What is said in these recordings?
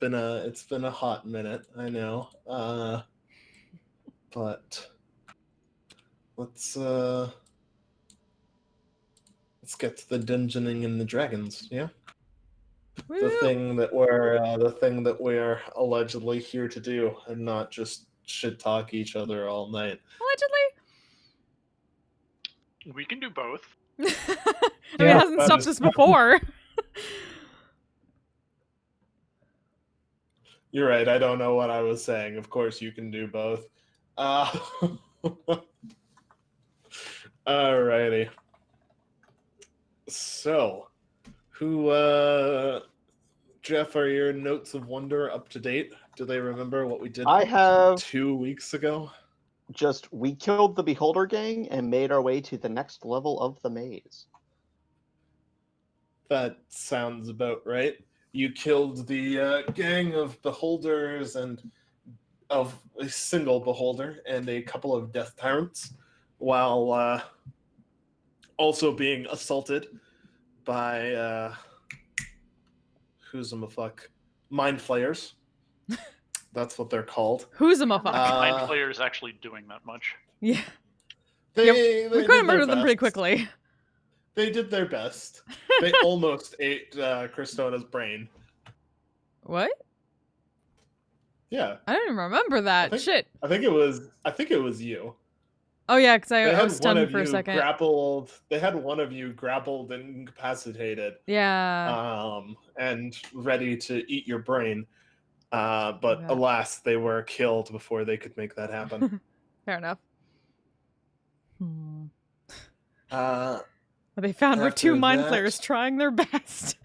been a hot minute, I know. But let's get to the dungeoning and the dragons, yeah? Woo! The thing that we're allegedly here to do, and not just shit talk each other all night. Allegedly. We can do both. I mean, it hasn't stopped us before. You're right, I don't know what I was saying. Of course you can do both. Alrighty. So, Jeff, are your notes of wonder up to date? Do they remember what we did I have 2 weeks ago? we killed the Beholder gang and made our way to the next level of the maze. That sounds about right. You killed the gang of beholders and of a single beholder and a couple of death tyrants, while also being assaulted by mind flayers. That's what they're called. Who's a motherfucker? Mind Flayer's actually doing that much. Yeah. They we could have murdered them pretty quickly. They did their best. They almost ate Kristona's brain. What? Yeah. I don't even remember that. Shit. I think it was you. Oh yeah, because I was stunned for a second. They had one of you grappled and incapacitated. Yeah. And ready to eat your brain. But alas, they were killed before they could make that happen. Fair enough. What they found were two mind flayers trying their best.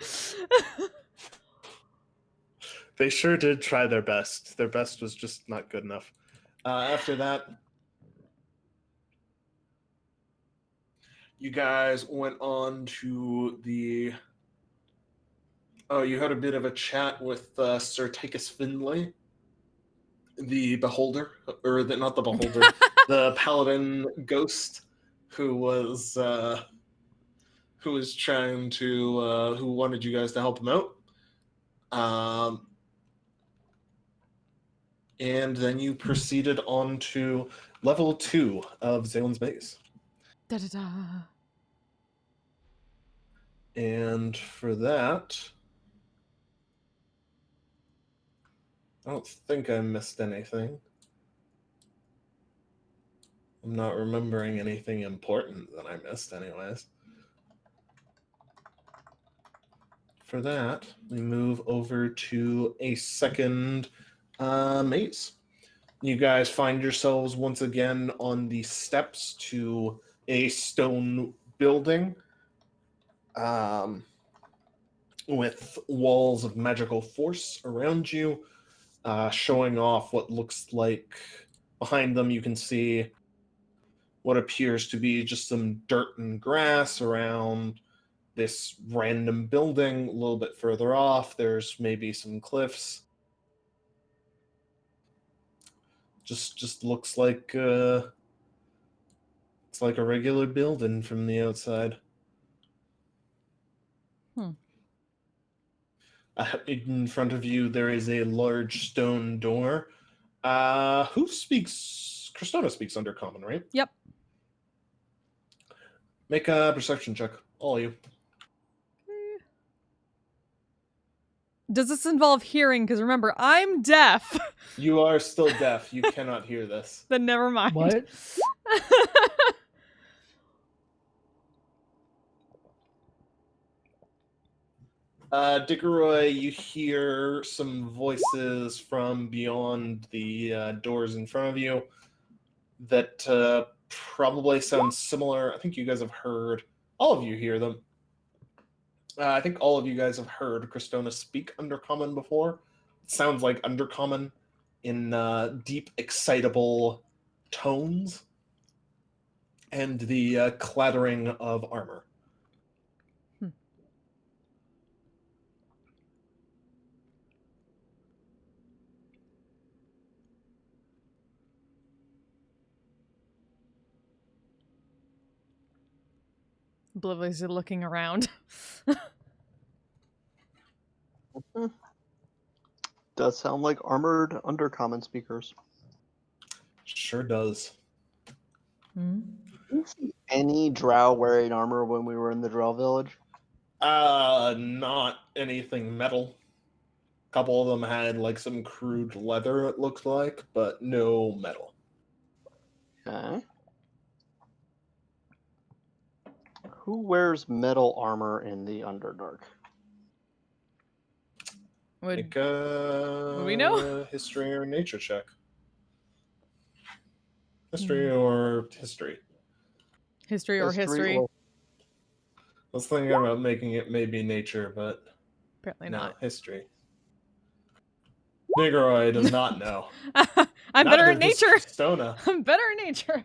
They sure did try their best. Their best was just not good enough. After that, you guys went on to the... Oh, you had a bit of a chat with Sir Tychus Finlay, the beholder, or not the beholder, the paladin ghost, who was trying to, who wanted you guys to help him out. And then you proceeded on to level 2 of Zalen's Maze. Da-da-da. And for that, I don't think I missed anything. I'm not remembering anything important that I missed anyways. For that, we move over to a second maze. You guys find yourselves once again on the steps to a stone building with walls of magical force around you, showing off what looks like behind them. You can see what appears to be just some dirt and grass around this random building. A little bit further off, there's maybe some cliffs. Just looks like it's like a regular building from the outside. In front of you, there is a large stone door. Who speaks? Kristona speaks Undercommon, right? Yep. Make a perception check, all of you. Does this involve hearing? Because remember, I'm deaf. You are still deaf. You cannot hear this. Then never mind. What? Dickeroy, you hear some voices from beyond the doors in front of you that probably sound similar. I think you guys have heard, all of you hear them. I think all of you guys have heard Kristona speak Undercommon before. It sounds like Undercommon in deep, excitable tones and the clattering of armor. Obliviously looking around. Does sound like armored undercommon speakers. Sure does. Hmm? Did you see any drow wearing armor when we were in the drow village? Not anything metal. A couple of them had like some crude leather, it looked like, but no metal. Okay. Who wears metal armor in the Underdark? Would Make a we know? history or nature check. History or history. history or history? or- I was thinking about making it maybe nature, but Apparently no, not. history. Negroid does not know. I'm Not better who at this nature. Cristona. I'm better at nature.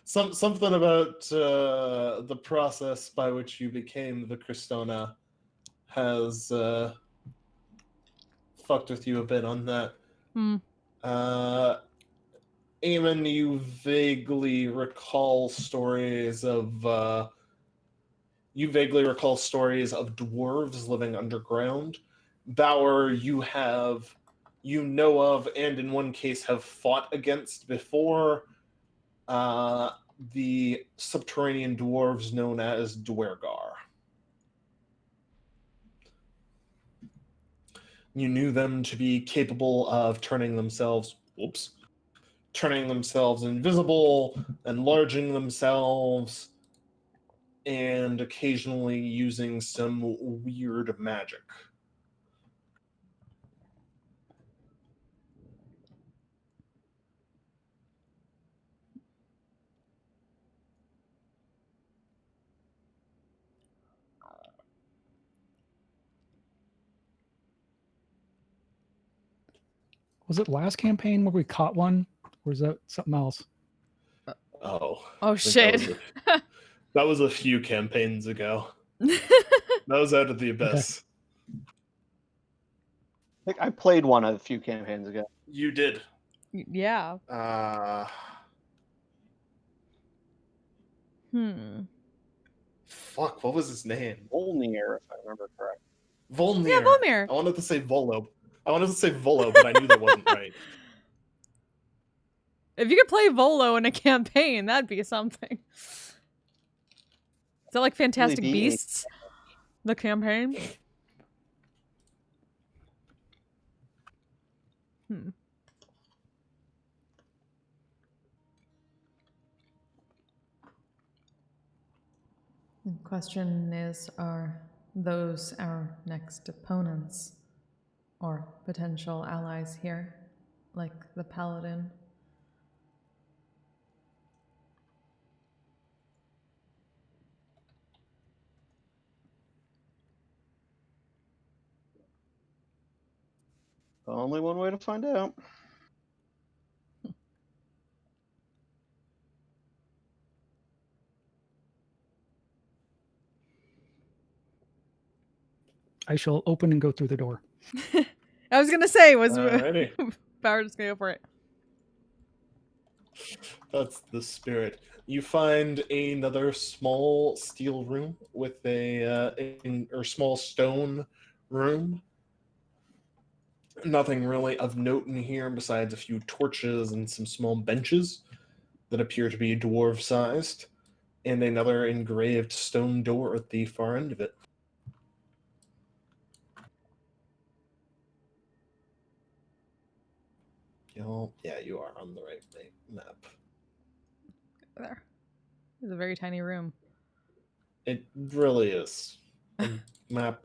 Something about the process by which you became the Cristona has fucked with you a bit on that. Hmm. Eamon, you vaguely recall stories of dwarves living underground. Bauer, you know of, and in one case have fought against before, the subterranean dwarves known as Dwergar. You knew them to be capable of turning themselves invisible, enlarging themselves, and occasionally using some weird magic. Was it last campaign where we caught one? Or is that something else? Oh. Oh I think shit. That was a few campaigns ago. That was Out of the Abyss. I think I played one a few campaigns ago. You did. Yeah. Fuck, what was his name? Volnir, if I remember correctly. Volnir. Yeah, Volnir. I wanted to say Volo. But I knew that wasn't right. If you could play Volo in a campaign, that'd be something. Is that like Fantastic Really be a- Beasts? The campaign? The question is, are those our next opponents? Or potential allies here? Like the Paladin? Only one way to find out. I shall open and go through the door. I was gonna say, was Alrighty. Bauer just gonna go for it? That's the spirit. You find another small steel room with or small stone room. Nothing really of note in here besides a few torches and some small benches that appear to be dwarf-sized, and another engraved stone door at the far end of it. Yeah, you are on the right map. There. It's a very tiny room. It really is. The map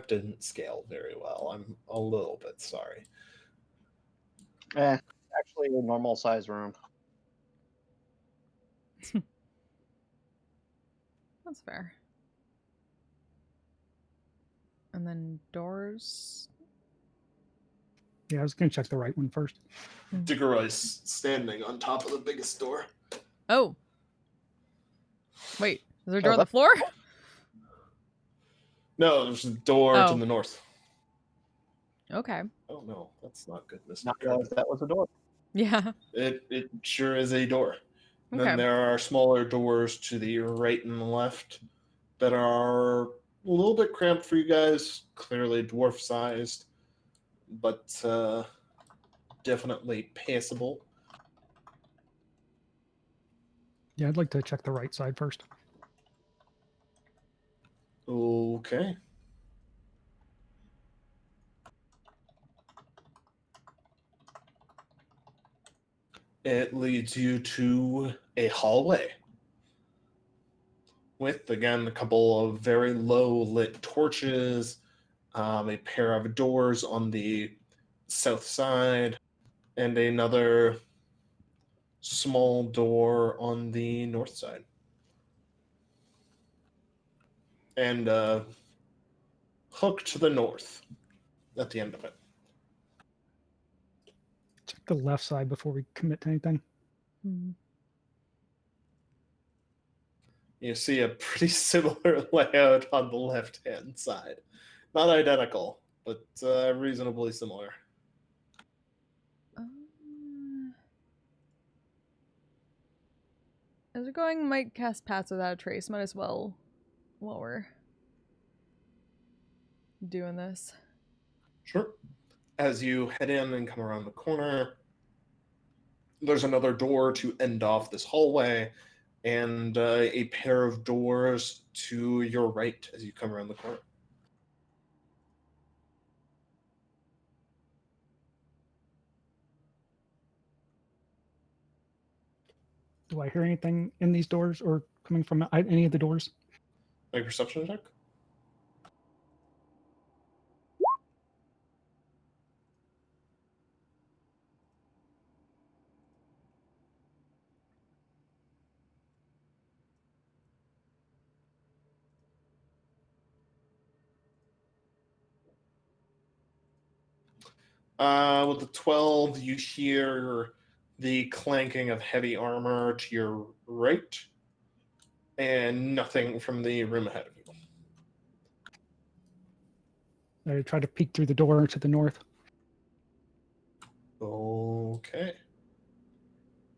didn't scale very well. I'm a little bit sorry. Actually a normal size room. That's fair. And then doors. Yeah, I was going to check the right one first. Diggeroy's standing on top of the biggest door. Oh. Wait, is there a door on that- the floor? No, there's a door Oh. to the north. Okay. Oh no, that's not good, Mr. Not Kirby. realize that was a door. Yeah. It sure is a door. And Okay. then there are smaller doors to the right and left that are a little bit cramped for you guys, clearly dwarf-sized. but definitely passable. Yeah, I'd like to check the right side first. Okay. It leads you to a hallway with, again, a couple of very low lit torches, a pair of doors on the south side, and another small door on the north side. And hook to the north at the end of it. Check the left side before we commit to anything. Hmm. You see a pretty similar layout on the left-hand side. Not identical, but reasonably similar. As we're going, might cast Paths Without a Trace. Might as well while we're doing this. Sure. As you head in and come around the corner, there's another door to end off this hallway, and a pair of doors to your right as you come around the corner. Do I hear anything in these doors or coming from any of the doors? Make a perception check. With the 12, you hear the clanking of heavy armor to your right, and nothing from the room ahead of you. I try to peek through the door to the north. Okay.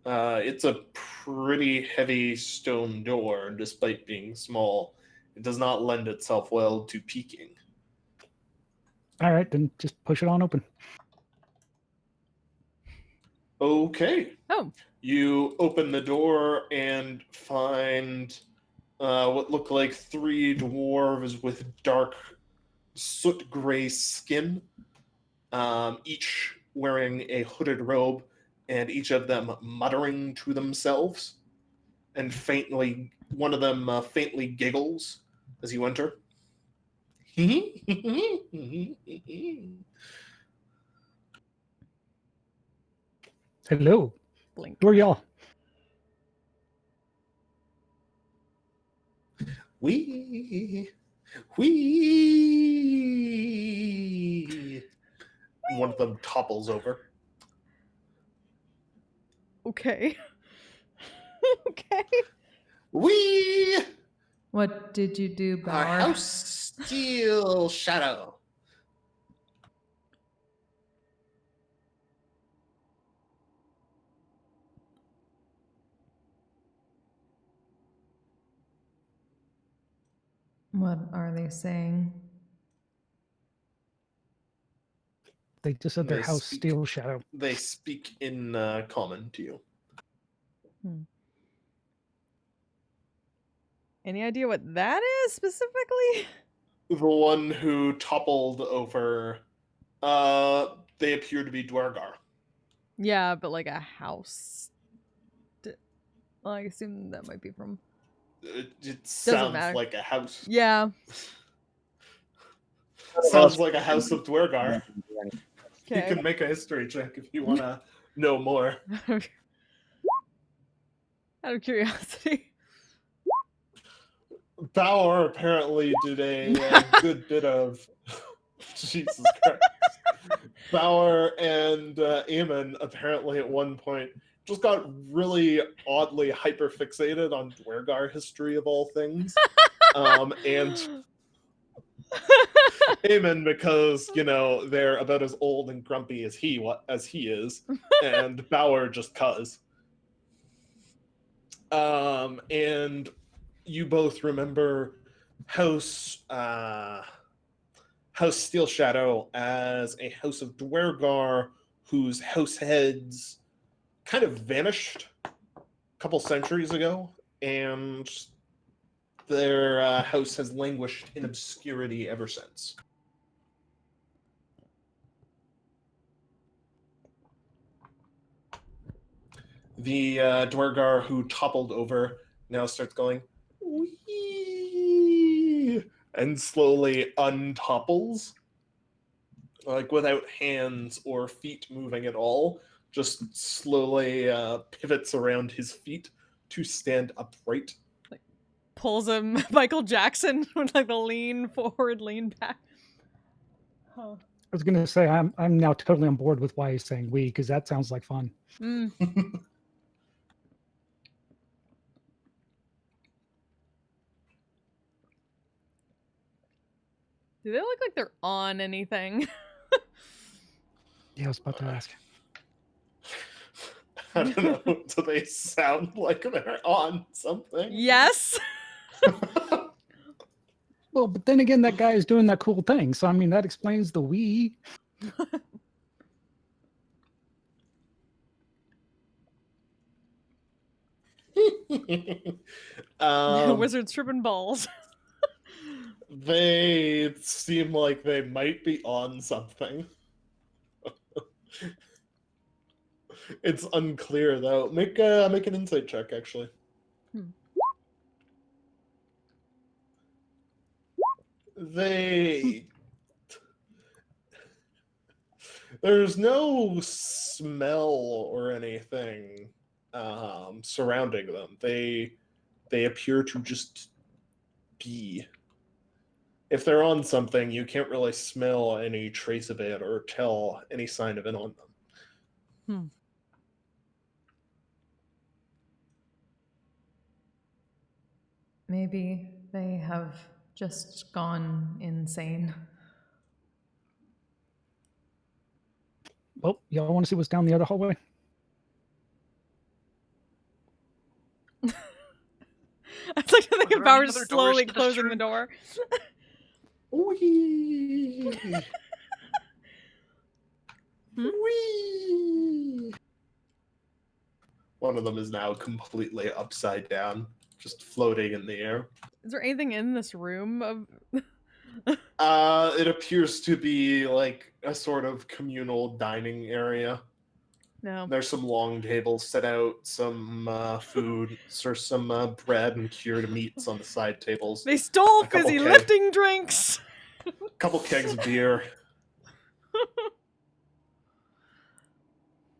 It's a pretty heavy stone door, despite being small. It does not lend itself well to peeking. All right, then just push it on open. Okay. Oh. You open the door and find what look like three dwarves with dark soot gray skin, each wearing a hooded robe, and each of them muttering to themselves. And faintly, one of them faintly giggles as you enter. Hello. Blink. Who are y'all? Wee. One of them topples over. Okay. Okay. Wee! What did you do, Our Bauer? house steel shadow. What are they saying? They just said their They house speak- steel shadow. They speak in common to you. Any idea what that is specifically? The one who toppled over, they appear to be Dwergar. Yeah, but like a house. Well, I assume that might be from. It sounds matter. like a house. Yeah. Sounds like a house of Dwergar. You Okay. can make a history check if you want to know more. Out of curiosity. Bauer apparently did a good bit of Jesus Christ. Bauer and Eamon apparently at one point just got really oddly hyper fixated on Dwergar history of all things. And Eamon, because they're about as old and grumpy as he is, and Bauer just cuz. And you both remember House House Steel Shadow as a house of Dwergar whose house heads kind of vanished a couple centuries ago, and their house has languished in obscurity ever since. The Dwergar who toppled over now starts going, wee, and slowly untopples, like without hands or feet moving at all, just slowly pivots around his feet to stand upright. Pulls a Michael Jackson with like the lean forward, lean back. Huh. I was gonna say I'm now totally on board with why he's saying we, because that sounds like fun. Mm. Do they look like they're on anything? Yeah, I was about to ask. I don't know. Do they sound like they're on something? Yes. Well, but then again, that guy is doing that cool thing, so I mean that explains the we. Wizards tripping balls. They seem like they might be on something. It's unclear though. Make an insight check, actually. There's no smell or anything surrounding them. They appear to just be. If they're on something, you can't really smell any trace of it or tell any sign of it on them. Maybe they have just gone insane. Well, y'all want to see what's down the other hallway? It's like to think there about any her other doors slowly to this closing the room? door. Wee. Hmm? Wee. One of them is now completely upside down, just floating in the air. Is there anything in this room of It appears to be like a sort of communal dining area. No. There's some long tables set out, some food, some bread and cured meats on the side tables. They stole A couple fizzy kegs. lifting drinks. A couple kegs of beer.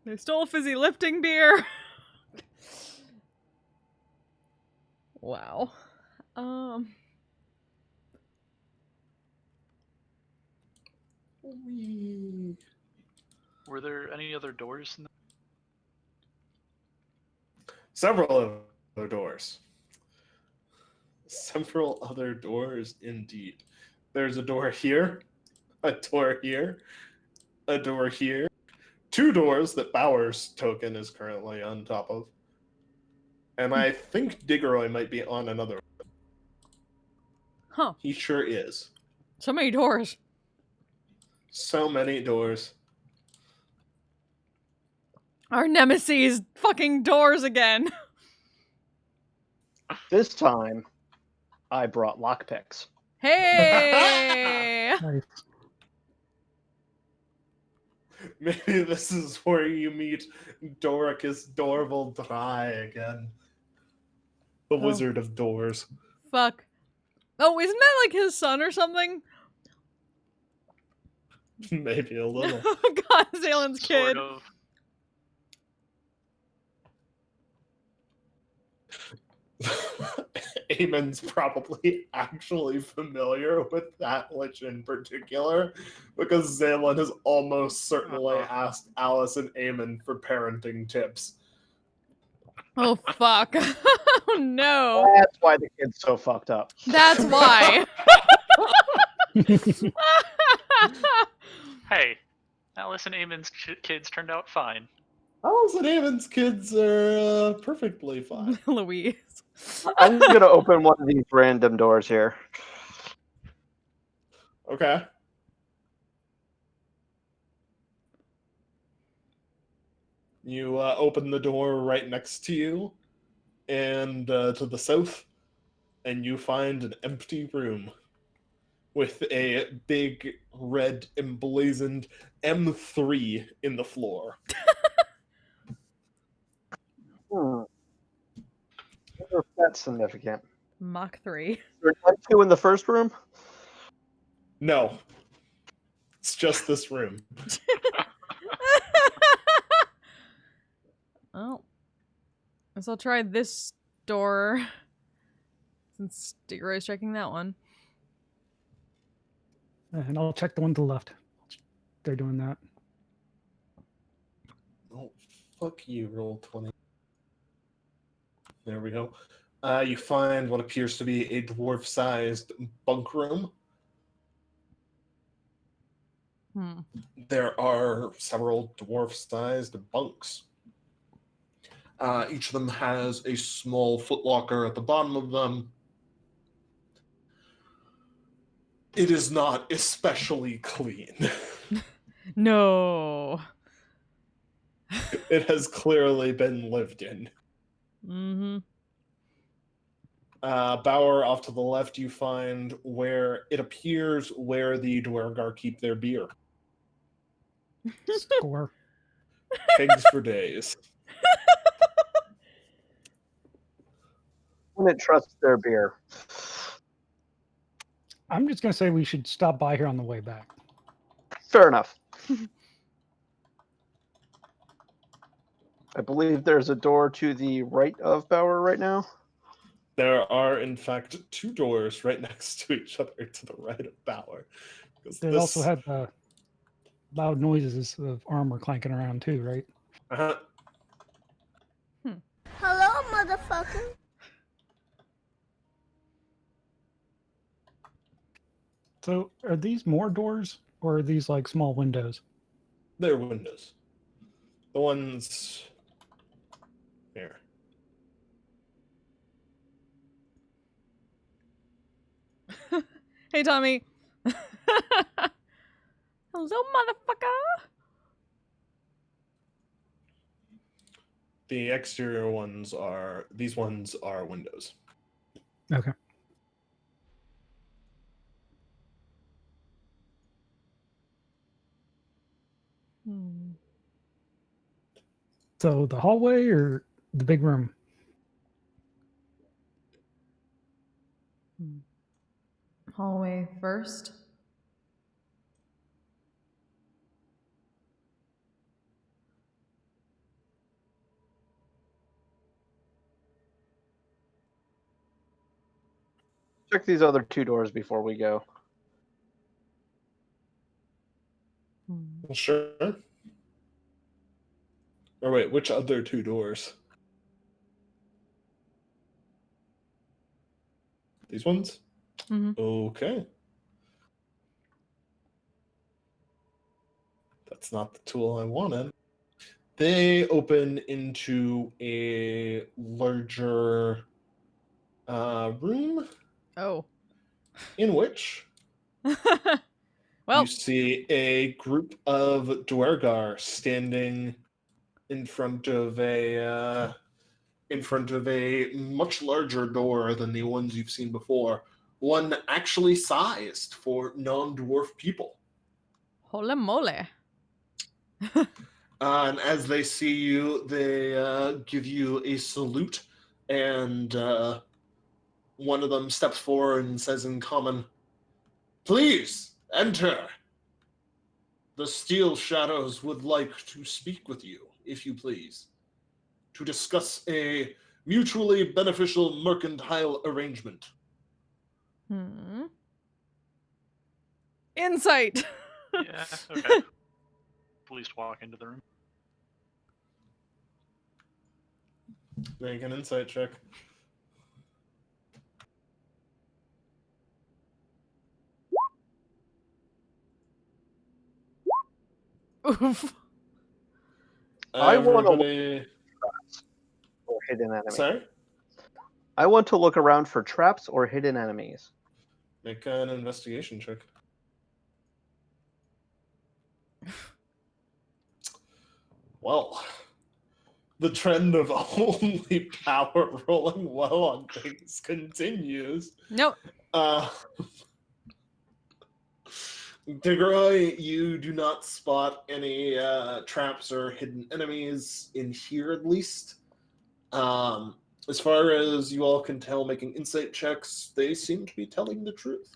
They stole fizzy lifting beer. Wow. Were there any other doors in Several other doors. Several other doors, indeed. There's a door here, a door here, a door here. Two doors that Bauer's token is currently on top of. And I think Diggeroy might be on another one. Huh. He sure is. So many doors. So many doors. Our nemesis fucking doors again. This time, I brought lockpicks. Hey! Nice. Maybe this is where you meet Doricus Dorval Dry again. The Wizard of Doors. Fuck. Oh, isn't that like his son or something? Maybe a little. God, Zalen's kid. Sort of. Eamon's probably actually familiar with that lich in particular, because Zalen has almost certainly asked Alice and Eamon for parenting tips. Oh, fuck. Oh, no. That's why the kid's so fucked up. That's why. Hey, Alice and Eamon's kids turned out fine. Alice and Eamon's kids are perfectly fine. Louise. I'm gonna open one of these random doors here. Okay. You open the door right next to you, and to the south, and you find an empty room with a big red emblazoned M3 in the floor. I wonder if that's significant. Mach 3. Is there a M2 in the first room? No, it's just this room. Oh. Guess I'll try this door. Since Degroy's checking that one. And I'll check the one to the left. They're doing that. Oh, fuck you, roll 20. There we go. You find what appears to be a dwarf-sized bunk room. Hmm. There are several dwarf-sized bunks. Each of them has a small footlocker at the bottom of them. It is not especially clean. No. It has clearly been lived in. Mm-hmm. Bauer, off to the left, you find where it appears where the Dwergar keep their beer. Score. Kegs for days. Wouldn't trust their beer. I'm just gonna say we should stop by here on the way back. Fair enough. I believe there's a door to the right of Bauer right now. There are, in fact, two doors right next to each other to the right of Bauer. They also had loud noises of armor clanking around too, right? Uh-huh. Hello, motherfucker. So are these more doors or are these like small windows? They're windows. The ones here. Hey, Tommy. Hello, motherfucker. The exterior ones are, these ones are windows. Okay. Hmm. So the hallway or the big room? Hallway first. Check these other two doors before we go. Hmm. Sure. Or wait, which other two doors? These ones? Mm-hmm. Okay. That's not the tool I wanted. They open into a larger room Oh. in which Well, you see a group of Dwergar standing in front of a much larger door than the ones you've seen before. One actually sized for non-dwarf people. holy moly. And as they see you, they give you a salute, and one of them steps forward and says in common, "Please enter. The Steel Shadows would like to speak with you, if you please, to discuss a mutually beneficial mercantile arrangement." Hmm. Insight. Yeah, okay. At least walk into the room. Make an insight check. Oof. I want to look Everybody... for hidden enemies. Sorry? I want to look around for traps or hidden enemies. Make an investigation check. Well, the trend of only power rolling well on things continues. Nope. Degroy, you do not spot any traps or hidden enemies in here, at least. As far as you all can tell, making insight checks, they seem to be telling the truth.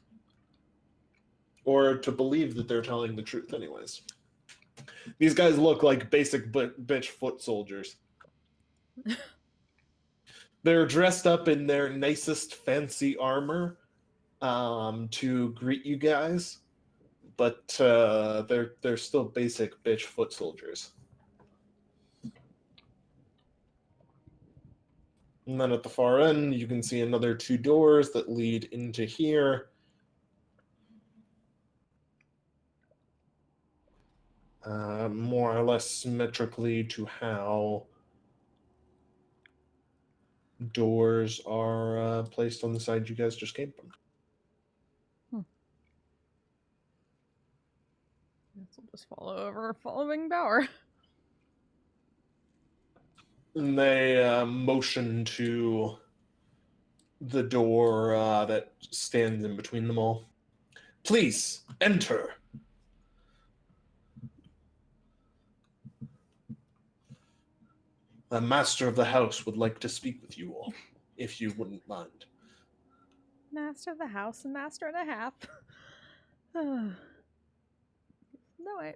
Or to believe that they're telling the truth, anyways. These guys look like basic bitch foot soldiers. They're dressed up in their nicest fancy armor to greet you guys, but they're still basic bitch foot soldiers. And then at the far end, you can see another 2 doors that lead into here. More or less symmetrically to how doors are placed on the side you guys just came from. Guess we'll just follow over following Bauer. And they motion to the door that stands in between them all. Please, enter. The master of the house would like to speak with you all, if you wouldn't mind. Master of the house and master and a half. No, wait.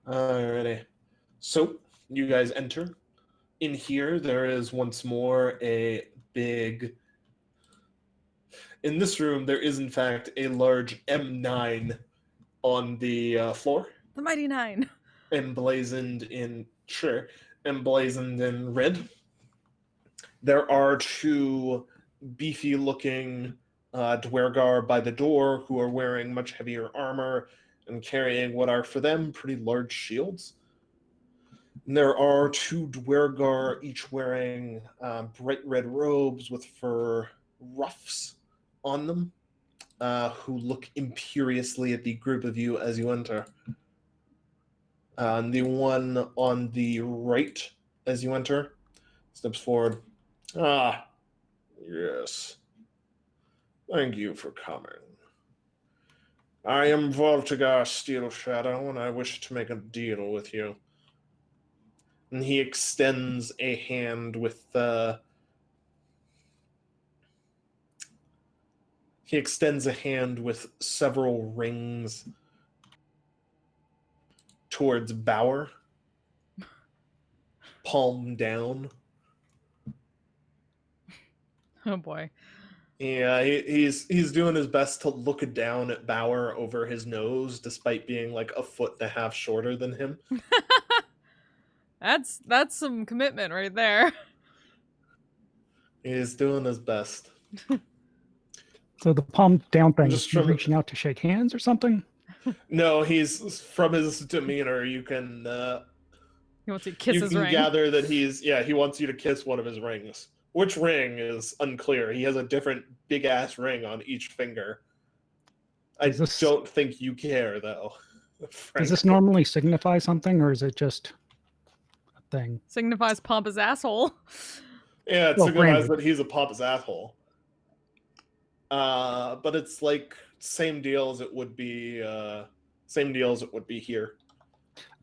Alrighty. So, you guys enter. In here, there is once more a big... In this room, there is in fact a large M9 on the floor. The Mighty Nine. Emblazoned in red. There are 2 beefy looking Dwergar by the door who are wearing much heavier armor and carrying what are for them pretty large shields. And there are 2 Dwergar each wearing bright red robes with fur ruffs on them, who look imperiously at the group of you as you enter. And the one on the right as you enter steps forward. Ah, yes. Thank you for coming. I am Voltagar Steel Shadow, and I wish to make a deal with you. And he extends a hand with several rings towards Bauer, palm down. Oh boy. Yeah, he's doing his best to look down at Bauer over his nose, despite being like a foot and a half shorter than him. That's some commitment right there. He's doing his best. So the palm down thing, Just is he from- reaching out to shake hands or something? No, he's from his demeanor. You can He wants to kiss you his can ring. gather that he wants you to kiss one of his rings. Which ring is unclear. He has a different big ass ring on each finger. I don't think you care though. Does this normally signify something, or is it just a thing? Signifies pompous asshole. Yeah, it Well, signifies branded. that he's a pompous asshole. But it's like same deal as it would be here.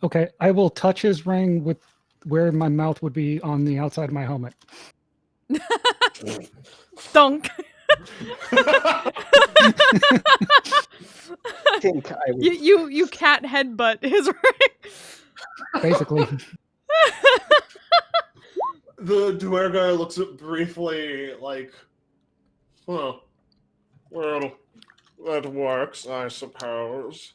Okay, I will touch his ring with where my mouth would be on the outside of my helmet. Dunk. I think I would You cat headbutt his ring. Basically. The Dwergar looks at briefly like, huh, well, that works, I suppose.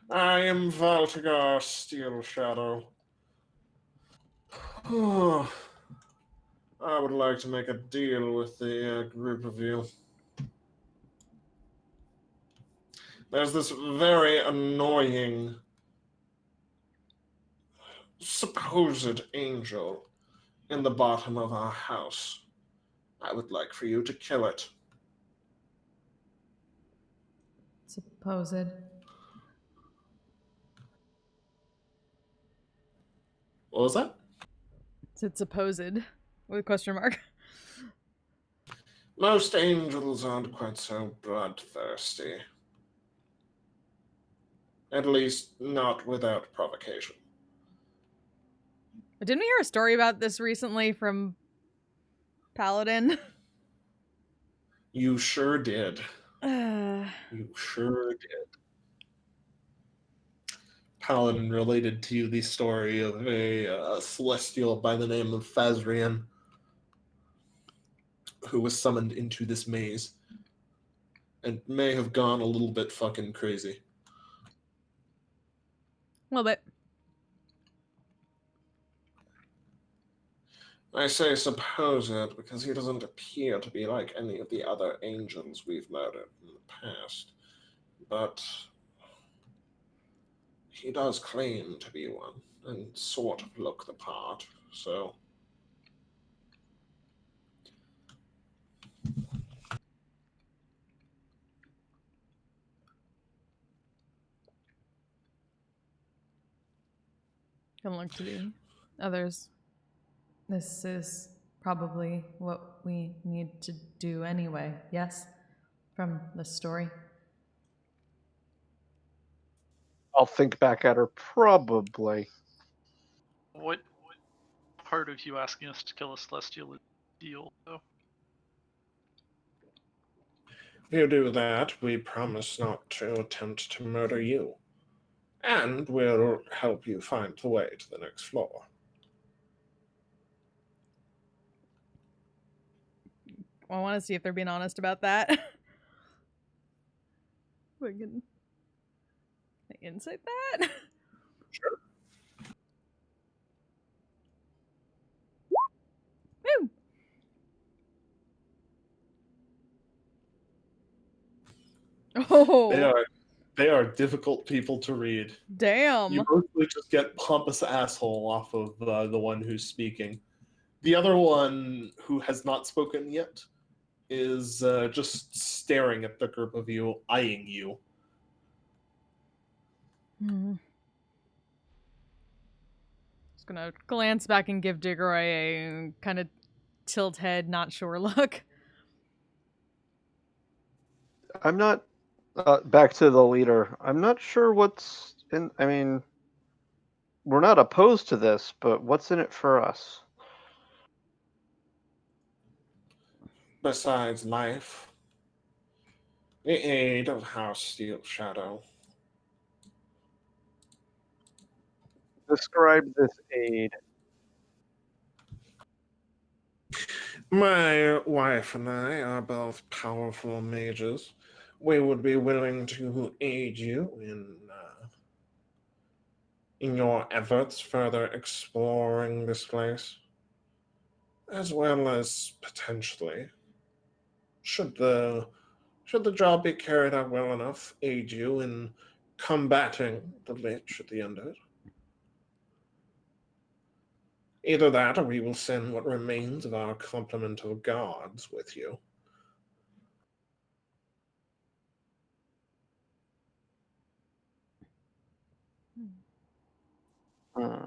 I am Valtagar Steel Shadow. I would like to make a deal with the group of you. There's this very annoying supposed angel in the bottom of our house. I would like for you to kill it. supposed. What was that? It's supposed with a question mark. Most angels aren't quite so bloodthirsty. At least, not without provocation. Didn't we hear a story about this recently from Paladin? You sure did. Uh, You sure did. Paladin related to you the story of a celestial by the name of Phasrian who was summoned into this maze and may have gone a little bit fucking crazy. a little bit. I say supposed because he doesn't appear to be like any of the other angels we've murdered in the past. But he does claim to be one and sort of look the part, so. Can look to the others. This is probably what we need to do anyway, yes? From the story. I'll think back at her. Probably. What part of you asking us to kill a celestial is deal, though? If you do that, we promise not to attempt to murder you. And we'll help you find the way to the next floor. I want to see if they're being honest about that. We can insight that. Sure. Woo! Oh, They are difficult people to read. damn. You mostly just get pompous asshole off of the one who's speaking. The other one, who has not spoken yet, is just staring at the group of you, eyeing you. Just gonna glance back and give Diggory a kind of tilt head, not sure look. I'm not. Back to the leader. I'm not sure what's in. I mean, we're not opposed to this, but what's in it for us? Besides life, the aid of House Steel Shadow. Describe this aid. My wife and I are both powerful mages. We would be willing to aid you in your efforts further exploring this place, as well as potentially, should the job be carried out well enough, aid you in combating the Lich at the end of it. Either that, or we will send what remains of our complement of guards with you. Hmm.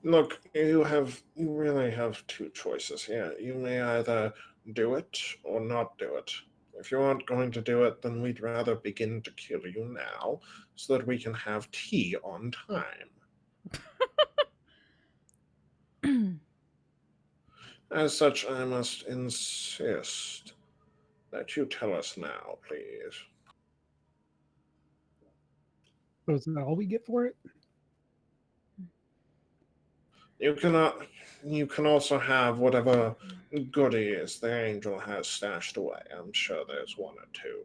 Look, you really have two choices here. You may either do it or not do it. If you aren't going to do it, then we'd rather begin to kill you now so that we can have tea on time. As such, I must insist that you tell us now, please. So is that all we get for it? You can also have whatever goodies the angel has stashed away. I'm sure there's one or two.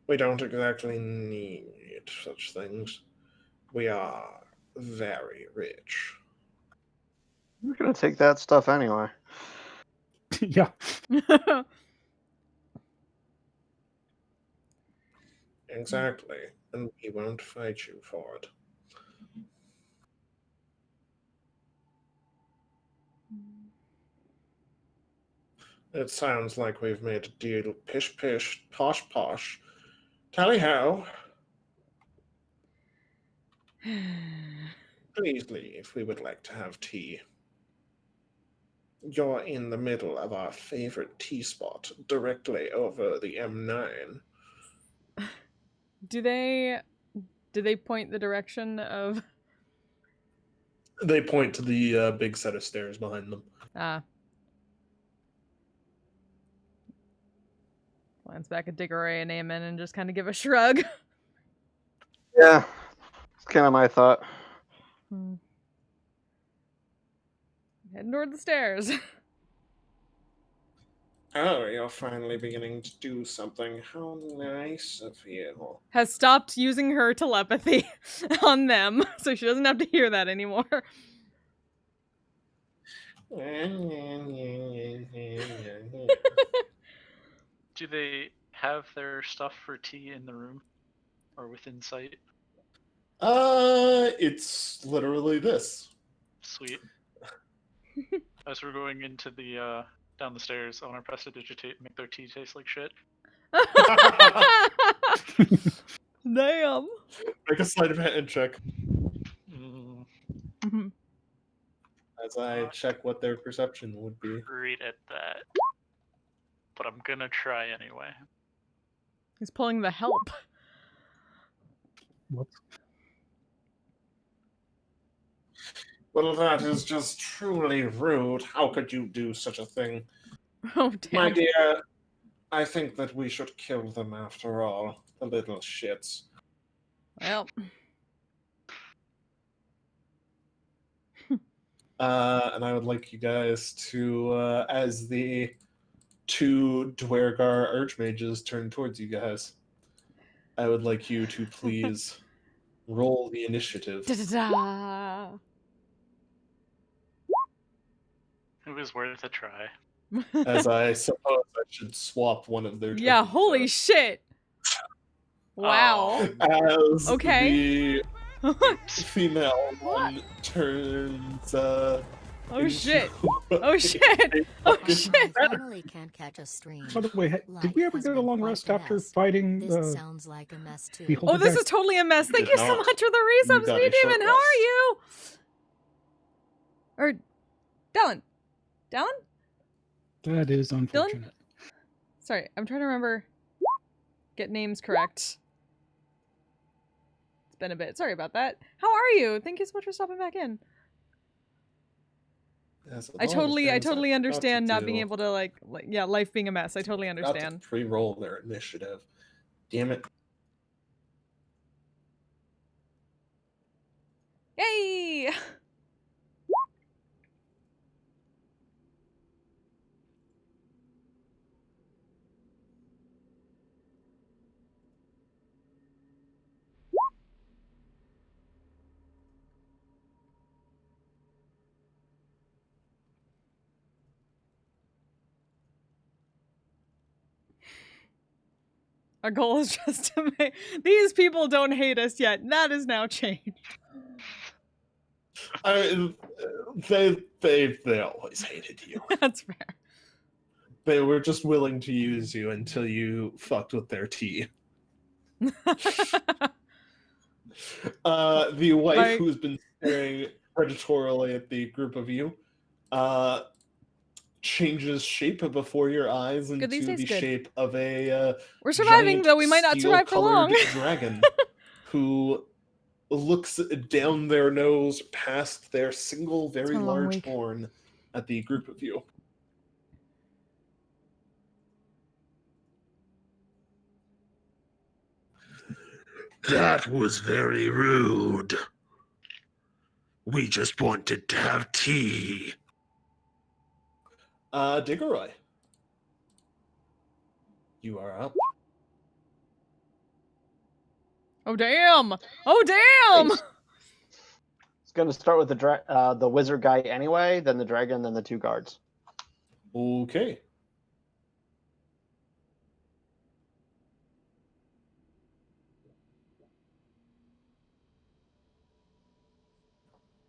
We don't exactly need such things. We are very rich. We're gonna take that stuff anyway. Yeah. Exactly. And we won't fight you for it. It sounds like we've made a deal. Pish pish, posh posh. Tally ho. Please leave. We would like to have tea. You're in the middle of our favorite tea spot, directly over the M9. Do they point the direction of They point to the big set of stairs behind them. glance back at Diggory and Aemon and just kind of give a shrug? Yeah, it's kind of my thought. Heading toward the stairs. Oh, you're finally beginning to do something. How nice of you. Has stopped using her telepathy on them, so she doesn't have to hear that anymore. Do they have their stuff for tea in the room or within sight? It's literally this. Sweet. As we're going into the down the stairs, I want to prestidigitate and make their tea taste like shit. Damn. Make a sleight of hand check Mhm. as I check what their perception would be. Great at that. But I'm gonna try anyway. He's pulling the help. Whoops. Well, that is just truly rude. How could you do such a thing? Oh, My damn. dear, I think that we should kill them after all. The little shits. Well. And I would like you guys to, as the two Dwergar Archmages turn towards you guys, I would like you to please roll the initiative. Da-da-da. It was worth a try. As I suppose I should swap one of their Yeah, tokens holy out. shit. Wow. As Okay. the female one turns Oh into shit. Oh shit. Oh shit. I finally can't catch a stream. By the way, did we ever get a long rest after fighting This the sounds like a mess too. beholder Oh, this guy? is totally a mess. Thank did you so not. much for the You resubs, got a Sweet short Demon. How are rest. you? Or Dallin? Dallin? That is unfortunate. Sorry, I'm trying to remember. Get names correct. It's been a bit. Sorry about that. How are you? Thank you so much for stopping back in. Yes, with I all the totally things totally forgot understand to not being do, able to like yeah, life being a mess. I totally forgot to understand. pre-roll their initiative. Damn it. Yay! Our goal is just to make these people don't hate us yet. That is now changed. They always hated you. That's fair. They were just willing to use you until you fucked with their tea. The wife Like- who's been staring predatorily at the group of you changes shape before your eyes into these days, the good. shape of a We're surviving, giant though we might not survive for long. steel-colored dragon who looks down their nose past their single very been a long large week. horn at the group of you. That was very rude. We just wanted to have tea. Diggeroy, you are up. Oh damn! Oh damn! It's going to start with the wizard guy anyway, then the dragon, then the two guards.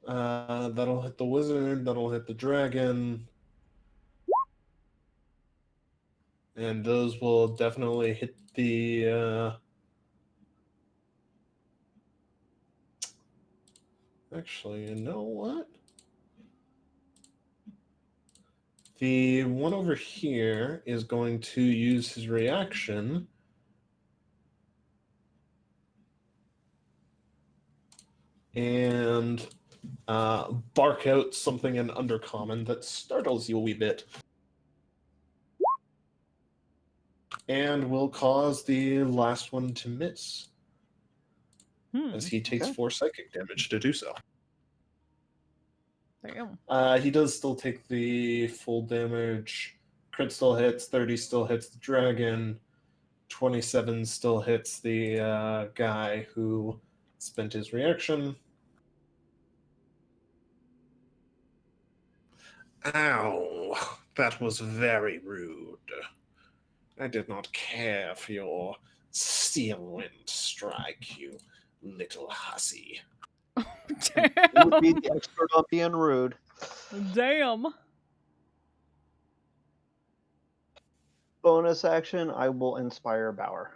That'll hit the wizard, that'll hit the dragon. And those will definitely hit the... Actually, you know what? The one over here is going to use his reaction and bark out something in Undercommon that startles you a wee bit. And will cause the last one to miss, as he takes 4 psychic damage to do so. Damn. He does still take the full damage. Crit still hits, 30 still hits the dragon, 27 still hits the guy who spent his reaction. Ow, that was very rude. I did not care for your steel wind strike, you little hussy. You would be Damn. the expert on being rude. Damn. Bonus action, I will inspire Bauer.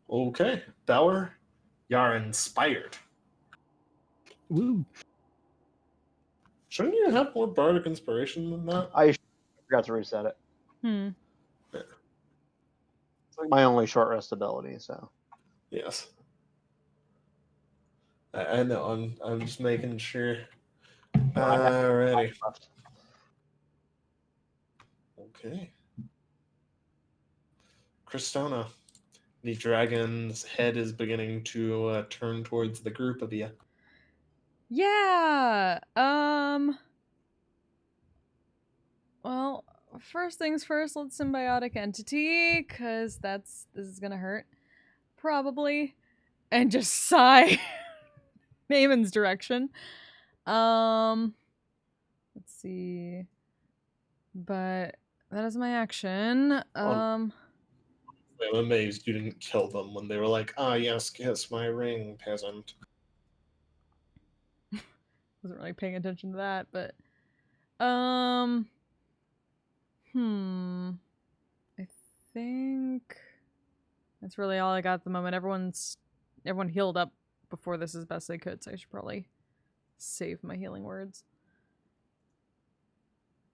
Okay, Bauer, you're inspired. Woo. Shouldn't you have more bardic inspiration than that? I forgot to reset it. It's like my only short rest ability, so. Yes. I know, I'm just making sure. Alrighty. Okay. Kristana, the dragon's head is beginning to turn towards the group of you. Yeah. Well, first things first, let's symbiotic entity, cause this is gonna hurt. Probably. And just sigh. Naaman's direction. Let's see. But that is my action. I'm amazed you didn't kill them when they were like, "Ah, yes, kiss my ring, peasant." Wasn't really paying attention to that, but I think that's really all I got at the moment. Everyone healed up before this as best they could, so I should probably save my healing words.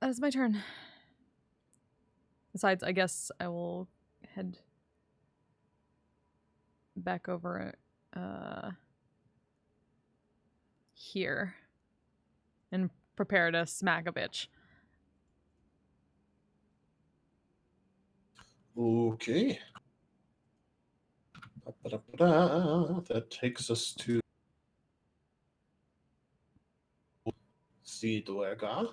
That is my turn. Besides, I guess I will head back over here and prepare to smack a bitch. Okay. That takes us to Seedwega,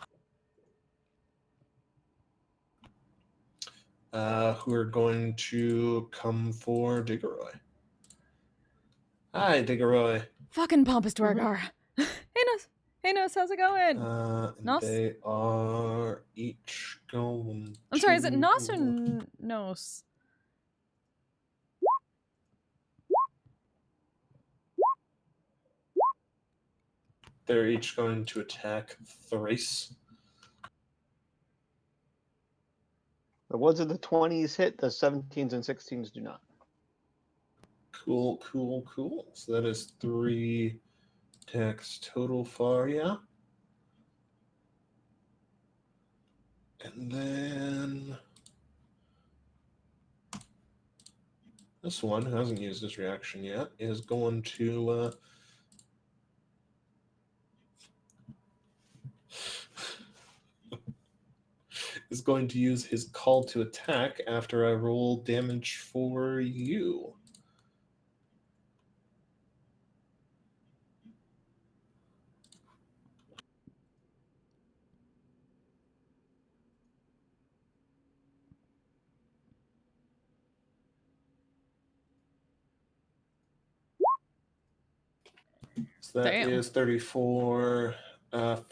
who are going to come for Diggeroy. Hi, Diggeroy. Fucking pompous Dwargar. Hey, Nos. Hey, Nos, how's it going? Nos? They are each going. I'm sorry, is it Nos or Nos? They're each going to attack Thrace. The ones in the 20s hit, the 17s and 16s do not. Cool. So that is 3 attacks total for ya. And then this one, who hasn't used his reaction yet, is going to use his call to attack after I roll damage for you. So that Damn. is 34,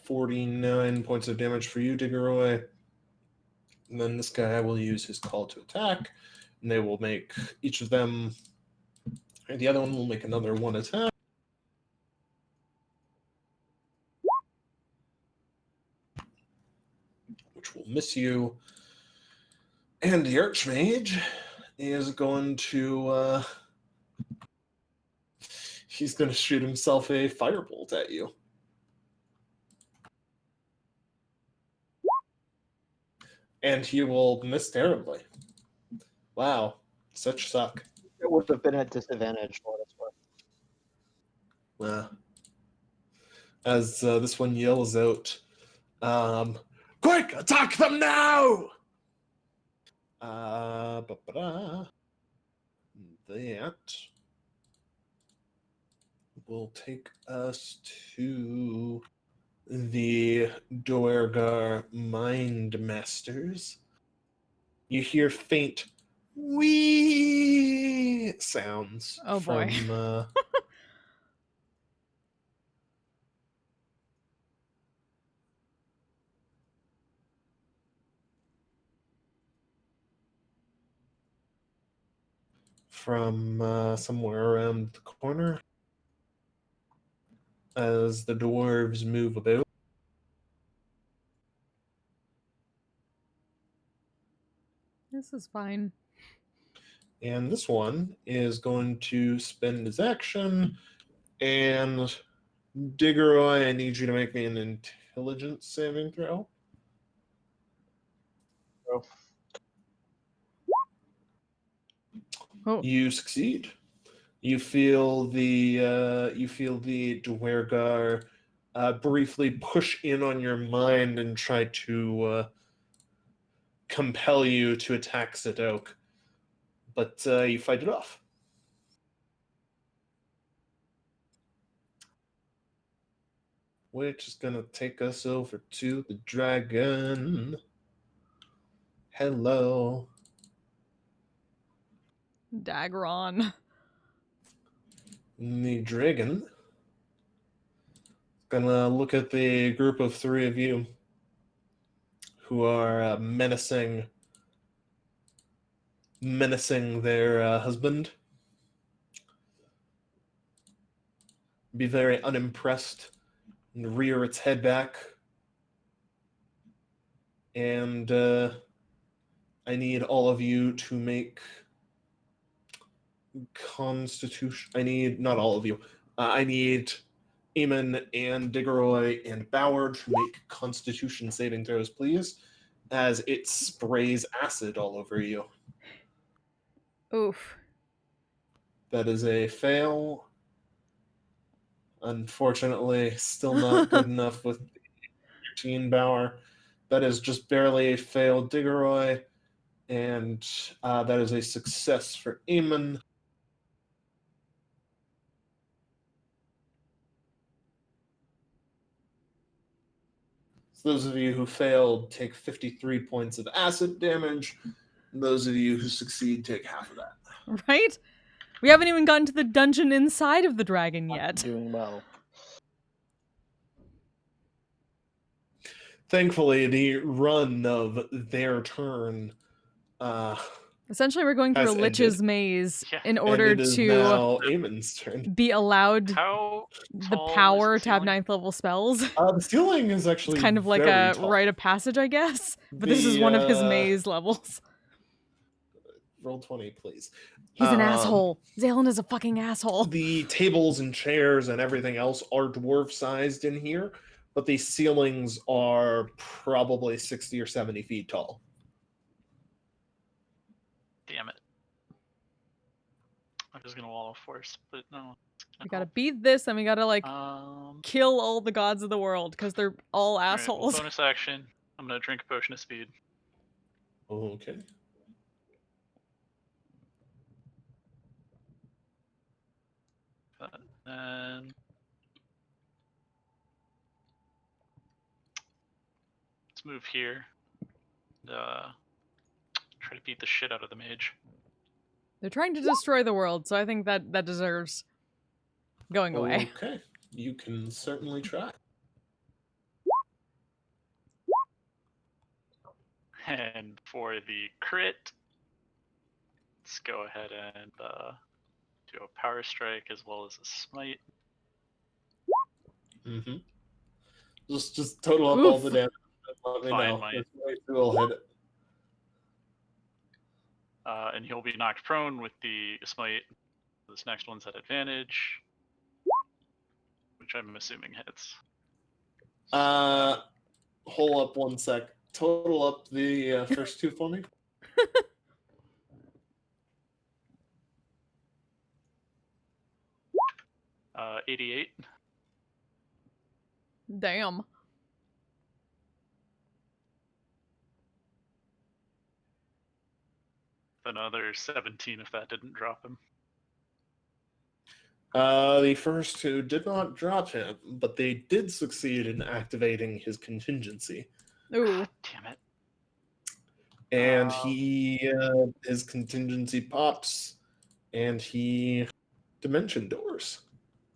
49 points of damage for you, Diggeroy. And then this guy will use his call to attack, and they will make each of them And the other one will make another 1 attack. Which will miss you. And the Archmage is going to he's going to shoot himself a firebolt at you. And he will miss terribly. Wow, such suck. It would have been at disadvantage for what it's worth. As this one yells out, quick, attack them now! That will take us to the Duergar Mind Masters. You hear faint wee sounds Oh, boy. from somewhere around the corner as the dwarves move about. This is fine. And this one is going to spend his action. And Diggeroy, I need you to make me an intelligence saving throw. Oh. You succeed. You feel the Duergar briefly push in on your mind and try to compel you to attack Zadok, but you fight it off. Which is gonna take us over to the dragon. Hello. Dagron. The dragon gonna look at the group of 3 of you who are menacing their husband. Be very unimpressed and rear its head back. And I need all of you to make Constitution. Not all of you. I need Eamon and Diggeroy and Boward to make Constitution saving throws, please, as it sprays acid all over you. Oof. That is a fail. Unfortunately, still not good enough with 13 Bauer. That is just barely a fail, Diggeroy. And that is a success for Eamon. So those of you who failed take 53 points of acid damage. And those of you who succeed take half of that. Right? We haven't even gotten to the dungeon inside of the dragon yet. Doing well. Thankfully, the run of their turn Essentially, we're going through a has Lich's ended. maze Yeah. in And order it is to now Eamon's turn. be allowed How the tall is power the to have ceiling? 9th level spells. The ceiling is actually It's kind of like very a tall. rite of passage, I guess. But this is one of his maze levels. Roll 20, please. He's an asshole. Zalen is a fucking asshole. The tables and chairs and everything else are dwarf-sized in here, but the ceilings are probably 60 or 70 feet tall. Damn it. I'm just gonna wall of force, but no. We gotta beat this, and we gotta, like, Alright, kill all the gods of the world, because they're all well, assholes. bonus action. I'm gonna drink a potion of speed. Okay. And let's move here. Try to beat the shit out of the mage. They're trying to destroy the world, so I think that deserves going away. Okay. You can certainly try. And for the crit, let's go ahead and do a power strike as well as a smite. Mm-hmm. Just total up all the Oof. damage. Let me Fine, know. Mike. This way we'll hit it. And he'll be knocked prone with the smite. This next one's at advantage, which I'm assuming hits. Hold up one sec. Total up the first two for me. 88. Damn. Another 17 if that didn't drop him. The first two did not drop him, but they did succeed in activating his contingency. Ooh. Damn it. And his contingency pops, and he dimension doors.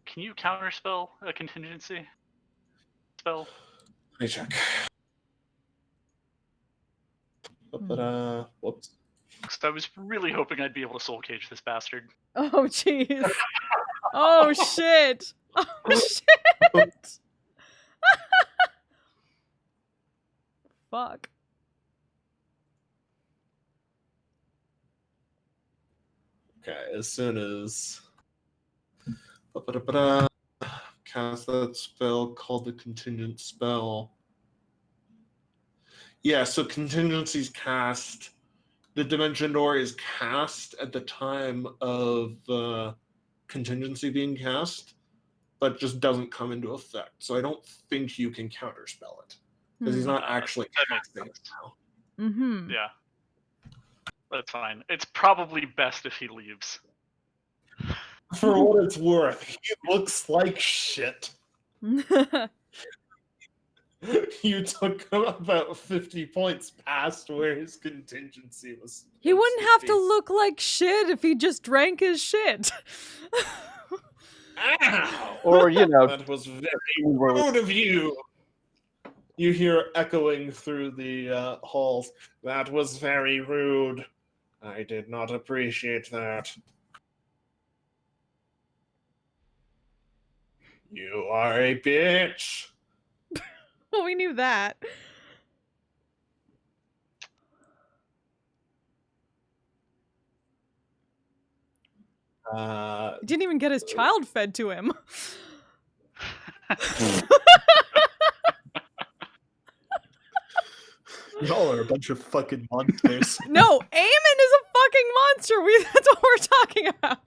Can you counterspell a contingency spell? Let me check. Whoops. Because I was really hoping I'd be able to soul cage this bastard. Oh, jeez. Oh, shit. Oh, shit. Fuck. Okay, as soon as cast that spell called the contingent spell. Yeah, so contingency's cast. The dimension door is cast at the time of contingency being cast, but just doesn't come into effect. So I don't think you can counterspell it because he's not actually that makes casting it sense. now. Mm-hmm. Yeah. That's fine. It's probably best if he leaves. For what it's worth, he looks like shit. You took about 50 points past where his contingency was. He wouldn't have to look like shit if he just drank his shit. Ow! Or, That was very rude of you. You hear echoing through the halls. That was very rude. I did not appreciate that. You are a bitch. Well, we knew that. He didn't even get his child fed to him. Y'all are a bunch of fucking monsters. No, Eamon is a fucking monster. That's what we're talking about.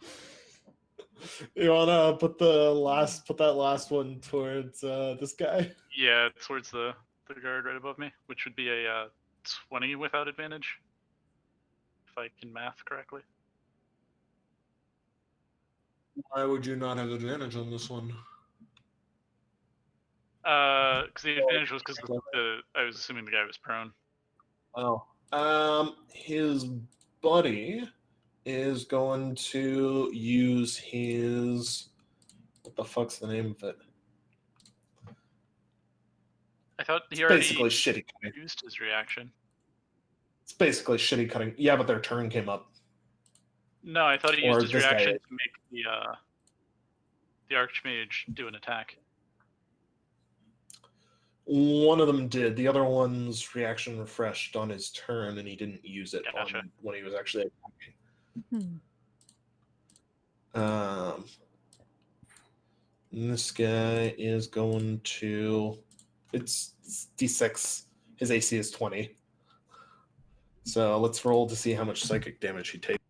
You wanna put that last one towards this guy? Yeah, towards the guard right above me, which would be a 20 without advantage, if I can math correctly. Why would you not have advantage on this one? Because the advantage was because I was assuming the guy was prone. Oh. His buddy is going to use his. What the fuck's the name of it? I thought he It's already basically shitty cutting. used his reaction. It's basically shitty cutting. Yeah, but their turn came up. No, I thought he Or used his this guy reaction is. to make the Archmage do an attack. One of them did. The other one's reaction refreshed on his turn, and he didn't use it Gotcha. when he was actually attacking. And this guy is going to. It's D6. His AC is 20. So let's roll to see how much psychic damage he takes.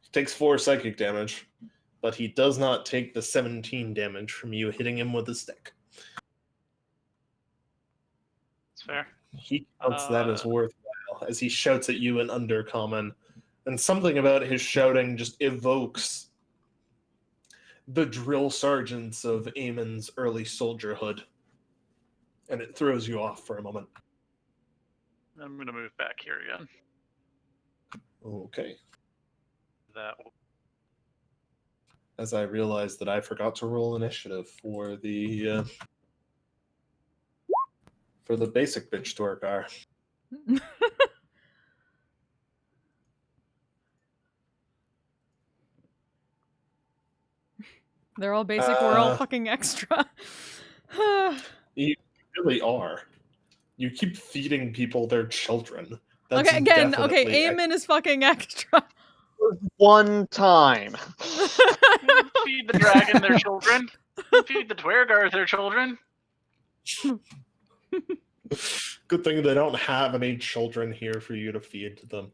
He takes 4 psychic damage, but he does not take the 17 damage from you hitting him with a stick. It's fair. He counts that as worthwhile as he shouts at you in Undercommon, and something about his shouting just evokes the drill sergeants of Eamon's early soldierhood, and it throws you off for a moment. I'm going to move back here again. Okay. That As I realized that I forgot to roll initiative for the basic bitch Torgar. They're all basic. We're all Uh, fucking extra. You really are. You keep feeding people their children. That's Okay, again. Okay, definitely Eamon is fucking extra. One time. Feed the dragon their children. Feed the Dwergar their children. Good thing they don't have any children here for you to feed to them.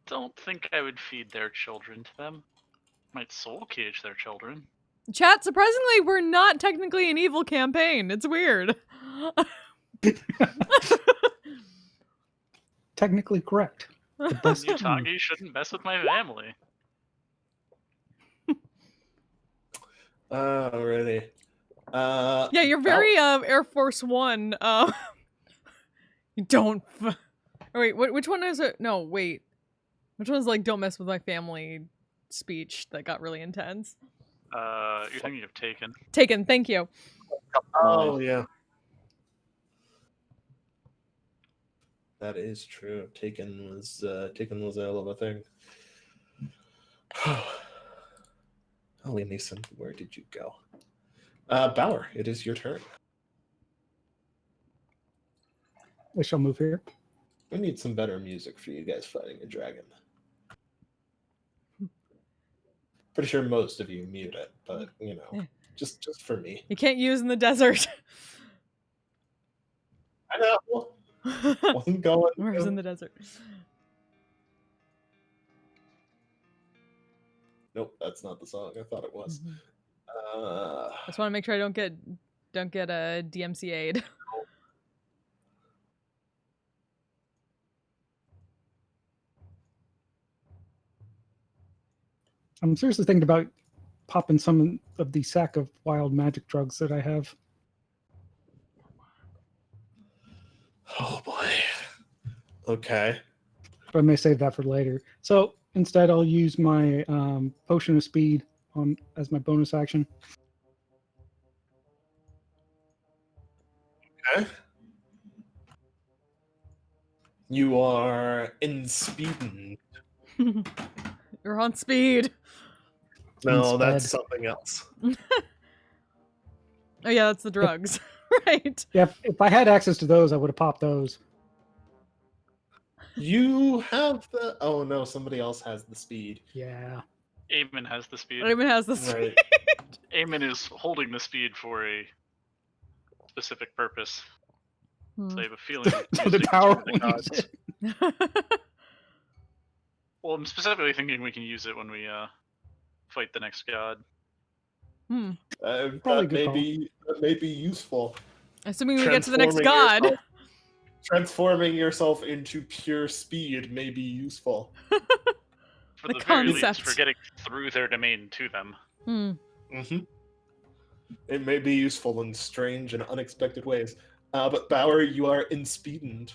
Don't think I would feed their children to them. Might soul cage their children. Chat, surprisingly, we're not technically an evil campaign. It's weird. Technically correct. The best Utagi shouldn't mess with my family. Alrighty. Yeah, you're very Air Force One. You don't. Oh, wait, which one is it? No, wait. Which one's like "Don't mess with my family" speech that got really intense? You're thinking of Taken. Taken. Thank you. Oh yeah. That is true. Taken was a hell of a thing. Holy Mason, where did you go? Bauer, it is your turn. I shall move here. We need some better music for you guys fighting a dragon. Pretty sure most of you mute it, but you know, just for me. You can't use in the desert. I know. Wasn't going. Where's in the desert? Nope, that's not the song. I thought it was. I just want to make sure I don't get a DMCA'd. I'm seriously thinking about popping some of the sack of wild magic drugs that I have. Oh boy. Okay. But I may save that for later. So instead, I'll use my potion of speed as my bonus action. Okay. You are in speeding. You're on speed. No, that's something else. Oh yeah, that's the drugs. Right. Yeah, if I had access to those, I would have popped those. You have the. Oh no, somebody else has the speed. Yeah. Eamon has the speed. Eamon has the speed. Right. Eamon is holding the speed for a specific purpose. So I have a feeling. So the power music will is use it. Well, I'm specifically thinking we can use it when we fight the next god. Probably that may be useful. Assuming we get to the next god. Transforming yourself into pure speed may be useful. For the very least, for getting through their domain to them. It may be useful in strange and unexpected ways. But Bauer, you are inspeeded.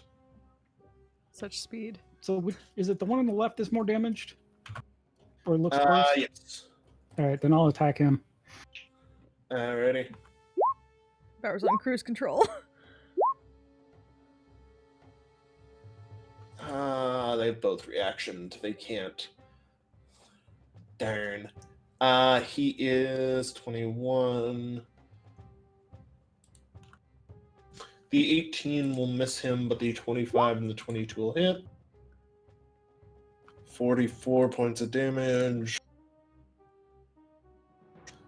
Such speed. So is it the one on the left is more damaged? Or looks worse? Yes. Alright, then I'll attack him. Alrighty. Bauer's on cruise control. They have both reactioned. They can't. Darn. He is 21. The 18 will miss him, but the 25 and the 22 will hit. 44 points of damage.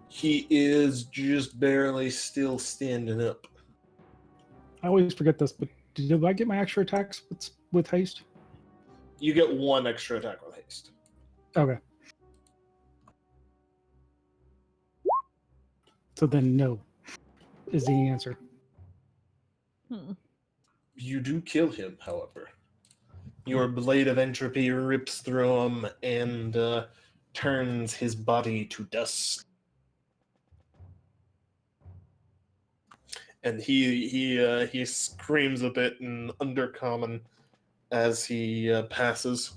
He is just barely still standing up. I always forget this, but did I get my extra attacks with haste? You get one extra attack with haste. Okay. So then no is the answer. You do kill him, however. Your blade of entropy rips through him and turns his body to dust. And he screams a bit in Undercommon as he passes.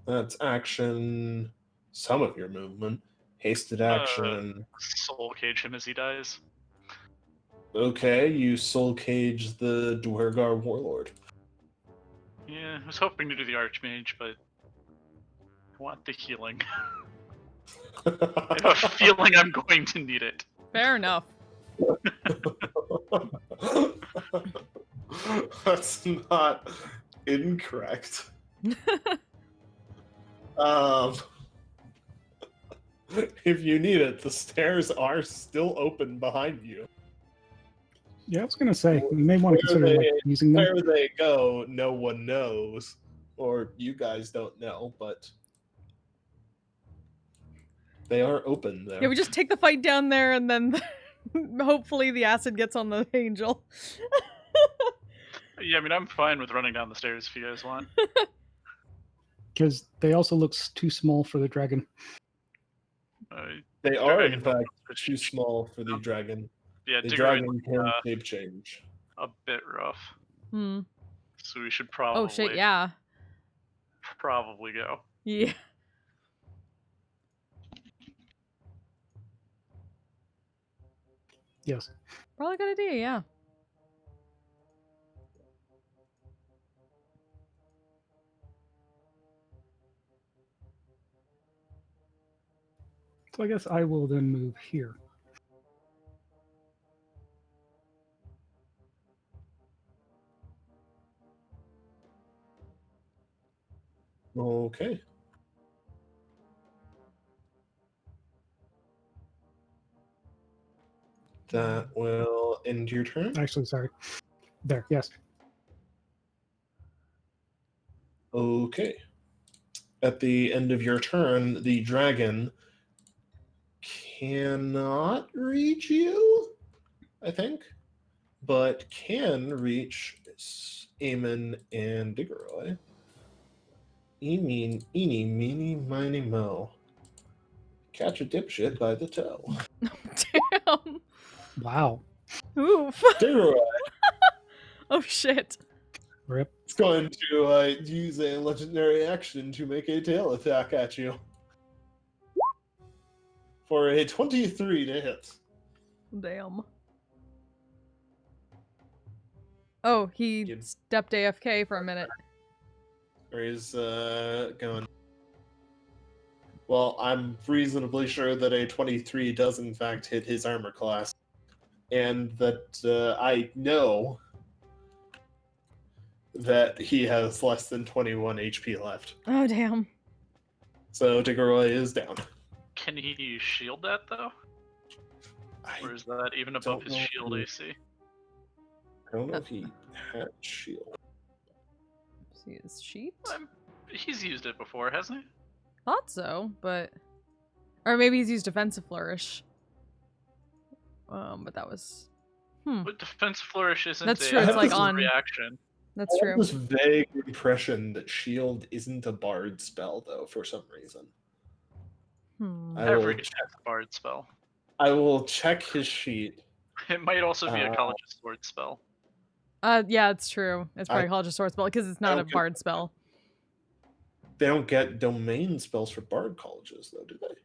That's action. Some of your movement. Hasted action. Soul cage him as he dies. Okay, you soul cage the Dwergar warlord. Yeah, I was hoping to do the Archmage, but want the healing. I have a feeling I'm going to need it. Fair enough. That's not incorrect. If you need it, the stairs are still open behind you. Yeah, I was gonna say you may want to consider using them. Where they go, no one knows, or you guys don't know, but they are open there. Yeah, we just take the fight down there, and then hopefully the acid gets on the angel. Yeah, I mean, I'm fine with running down the stairs if you guys want. Because they also look too small for the dragon. They are, in dragon- fact, too small for the dragon. Yeah, The Diggeroid dragon can shape change. a bit rough. Hmm. So we should probably Oh shit, yeah. probably go. Yeah. Yes. Probably a good idea, yeah. So I guess I will then move here. Okay. That will end your turn. Actually, sorry. There, yes. Okay. At the end of your turn, the dragon cannot reach you, I think, but can reach Eamon and Diggeroy. Eeny, miny, mo. Catch a dipshit by the toe. Damn. Wow. Oof. Diggeroy Oh shit. Rip. is going to use a legendary action to make a tail attack at you. For a 23 to hit. Damn. Oh, he Good. stepped AFK for a minute. Or he's going. Well, I'm reasonably sure that a 23 does in fact hit his armor class. And that I know that he has less than 21 HP left. Oh damn. So Diggeroy is down. Can he shield that though? Or I is that even above don't his know shield if- AC? don't know if he had shield. See his sheet? He's used it before, hasn't he? Thought so, but or maybe he's used defensive flourish. But that was But defense flourish isn't That's a true, it's like on- reaction. that's I have true. this vague impression that shield isn't a bard spell, though, for some reason. Hmm. I will Every check. bard spell. I will check his sheet. It might also be a College of Swords spell. Yeah, it's true. It's probably College of Sword spell because it's not a don't get- bard spell. They don't get domain spells for bard colleges, though, do they?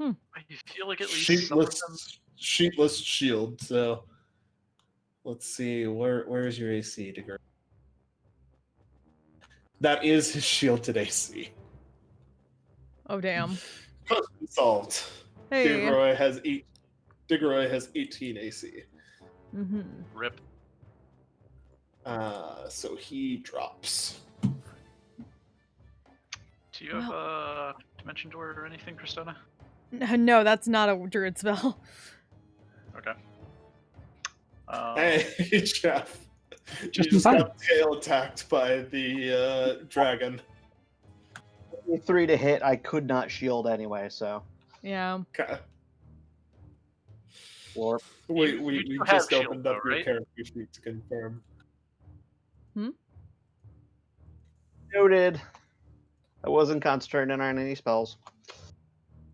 I feel like at least some of them. Sheetless shield. So let's see, where is your AC, Digger? That is his shielded AC. Oh damn. Question solved. Hey. Diggeroy has 18 AC. Mm-hmm. Rip. So he drops. Do you have a dimension door or anything, Christona? No, that's not a druid spell. Okay. Hey, Jeff. Just you in time. got tail attacked by the dragon. 3 to hit. I could not shield anyway, so. Yeah. Okay. Or We You do just have shield, opened up though, your right? character sheet to confirm. noted. I wasn't concentrating on any spells.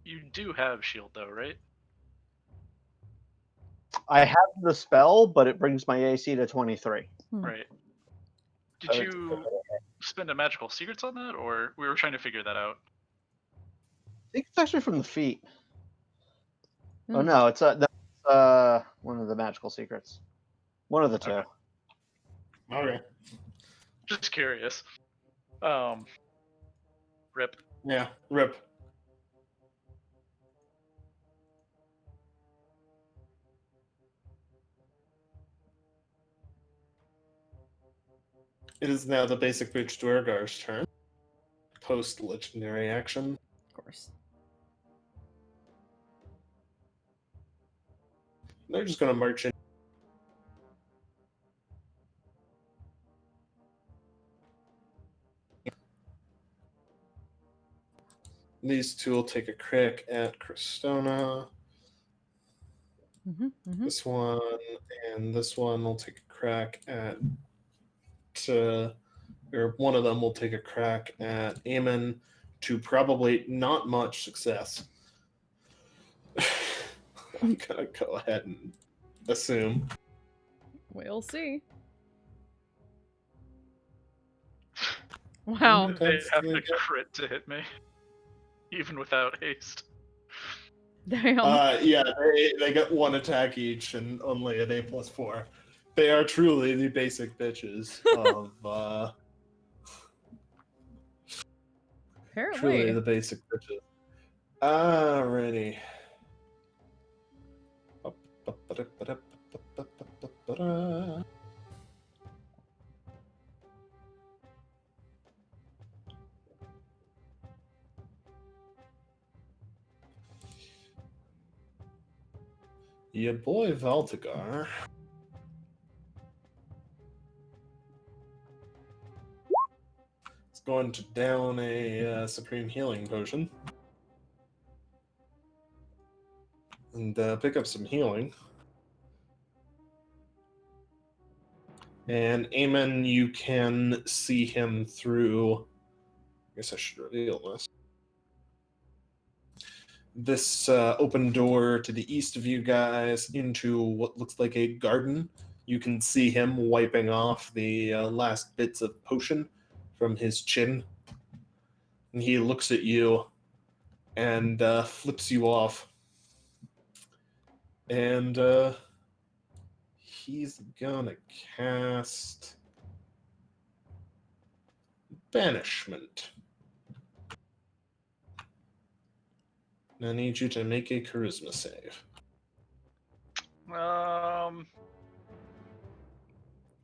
You do have shield though, right? I have the spell, but it brings my AC to 23. Right. Did So you spend a magical secrets on that, or we were trying to figure that out? I think it's actually from the feet. Oh Hmm. no, it's that's one of the magical secrets. One of the two. Okay. Okay. Just curious. Rip. Yeah, rip. It is now the basic bitch Dwergar's turn. Post legendary action. Of course. They're just gonna march in. These two will take a crack at Cristona. This one and this one will take a crack at, or one of them will take a crack at Eamon to probably not much success. I'm gonna go ahead and assume. We'll see. Wow. They have to crit to hit me, even without haste. Damn. Yeah, they get one attack each and only an A+4. They are truly the basic bitches of Apparently. truly the basic bitches. Alrighty. Your boy Valtigar is going to down a Supreme Healing Potion and pick up some healing. And Eamon, you can see him through. I guess I should reveal this. This open door to the east of you guys into what looks like a garden. You can see him wiping off the last bits of potion from his chin. And he looks at you and flips you off. And he's gonna cast Banishment. I need you to make a charisma save.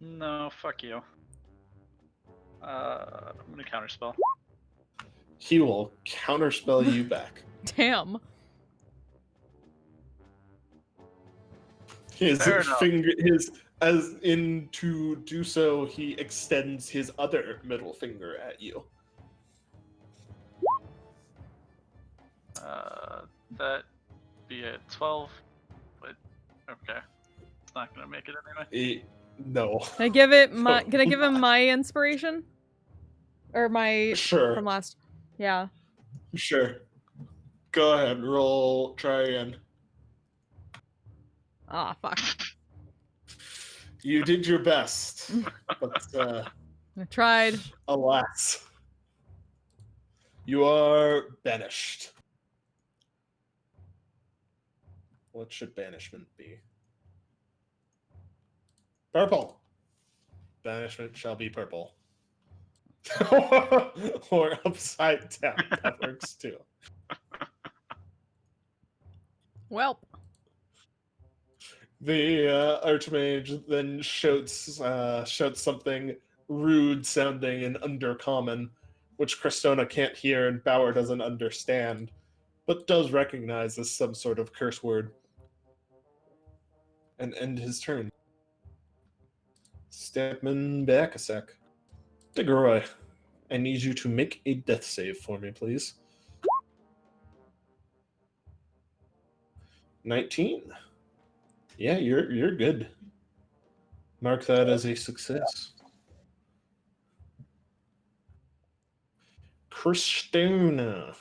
No, fuck you. I'm gonna counterspell. He will counterspell you back. Damn. His Fair enough. finger, as in to do so, he extends his other middle finger at you. That be a 12, but okay, it's not gonna make it anyway. No. Can I give it my? Can I give him my inspiration? Or my Sure. from last? Yeah. Sure. Go ahead. Roll. Try again. Ah, fuck. You did your best, but I tried. alas, you are banished. What should banishment be? Purple. Banishment shall be purple. Or upside down. That works too. Welp. The Archmage then shouts something rude sounding and undercommon, which Cristona can't hear and Bauer doesn't understand, but does recognize as some sort of curse word. And end his turn. Stepman back a sec. Diggeroy, I need you to make a death save for me, please. 19. Yeah, you're good. Mark that as a success. Cristona.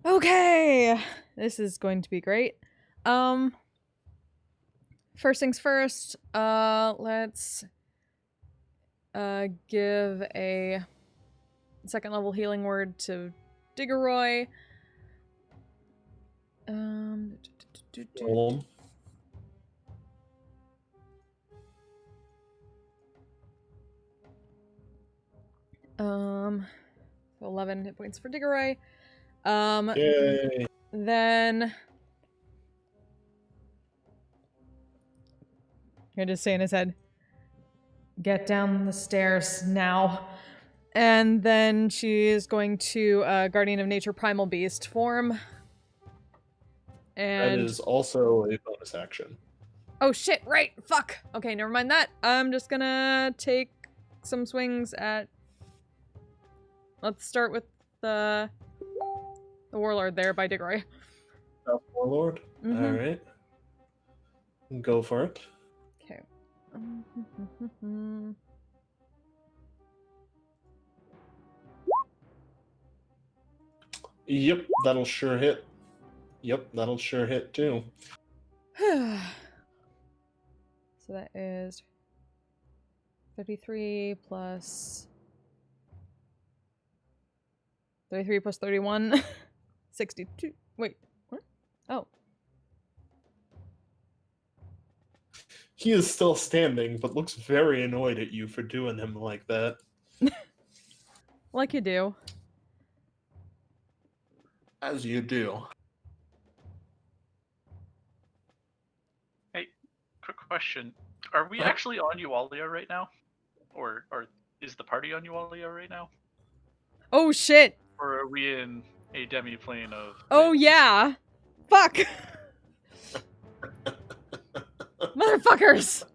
Okay, this is going to be great. First things first. Let's give a second level healing word to Diggeroy. Roll 'em. 11 hit points for Diggory. Yay. Then you're just saying his head. Get down the stairs now. And then she's going to Guardian of Nature Primal Beast form. And That is also a bonus action. oh shit, right. Fuck. Okay, never mind that. I'm just gonna take some swings at... Let's start with the Warlord there by Diggory. Warlord? Mhm. Alright. Go for it. Okay. Yep, that'll sure hit. Yep, that'll sure hit too. So that is 33 plus 31. 62. Wait, what? Oh. He is still standing, but looks very annoyed at you for doing him like that. Like you do. As you do. Hey, quick question. Are we actually on Yualia right now? Or is the party on Yualia right now? Oh shit. Or are we in a demi-plane of... Oh yeah. Fuck. Motherfuckers.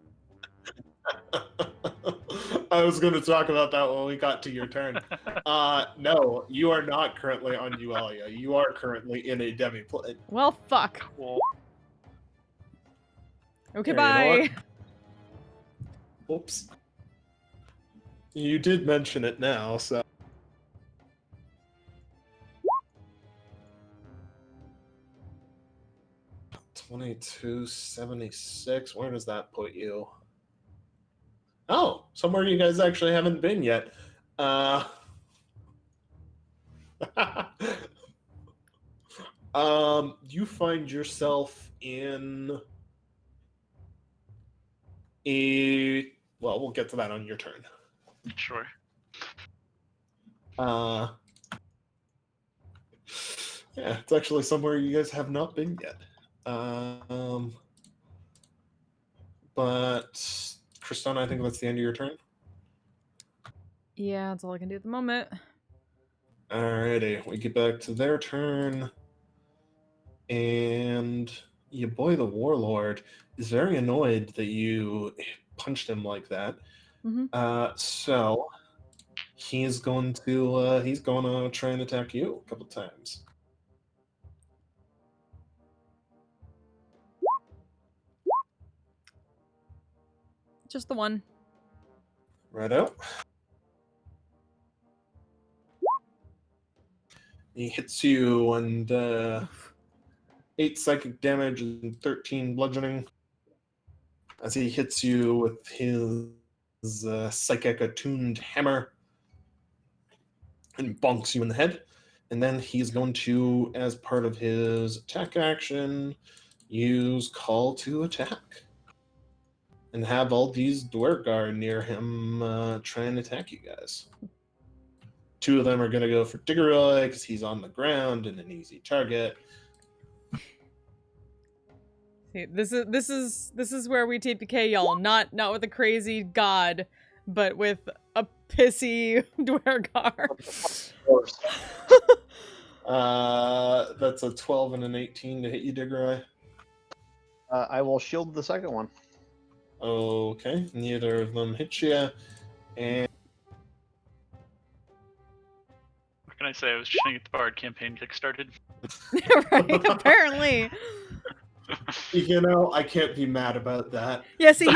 I was going to talk about that when we got to your turn. No, you are not currently on Yualia. You are currently in a demi-plane. Well, fuck. Cool. Okay, Here, you know bye. Oops. You did mention it now, so... $22.76. Where does that put you? Oh, somewhere you guys actually haven't been yet. You find yourself in a... Well, we'll get to that on your turn. Sure. Yeah, it's actually somewhere you guys have not been yet. But Kristana, I think that's the end of your turn. Yeah, that's all I can do at the moment. Alrighty, we get back to their turn. And your boy, the Warlord, is very annoyed that you punched him like that. Mm-hmm. So he's going to try and attack you a couple times. Just the one. Right out. He hits you and 8 psychic damage and 13 bludgeoning. As he hits you with his psychic attuned hammer and bonks you in the head. And then he's going to, as part of his attack action, use Call to Attack. And have all these Dwergar near him try and attack you guys. 2 of them are going to go for Diggory because he's on the ground and an easy target. See, this is where we TPK y'all, not with a crazy god, but with a pissy Dwergar. That's a 12 and an 18 to hit you, Diggory. I will shield the second one. Okay, neither of them hit you. And What can I say? I was trying to get the Bard campaign kickstarted. Right, apparently. you know, I can't be mad about that. Yeah, see,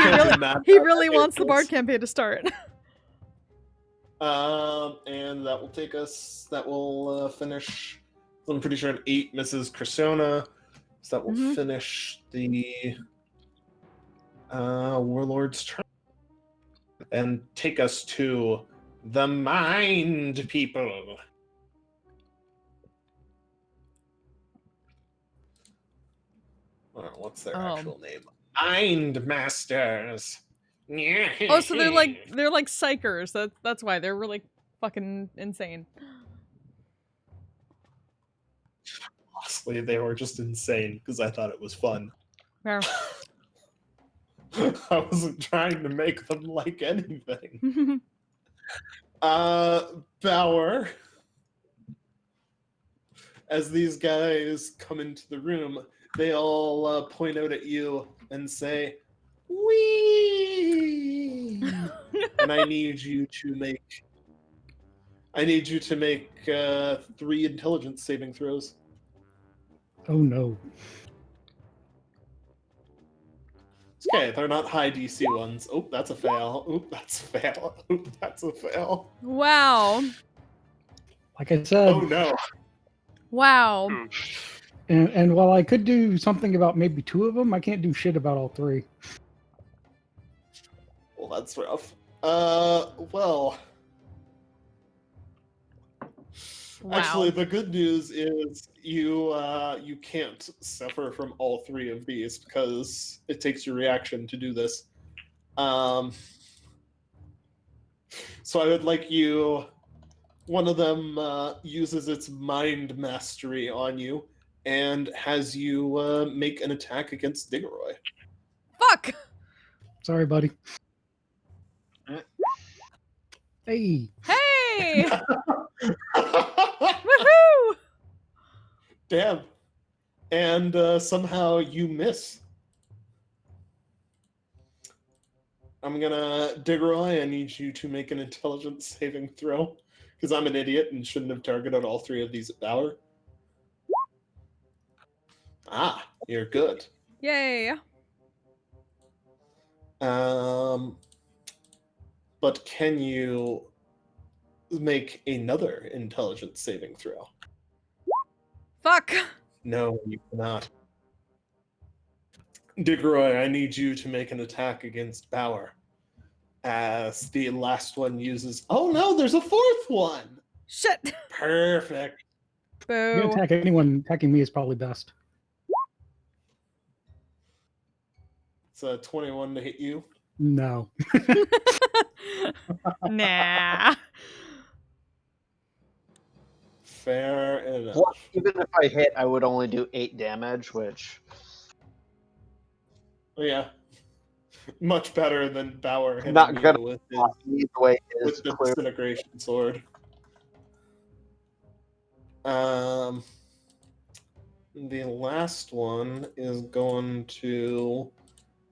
he really wants the Bard Bard campaign to start. And that will take us. That will finish. I'm pretty sure an 8 misses Cressona, so that will finish the Warlord's turn and take us to the Mind People. What's their actual name? Mind Masters. Oh, so they're like psychers. That's why they're really fucking insane. honestly, they were just insane because I thought it was fun. Fair. I wasn't trying to make them like anything. Bauer, as these guys come into the room, they all point out at you and say, "Wee!" And I need you to make 3 intelligence saving throws. Oh no. Okay, they're not high DC ones. Oh, that's a fail. Oh, that's a fail. Oh, that's a fail. Wow. Like I said, Oh no. Wow. and while I could do something about maybe 2 of them, I can't do shit about all 3. Well, that's rough. Well. Wow. Actually, the good news is you can't suffer from all 3 of these because it takes your reaction to do this. So I would like you. One of them uses its mind mastery on you and has you make an attack against Diggeroy. Fuck. Sorry, buddy. Hey. Hey. Woohoo. Damn. And somehow you miss. I'm gonna, Diggeroy, I need you to make an intelligence saving throw, because I'm an idiot and shouldn't have targeted all 3 of these at Bauer. Ah, you're good. Yay. But can you make another intelligence saving throw? Fuck. No, you cannot. Diggeroy, I need you to make an attack against Bauer. As the last one uses... Oh no, there's a 4th one! Shit. Perfect. You Boo. attack anyone, attacking me is probably best. It's a 21 to hit you. No. Nah. Fair enough. Well, even if I hit, I would only do 8 damage, which... Yeah. Much better than Bauer hitting Not you gonna with either way is with the clear. disintegration sword. The last one is going to...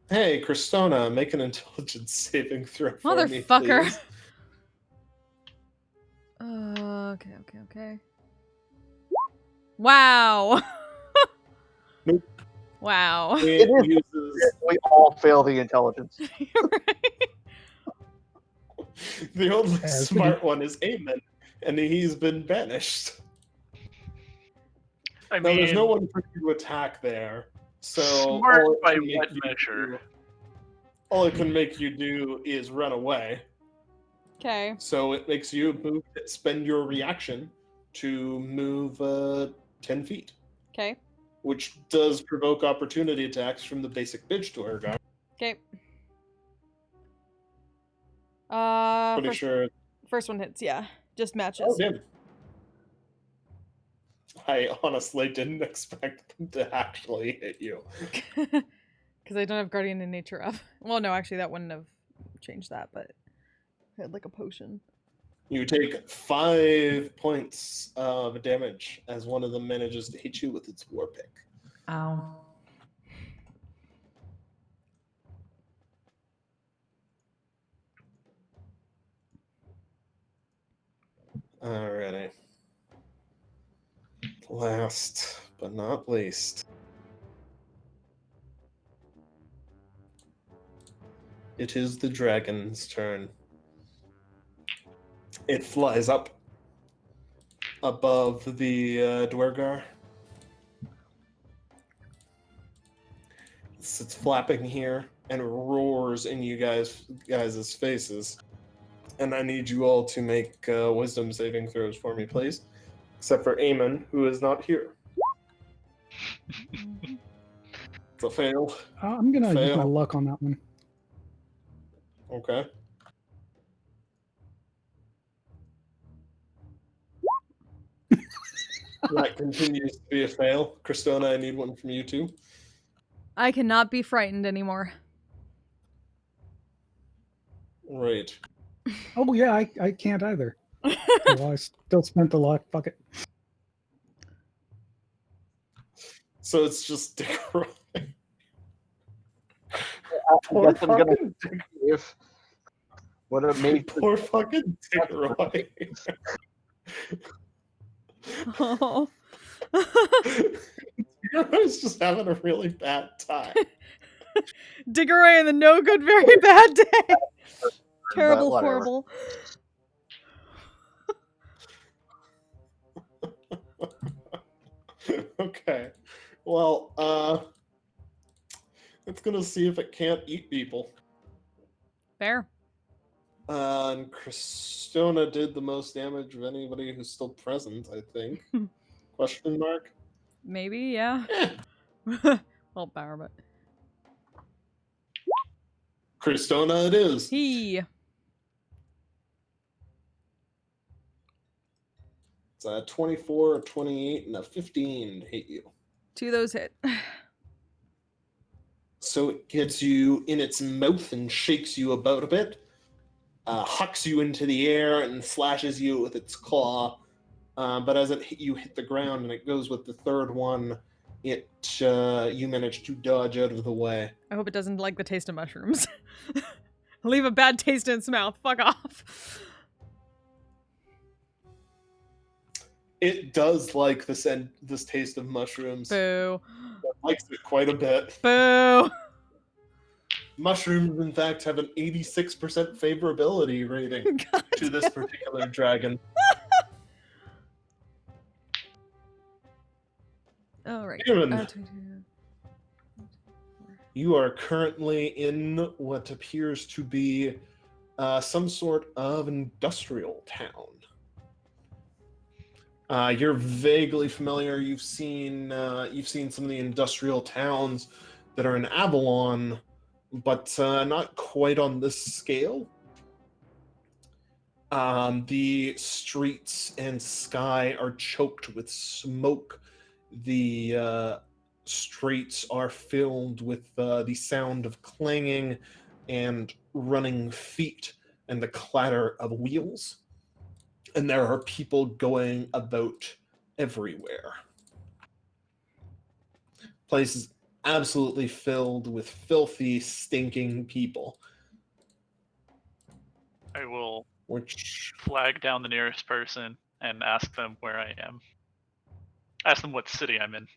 Hey, Cristona, make an intelligence saving throw for me, Motherfucker. please. Okay. Wow. Nope. Wow. It is- uses... We all fail the intelligence. The only As smart one is Aemon, and he's been banished. I No, mean, there's no one for you to attack there. So smart all it by can make what you measure? do- all it can make you do is run away. Okay. So it makes you spend your reaction to move 10 feet, Okay. which does provoke opportunity attacks from the basic bitch to her guy. Okay. Pretty sure. First one hits, yeah. Just matches. Oh, damn. I honestly didn't expect them to actually hit you. Because I don't have Guardian in Nature up. Well, no, actually, that wouldn't have changed that, but I had like a potion. You take 5 points of damage as one of them manages to hit you with its war pick. Ow. Alrighty. Last but not least. It is the dragon's turn. It flies up above the Dwergar. It's flapping here and roars in you guys' faces. And I need you all to make wisdom saving throws for me, please. Except for Eamon, who is not here. It's a fail. I'm going to use my Fail. luck on that one. Okay. That continues to be a fail. Christona, I need one from you too. I cannot be frightened anymore. Right. Oh yeah, I can't either. Well, I still spent the luck. Fuck it. So it's just Dick Roy. I Poor guess I'm gonna fucking Dick. if what a mage. Poor fucking Dick Roy. Oh. Dick Roy's just having a really bad time. Diggeray and the no good, very bad day. Terrible, whatever. horrible. Okay. Well, it's gonna see if it can't eat people. Fair. And Christona did the most damage of anybody who's still present, I think. Question mark? Maybe, yeah. Eh. Well, power, but Christona it is. he. It's a 24, a 28, and a 15 to hit you. 2 of those hit. So it gets you in its mouth and shakes you about a bit, hucks you into the air and slashes you with its claw. But as you hit the ground and it goes with the third one, you manage to dodge out of the way. I hope it doesn't like the taste of mushrooms. Leave a bad taste in its mouth. Fuck off. It does like this taste of mushrooms. Boo. It likes it quite a bit. Boo. Mushrooms, in fact, have an 86% favorability rating God to this particular dragon. All right. Human. You are currently in what appears to be some sort of industrial town. You're vaguely familiar. You've seen some of the industrial towns that are in Avalon, but not quite on this scale. The streets and sky are choked with smoke. The streets are filled with the sound of clanging and running feet and the clatter of wheels. And there are people going about everywhere. Place is absolutely filled with filthy, stinking people. I will Which flag down the nearest person and ask them where I am. Ask them what city I'm in.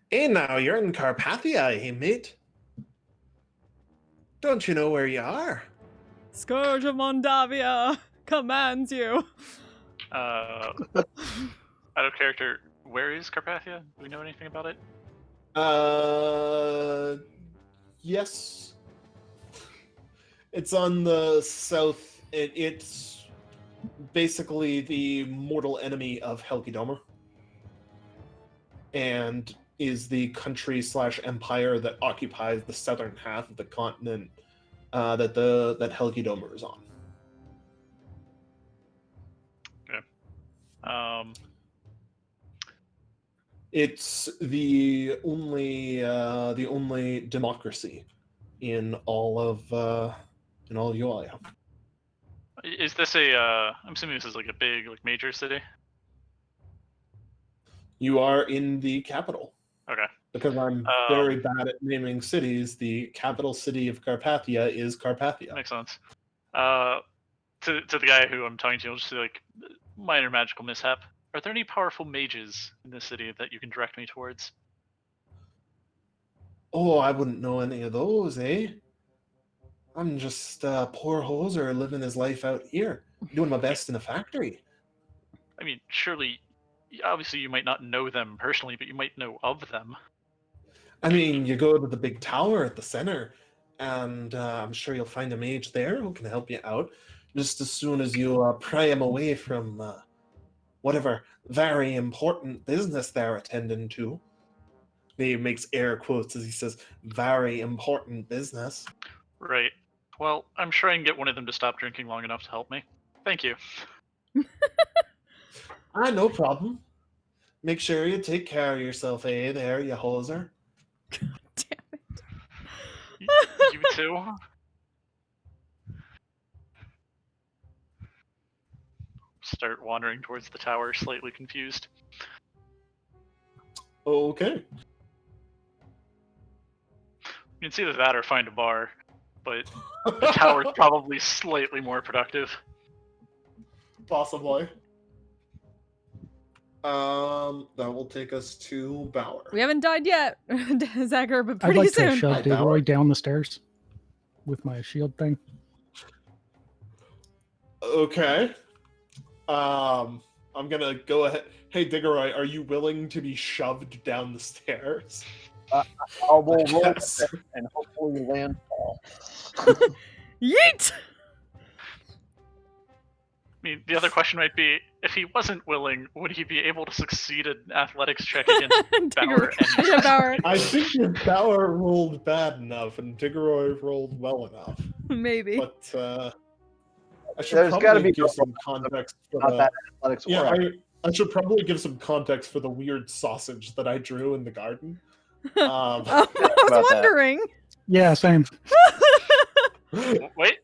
Hey now, you're in Carpathia, hey mate. Don't you know where you are? Scourge of Mondavia commands you. Out of character, where is Carpathia? Do we know anything about it? Yes. It's on the south. It's basically the mortal enemy of Helgedomer, and is the country/empire that occupies the southern half of the continent that Helgedomer is on. Okay. It's the only democracy in all of Yualia. Is this I'm assuming this is like a big, like major city? You are in the capital. Okay. Because I'm very bad at naming cities, the capital city of Carpathia is Carpathia. Makes sense. To the guy who I'm talking to, I'll just say, like, minor magical mishap. Are there any powerful mages in this city that you can direct me towards? Oh, I wouldn't know any of those, eh? I'm just a poor hoser living his life out here, doing my best in a factory. I mean, surely, obviously you might not know them personally, but you might know of them. I mean, you go to the big tower at the center, and I'm sure you'll find a mage there who can help you out, just as soon as you pry him away from whatever very important business they're attending to. He makes air quotes as he says, very important business. Right. Well, I'm sure I can get one of them to stop drinking long enough to help me. Thank you. No problem. Make sure you take care of yourself, there, you hoser. Damn it. You too? Start wandering towards the tower, slightly confused. Okay. You can see that or find a bar, but the tower's probably slightly more productive. Possibly. That will take us to Bauer. We haven't died yet, Zachar, but I'd pretty like soon. to shove Hi, Bauer. Digoroy down the stairs with my shield thing. Okay. I'm gonna go ahead. Hey, Digoroy, are you willing to be shoved down the stairs? I will roll Yes. and hopefully land fall. Yeet! I mean, the other question might be, if he wasn't willing, would he be able to succeed an athletics check against Bauer? Yeah, Bauer. I think if Bauer rolled bad enough and Digoroy rolled well enough. Maybe. But I should There's gotta probably be give some context for Not the... that athletics Yeah, or I should probably give some context for the weird sausage that I drew in the garden. I about was that. wondering. Yeah, same. Wait,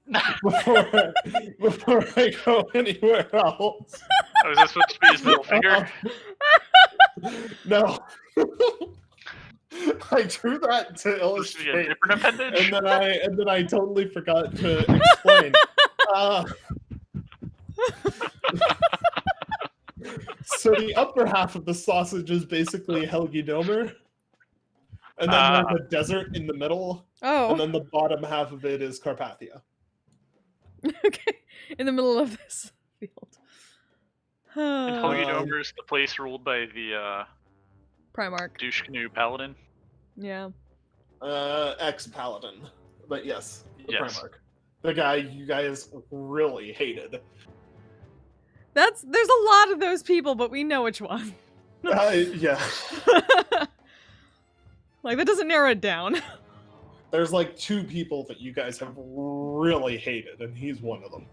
before I go anywhere else. was this supposed to be his middle finger? No. I drew that to Supposed to be a illustrate, different appendage? and then I totally forgot to explain. So the upper half of the sausage is basically Helgi Domer, and then there's a desert in the middle, Oh. and then the bottom half of it is Carpathia. Okay. In the middle of this field. And Helgi Um, Domer is the place ruled by the Primarch. douche canoe paladin. Yeah. Ex-paladin, but yes, the Yes. Primarch. The guy you guys really hated. There's a lot of those people, but we know which one. Yeah. Like, that doesn't narrow it down. There's like 2 people that you guys have really hated, and he's one of them.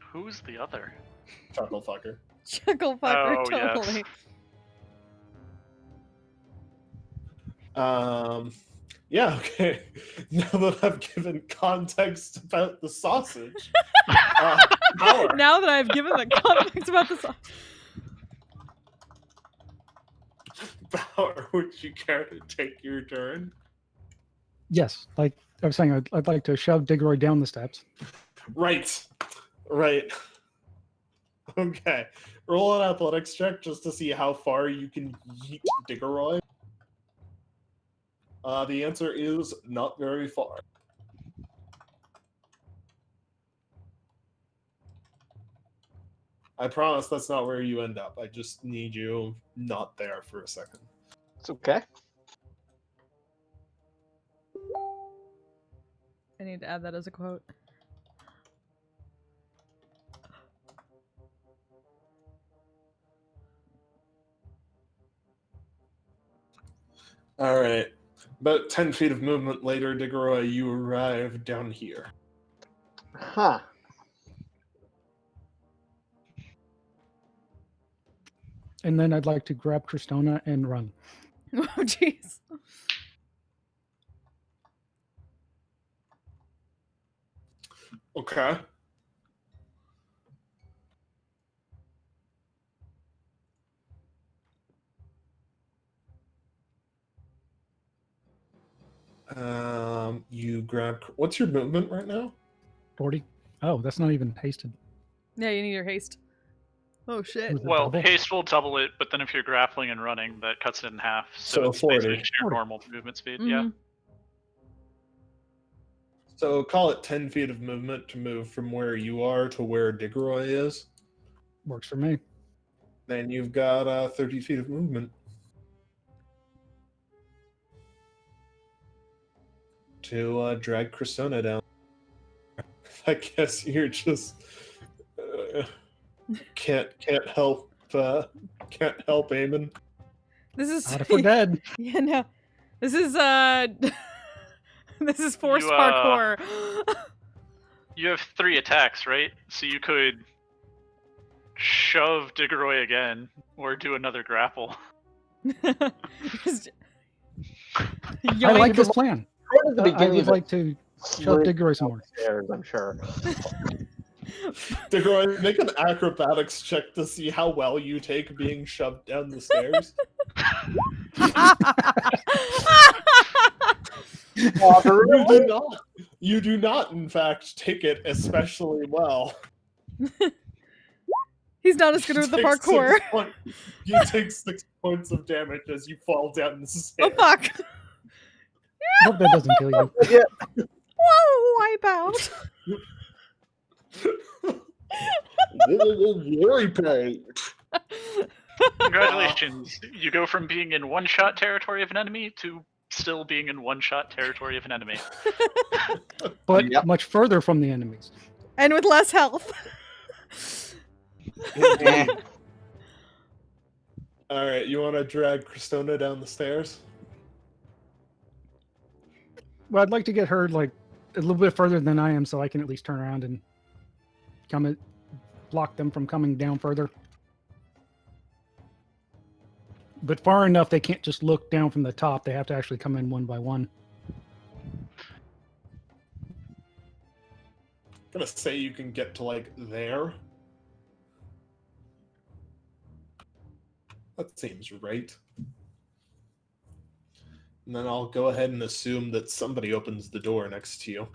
Who's the other? Chuckle fucker. Chuckle fucker, Oh, yes. totally. Yeah, okay. Now that I've given context about the sausage, Bauer. Now that I've given the context about this. Bauer, would you care to take your turn? Yes, like I was saying, I'd like to shove Digoroy down the steps. Right. Okay. Roll an athletics check just to see how far you can yeet Digoroy. The answer is not very far. I promise that's not where you end up. I just need you not there for a second. It's okay. I need to add that as a quote. All right. About 10 feet of movement later, Digoroy, you arrive down here. Huh. And then I'd like to grab Tristona and run. Oh, jeez. Okay. You grab. What's your movement right now? 40. Oh, that's not even hasted. Yeah, you need your haste. Oh, shit. Was it Well, double? haste will double it, but then if you're grappling and running, that cuts it in half. So, So it's basically 40. just your normal movement speed. Mhm. Yeah. So call it 10 feet of movement to move from where you are to where Digoroy is. Works for me. Then you've got 30 feet of movement. To drag Cristona down. I guess you're just can't help aiming. This is Not if we're dead. Yeah, no. This is this is forced You, parkour. You have 3 attacks, right? So you could shove Diggeroy again, or do another grapple. Just I like yoink. this plan. Right at the I beginning would of it, like to shove slid Diggeroy some down more. the stairs, I'm sure. Diggeroy, make an acrobatics check to see how well you take being shoved down the stairs. You do not, in fact, take it especially well. He's not as good with the parkour. You take 6 points of damage as you fall down the stairs. Oh fuck! I hope that doesn't kill you. Yeah. Whoa! Wipe out. Very pain. Congratulations. You go from being in one-shot territory of an enemy to still being in one-shot territory of an enemy. But Yep. much further from the enemies. And with less health. Eh. All right, you want to drag Christona down the stairs? Well, I'd like to get her like a little bit further than I am, so I can at least turn around and block them from coming down further. But far enough, they can't just look down from the top. They have to actually come in one by one. I'm gonna say you can get to like there. That seems right. And then I'll go ahead and assume that somebody opens the door next to you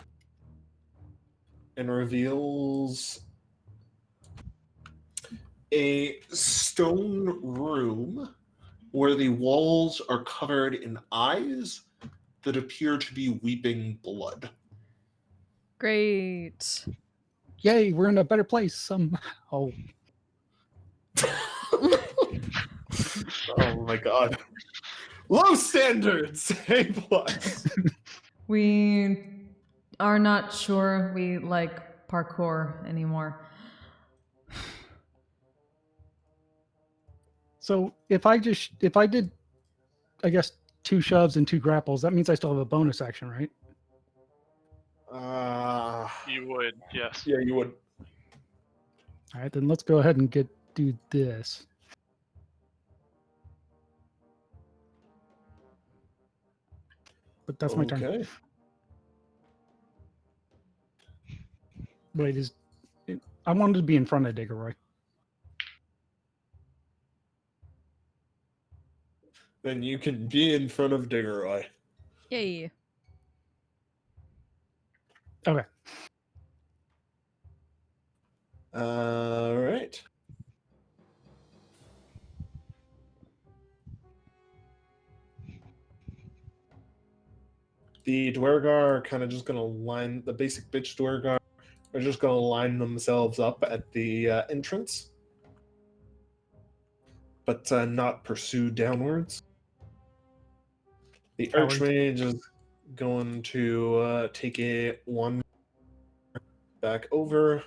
and reveals a stone room where the walls are covered in eyes that appear to be weeping blood. Great. Yay, we're in a better place somehow. Oh my god. Low standards! A plus. We are not sure we like parkour anymore. So if I did, I guess, 2 shoves and 2 grapples, that means I still have a bonus action, right? You would, yes. Yeah, you would. All right, then let's go ahead and do this. But that's my turn. Okay. Wait, I wanted to be in front of Diggeroy. Then you can be in front of Diggeroy. Yay. Okay. All right. The Dwergar are kind of just going to line, the basic bitch Dwergar are just going to line themselves up at the entrance, but not pursue downwards. The Cowards. Archmage is going to take a 1 back over.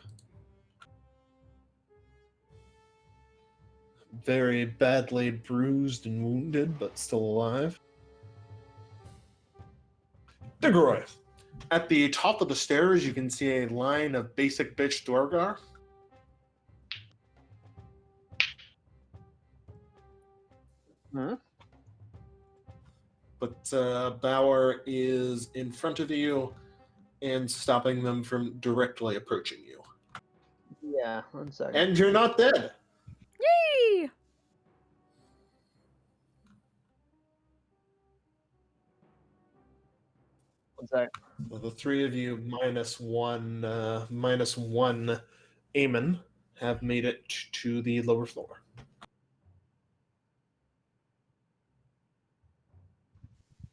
Very badly bruised and wounded, but still alive. Diggeroy. At the top of the stairs, you can see a line of basic bitch Dwergar. Hmm? But Bauer is in front of you and stopping them from directly approaching you. Yeah, 1 second. And you're not dead. Yay! What's that? Well, the 3 of you minus one Eamon have made it to the lower floor.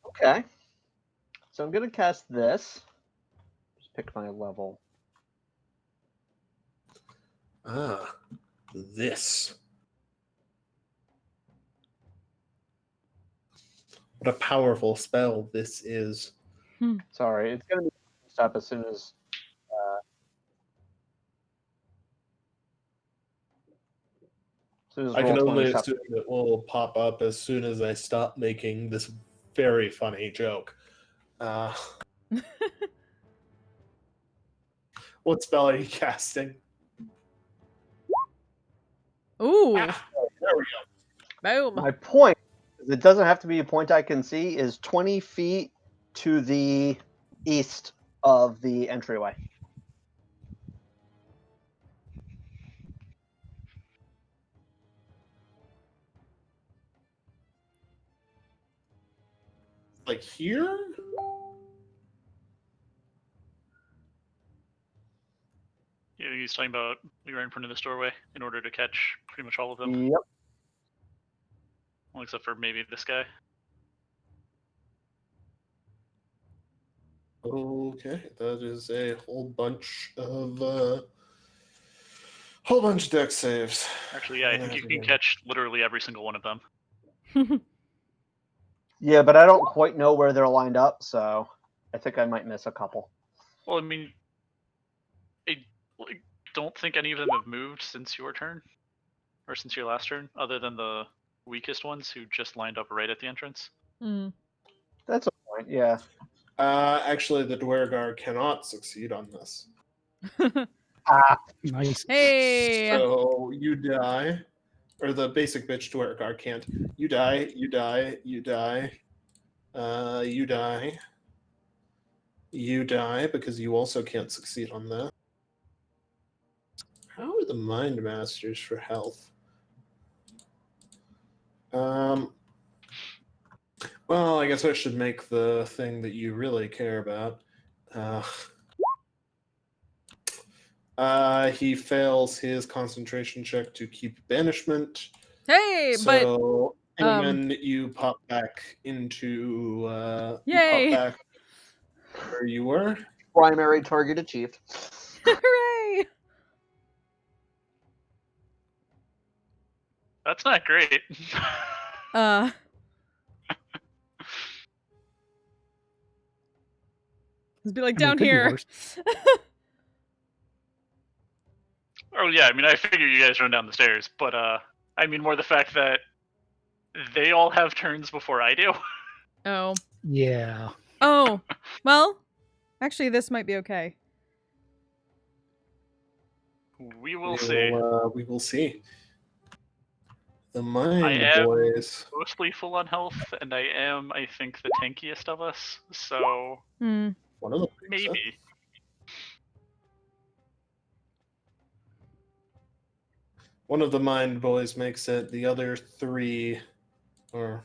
Okay. So I'm gonna cast this. Just pick my level. This. What a powerful spell this is. Sorry, it's gonna be stop as soon as. I can only assume it will pop up as soon as I stop making this very What spell are you casting? Ooh. Ah, there we go. Boom. My point, it doesn't have to be a point I can see, is 20 feet to the east of the entryway. Like here? Yeah, he's talking about we were in front of this doorway in order to catch pretty much all of them. Yep. Well, except for maybe this guy. Okay, that is a whole bunch of deck saves. Actually, yeah, I think you can catch literally every single one of them. Yeah, but I don't quite know where they're lined up, so I think I might miss a couple. Well, I mean, I don't think any of them have moved since your turn, or since your last turn, other than the weakest ones who just lined up right at the entrance. Mm. That's a point, yeah. Actually, the Dwergar cannot succeed on this. Nice. Hey. So you die, or the basic bitch Dwergar can't. You die, you die, you die, you die, you die, because you also can't succeed on that. How are the Mind Masters for health? Well, I guess I should make the thing that you really care about. He fails his concentration check to keep banishment. Hey, So, Eamon, you pop back into. Yay. You pop back where you were. Primary target achieved. Hooray! That's not great. Let's be like I mean, it down could be here. worse. Oh yeah, I mean, I figure you guys run down the stairs, but I mean more the fact that they all have turns before I do. Oh. Yeah. Oh. Well, actually, this might be okay. We will see. We will see. The Mind I am Boys. mostly full on health, and I am, I think, the tankiest of us. So Hmm. One of them. maybe. One of the Mind Boys makes it. The other three are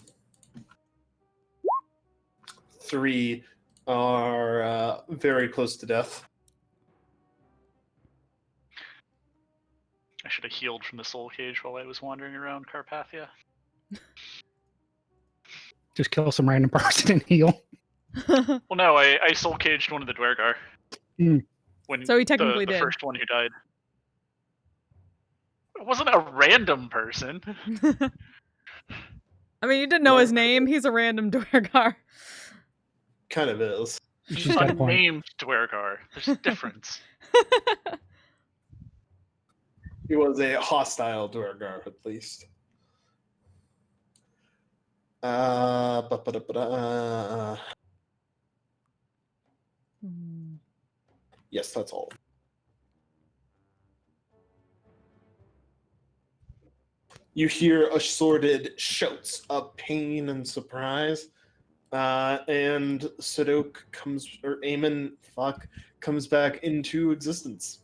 very close to death. I should have healed from the soul cage while I was wandering around Carpathia. Just kill some random person and heal. Well, no, I soul caged one of the Dwergar. When So he technically the did. first one who died. It wasn't a random person. I mean, you didn't know his name. He's a random Dwergar. Kind of is. He's She's got a not point. named Dwergar. There's a difference. He was a hostile Dwergar, at least. Yes, that's all. You hear assorted shouts of pain and surprise, and Sadok Eamon comes back into existence.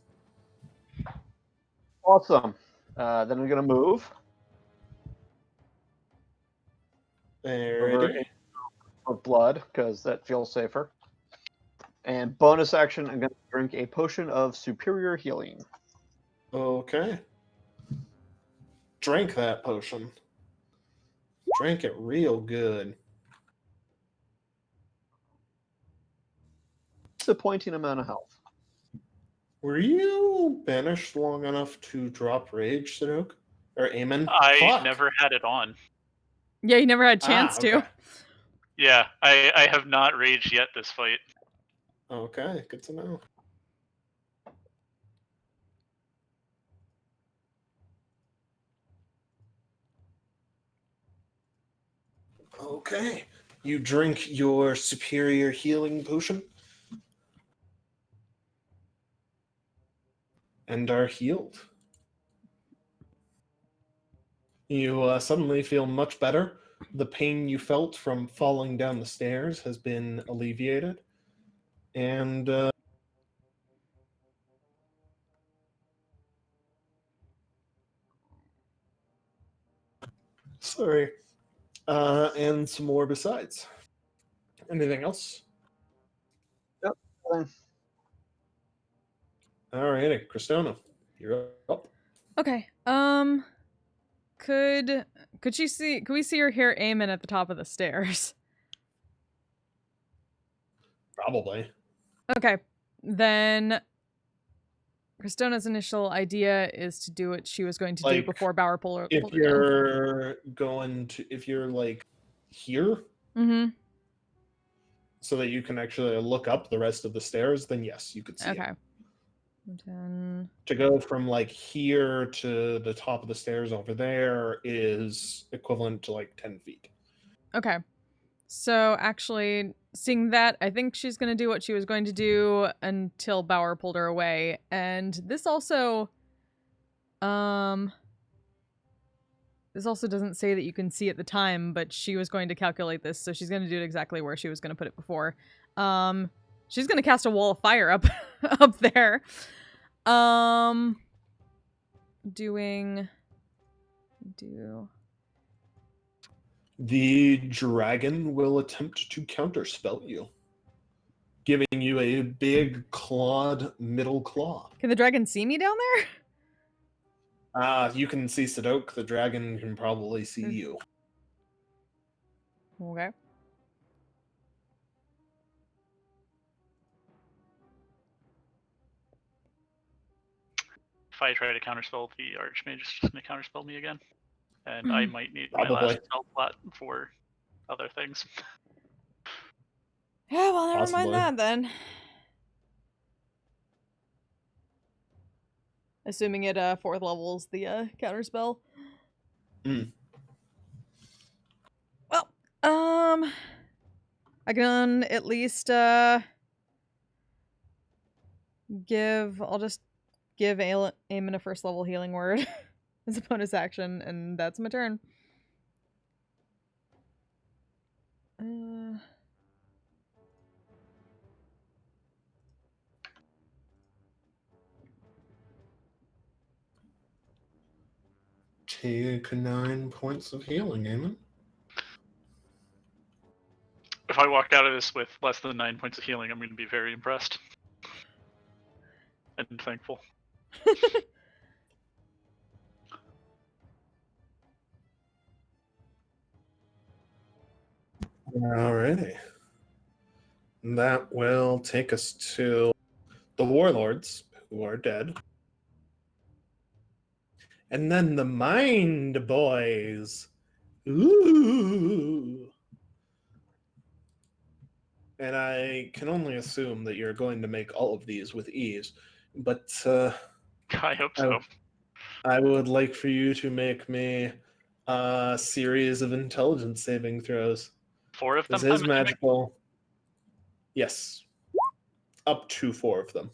Awesome. Then we're going to move over for blood, because that feels safer. And bonus action, I'm going to drink a potion of superior healing. Okay. Drank that potion. Drank it real good. Disappointing amount of health. Were you banished long enough to drop rage, Sadok? Or Eamon? I never had it on. Yeah, he never had a chance to. Yeah, I have not raged yet this fight. Okay, good to know. Okay. You drink your superior healing potion. and are healed. You suddenly feel much better. The pain you felt from falling down the stairs has been alleviated. And sorry. And some more besides. Anything else? Yep. Fine. Alrighty, Christona, you're up. Okay. Could we see her hear Eamon at the top of the stairs? Probably. Okay. Then Christona's initial idea is to do what she was going to do Like, before Bauer pulled her If down. you're like here, Mm-hmm. so that you can actually look up the rest of the stairs, then yes, you could see Okay. it. 10. To go from like here to the top of the stairs over there is equivalent to like 10 feet. Okay. So actually, seeing that, I think she's going to do what she was going to do until Bauer pulled her away. And this also doesn't say that you can see at the time, but she was going to calculate this, so she's going to do it exactly where she was going to put it before. She's going to cast a wall of fire up up there. The dragon will attempt to counterspell you, giving you a big clawed middle claw. Can the dragon see me down there? You can see Sadok. The dragon can probably see you. Okay. If I try to counterspell the Archmage, it's just going to counterspell me again. And I might need my Probably. last spell slot for other things. Yeah, well, never Possibly. mind that then. Assuming it 4th levels the counterspell. Mm. Well, I can at least I'll just give Eamon a 1st level healing word as a bonus action, and that's my turn. Take 9 points of healing, Eamon. If I walk out of this with less than 9 points of healing, I'm going to be very impressed. And thankful. Alrighty. That will take us to the warlords, who are dead. And then the Mind Boys. Ooh. And I can only assume that you're going to make all of these with ease. But I hope so. I would like for you to make me a series of intelligence saving throws. 4 of them? This is magical. Yes. Up to 4 of them.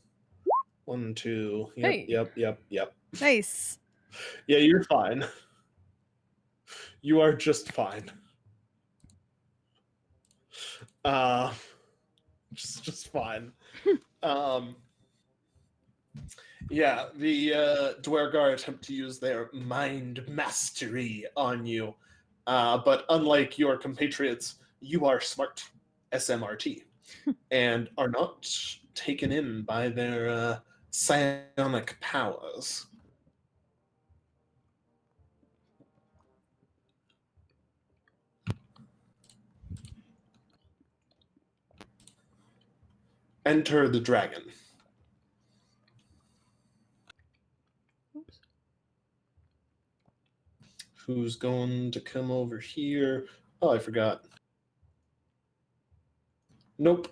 1, 2. Yep, Hey. Yep. Nice. Yeah, you're fine. You are just fine. Just fine. Yeah, the Dwergar attempt to use their mind mastery on you. But unlike your compatriots, you are smart, SMRT, and are not taken in by their psionic powers. Enter the dragon. Oops. Who's going to come over here? Oh, I forgot. Nope.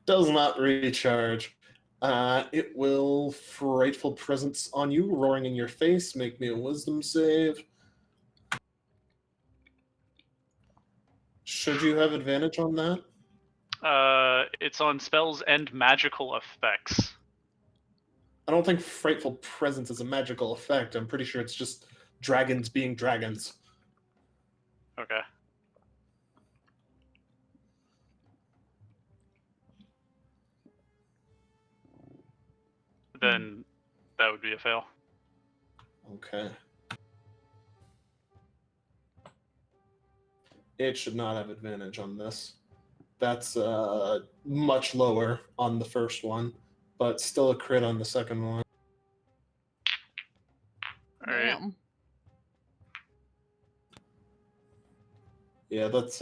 Does not recharge. It will frightful presence on you, roaring in your face. Make me a wisdom save. Should you have advantage on that? It's on spells and magical effects. I don't think Frightful Presence is a magical effect. I'm pretty sure it's just dragons being dragons. Okay. Then that would be a fail. Okay. It should not have advantage on this. That's much lower on the first one, but still a crit on the second one. All right. Damn. Yeah, that's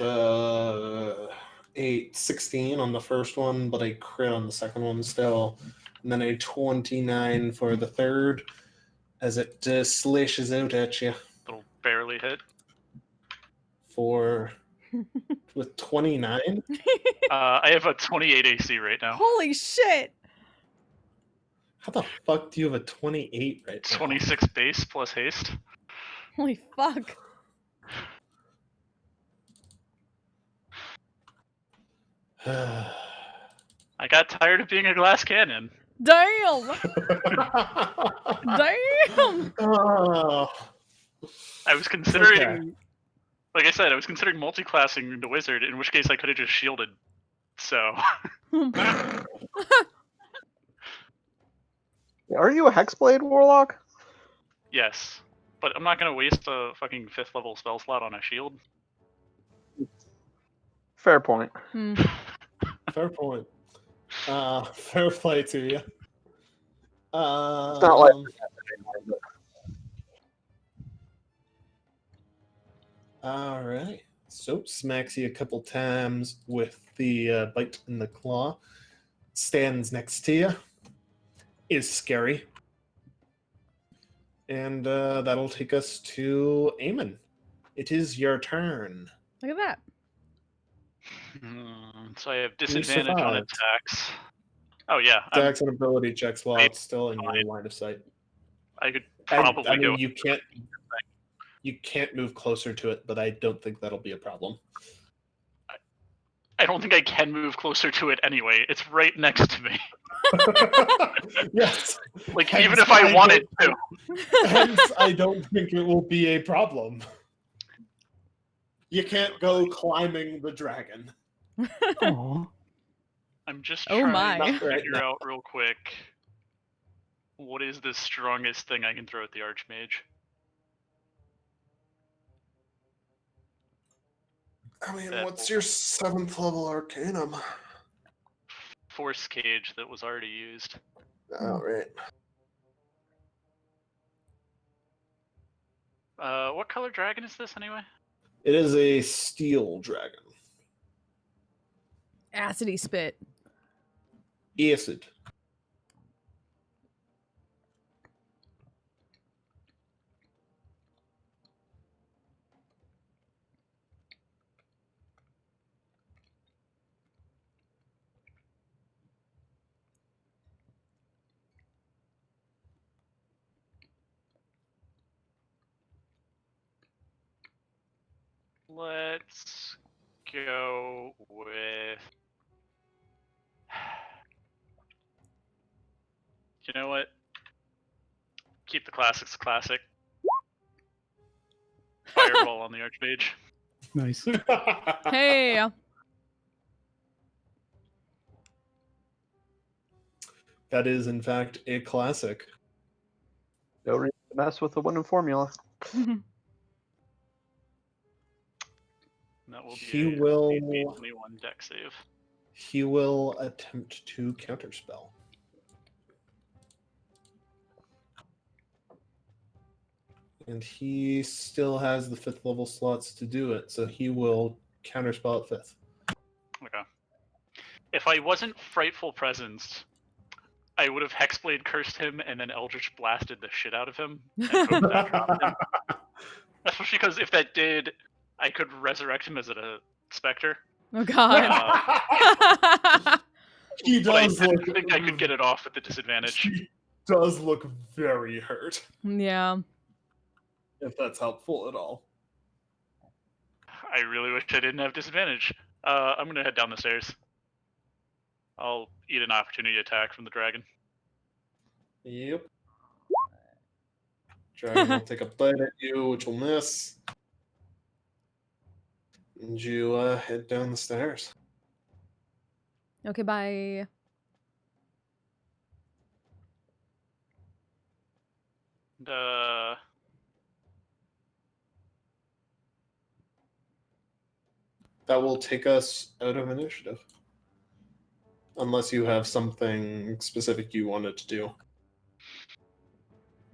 16 on the first one, but a crit on the second one still. And then a 29 for the third as it slashes out at you It'll barely hit. with 29. I have a 28 AC right now. Holy shit! How the fuck do you have a 28 right now? 26 base plus haste. Holy fuck. I got tired of being a glass cannon. Damn! Damn! Oh. I was considering, Okay. like I said, I was considering multi-classing the wizard, in which case I could have just shielded. So. Are you a Hexblade Warlock? Yes. But I'm not gonna waste a fucking 5th level spell slot on a shield. Fair point. Fair point. Fair play to you. It's not like All right. So smacks you a couple times with the bite in the claw. Stands next to you. Is scary. And that'll take us to Eamon. It is your turn. Look at that. So I have disadvantage on survived. attacks. Oh yeah, Dex and ability checks while it's still in your line of sight. I could probably I mean, go. you can't move closer to it, but I don't think that'll be a problem. I don't think I can move closer to it anyway. It's right next to me. Yes. Like Hence, even if I wanted to. Hence, I don't think it will be a problem. You can't go climbing the dragon. Aw. I'm just Oh trying my. to Not right figure out real quick what is the strongest thing I can throw at the Archmage. I mean, That what's will- your 7th level Arcanum? Force Cage that was already used. All right. What color dragon is this anyway? It is a steel dragon. Acidy spit. Acid. Let's go with. You know what? Keep the classics classic. Fireball on the Archmage. Nice. Hey. That is, in fact, a classic. no reason to mess with the winning formula. That will be He a will. 21 deck save. He will attempt to counterspell. And he still has the 5th level slots to do it, so he will counterspell at 5th. Okay. If I wasn't Frightful Presence, I would have Hexblade cursed him and then Eldritch blasted the shit out of him. And hoped that dropped him. Especially because if that did, I could resurrect him as a specter. Oh god. He But I does didn't look. think I could get it off at the disadvantage. He does look very hurt. Yeah. If that's helpful at all. I really wish I didn't have disadvantage. I'm gonna head down the stairs. I'll eat an opportunity attack from the dragon. Yep. Dragon will take a bite at you, which will miss. And you head down the stairs. Okay, bye. That will take us out of initiative. Unless you have something specific you wanted to do.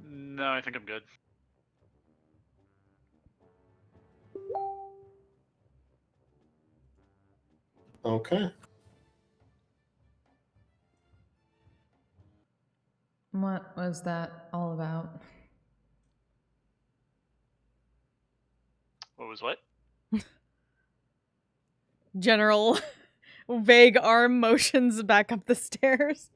No, I think I'm good. Okay. What was that all about? What was what? General vague arm motions back up the stairs.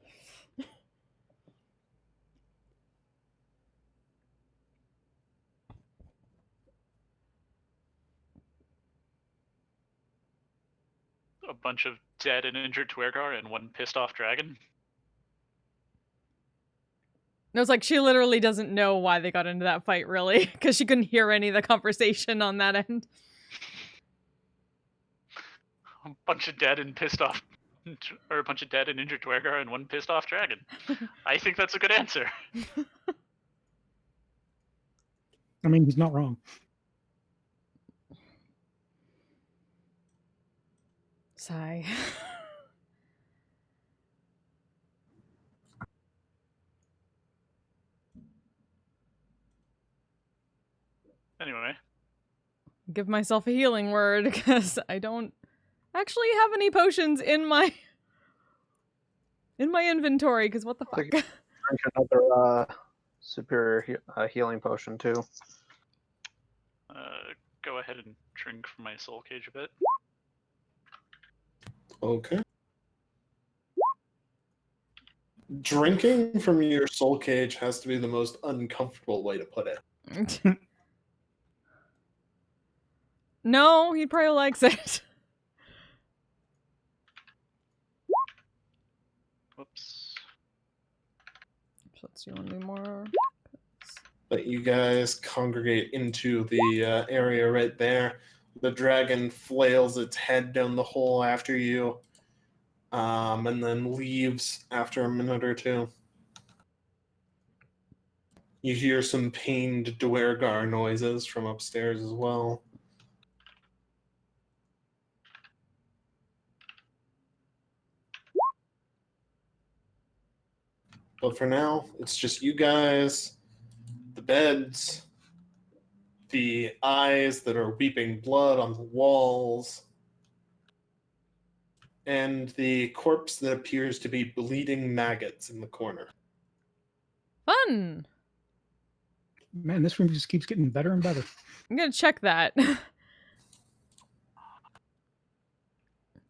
A bunch of dead and injured Dwergar and one pissed off dragon? No, it's like she literally doesn't know why they got into that fight, really, because she couldn't hear any of the conversation on that end. A bunch of dead and pissed off, or a bunch of dead and injured Dwergar and one pissed off dragon. I think that's a good answer. I mean, he's not wrong. Sigh. Anyway. Give myself a healing word, because I don't actually have any potions in my inventory, because what the fuck? Drink another superior healing potion, too. Go ahead and drink from my soul cage a bit. Okay. Drinking from your soul cage has to be the most uncomfortable way to put it. No, he probably likes it. Whoops. So let's do one more. But you guys congregate into the area right there. The dragon flails its head down the hole after you, and then leaves after a minute or two. You hear some pained Dwergar noises from upstairs as well. But for now, it's just you guys, the beds, the eyes that are weeping blood on the walls, and the corpse that appears to be bleeding maggots in the corner. Fun! Man, this room just keeps getting better and better. I'm gonna check that.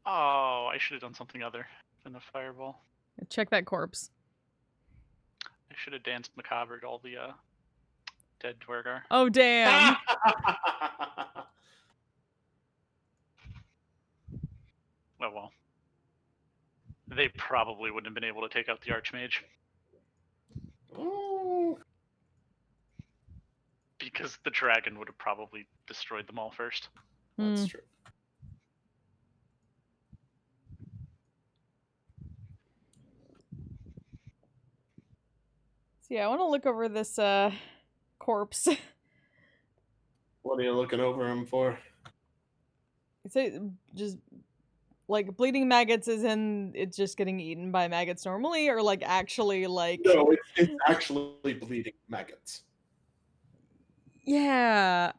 Oh, I should have done something other than a fireball. Check that corpse. I should have danced macabre to all the dead Dwergar. Oh, damn. Oh well. They probably wouldn't have been able to take out the Archmage. Oh. Because the dragon would have probably destroyed them all first. That's true. So yeah, I want to look over this corpse. What are you looking over him for? It's just like bleeding maggots is in it's just getting eaten by maggots normally, or like actually like No, it's actually bleeding maggots. Yeah.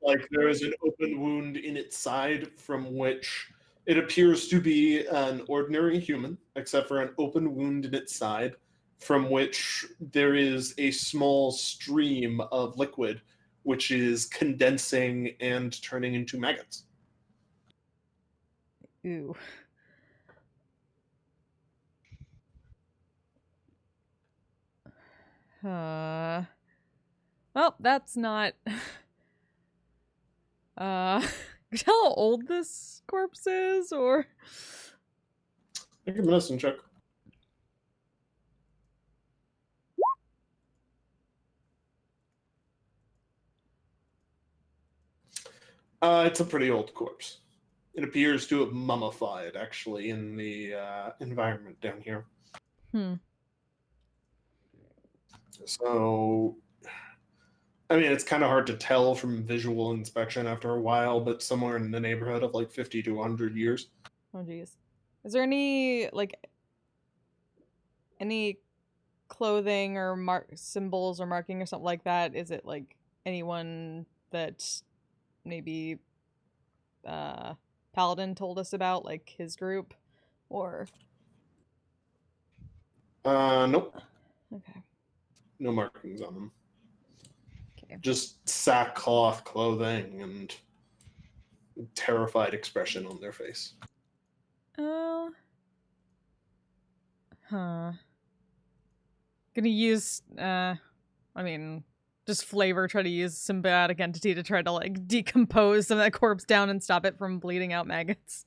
Like there is an open wound in its side from which it appears to be an ordinary human, except for an open wound in its side from which there is a small stream of liquid which is condensing and turning into maggots. Ooh. Well, that's not how old this corpse is, or Make a medicine check. It's a pretty old corpse. It appears to have mummified, actually, in the environment down here. So, I mean, it's kind of hard to tell from visual inspection after a while, but somewhere in the neighborhood of like 50 to 100 years. Oh, geez. Is there any, like, any clothing or symbols or marking or something like that? Is it, like, anyone that maybe Paladin told us about, like his group? Or... Nope. Okay. No markings on them. Okay. Just sackcloth clothing and terrified expression on their face. Gonna use, just flavor, try to use symbiotic entity to try to, like, decompose some of that corpse down and stop it from bleeding out maggots.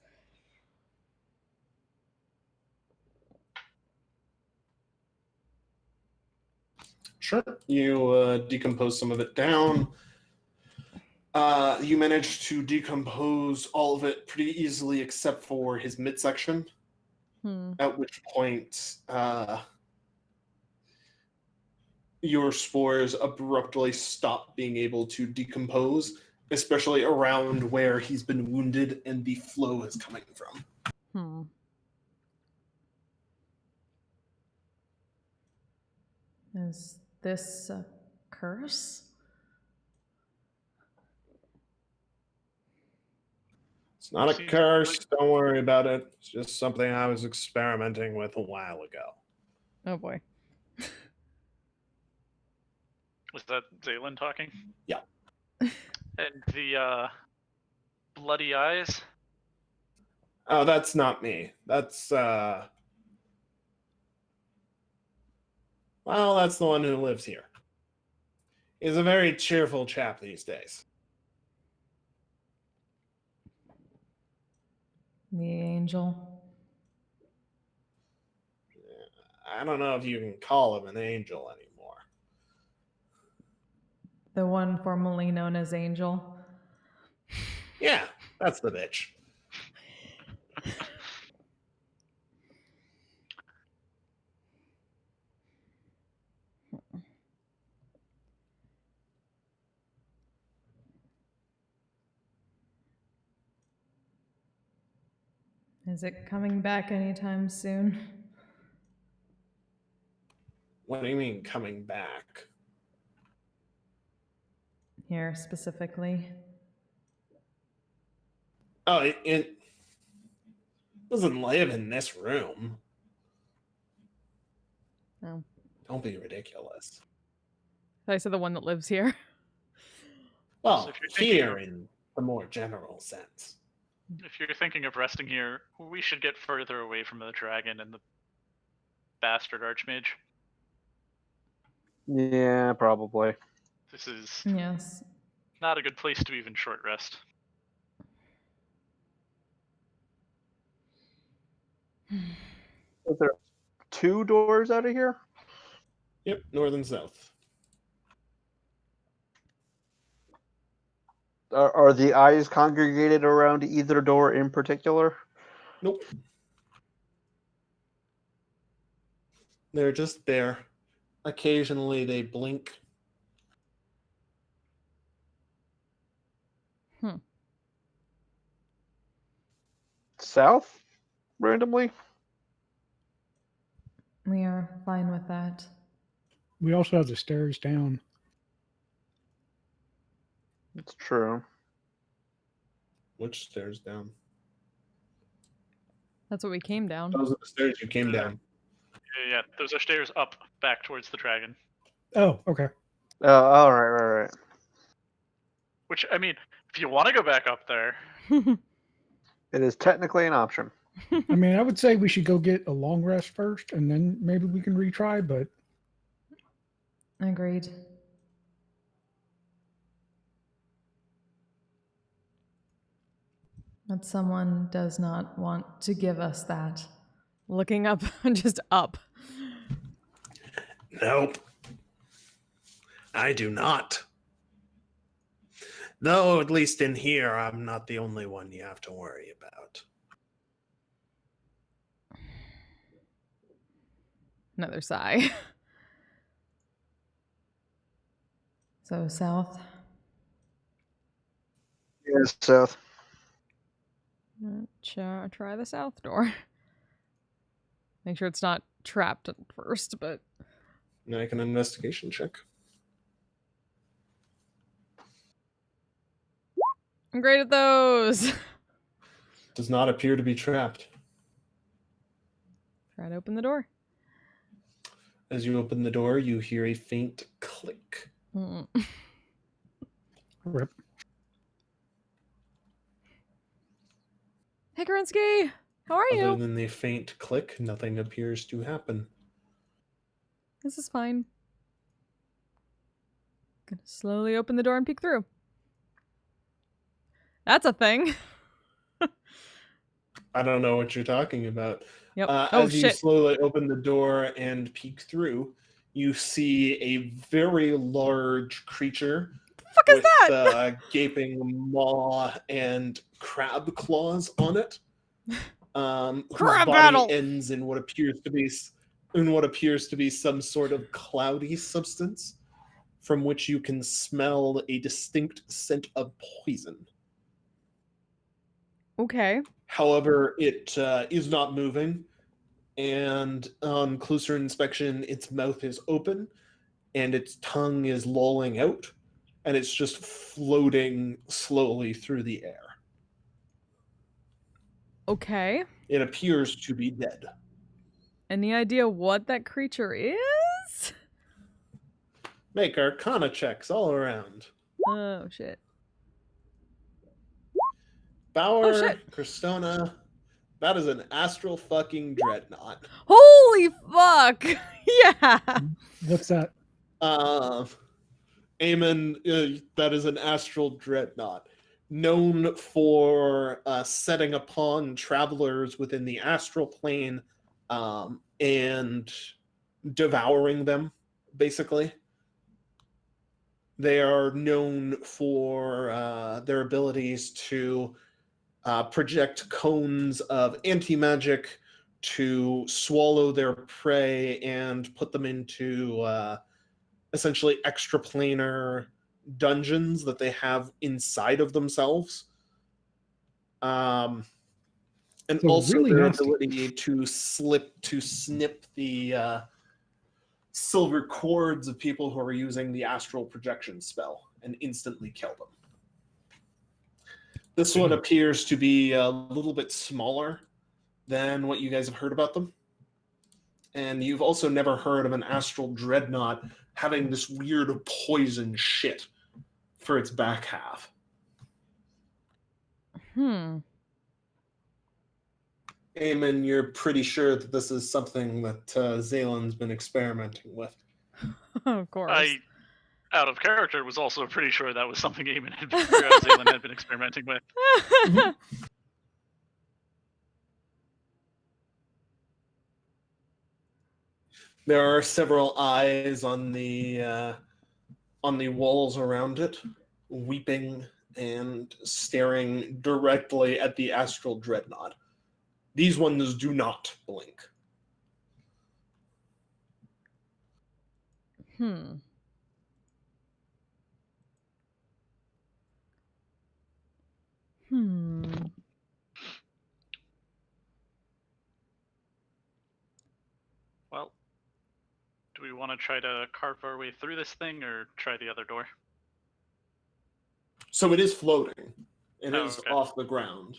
Sure. You decompose some of it down. You manage to decompose all of it pretty easily except for his midsection. At which point, your spores abruptly stop being able to decompose, especially around where he's been wounded and the flow is coming from. Is this a curse? It's not a curse. Don't worry about it. It's just something I was experimenting with a while ago. Oh boy. Was that Zaylin talking? Yeah. And the bloody eyes? Oh, that's not me. That's well, that's the one who lives here. He's a very cheerful chap these days. The angel? I don't know if you can call him an angel anymore. The one formerly known as Angel? Yeah, that's the bitch. Is it coming back anytime soon? What do you mean coming back? Here specifically? Oh, it doesn't live in this room. Oh. Don't be ridiculous. I said the one that lives here. Well, so here in the more general sense. If you're thinking of resting here, we should get further away from the dragon and the bastard archmage. Yeah, probably. This is Yes. not a good place to even short rest. Is there 2 doors out of here? Yep, north and south. Are the eyes congregated around either door in particular? Nope. They're just there. Occasionally they blink. South? Randomly? We are fine with that. We also have the stairs down. It's true. Which stairs down? That's what we came down. Those are the stairs you came down. Yeah, those are stairs up, back towards the dragon. Oh, okay. All right. Which, I mean, if you want to go back up there... It is technically an option. I mean, I would say we should go get a long rest first, and then maybe we can retry, but... Agreed. But someone does not want to give us that. Looking up, just up. Nope. I do not. Though, at least in here, I'm not the only one you have to worry about. Another sigh. So south. Yes, south. Try the south door. Make sure it's not trapped at first, but Make an investigation check. I'm great at those. Does not appear to be trapped. Try to open the door. As you open the door, you hear a faint click. Rip. Hey, Karinsky! How are you? Other than the faint click, nothing appears to happen. This is fine. Gonna slowly open the door and peek through. That's a thing. I don't know what you're talking about. Yep. As you Shit. slowly open the door and peek through, you see a very large creature Fuck is with that? gaping maw and crab claws on it. Whose Crab body battle! ends in what appears to be some sort of cloudy substance from which you can smell a distinct scent of poison. Okay. However, it is not moving, and on closer inspection, its mouth is open, and its tongue is lolling out, and it's just floating slowly through the air. Okay. It appears to be dead. Any idea what that creature is? Make Arcana checks all around. Oh, shit. Bauer, Oh, shit. Christona, that is an astral fucking dreadnought. Holy fuck! Yeah! What's that? Eamon, that is an astral dreadnought. Known for setting upon travelers within the astral plane and devouring them, basically. They are known for their abilities to project cones of anti-magic to swallow their prey and put them into essentially extraplanar dungeons that they have inside of themselves. And So also really their nasty. ability to snip the silver cords of people who are using the astral projection spell and instantly kill them. This one appears to be a little bit smaller than what you guys have heard about them. And you've also never heard of an astral dreadnought having this weird poison shit for its back half. Eamon, you're pretty sure that this is something that Zalen's been experimenting with. Of course. I, out of character, was also pretty sure that was something Zalen had been experimenting with. There are several eyes on the walls around it, weeping and staring directly at the astral dreadnought. These ones do not blink. Well, do we want to try to carve our way through this thing or try the other door? So it is floating. It is okay. off the ground.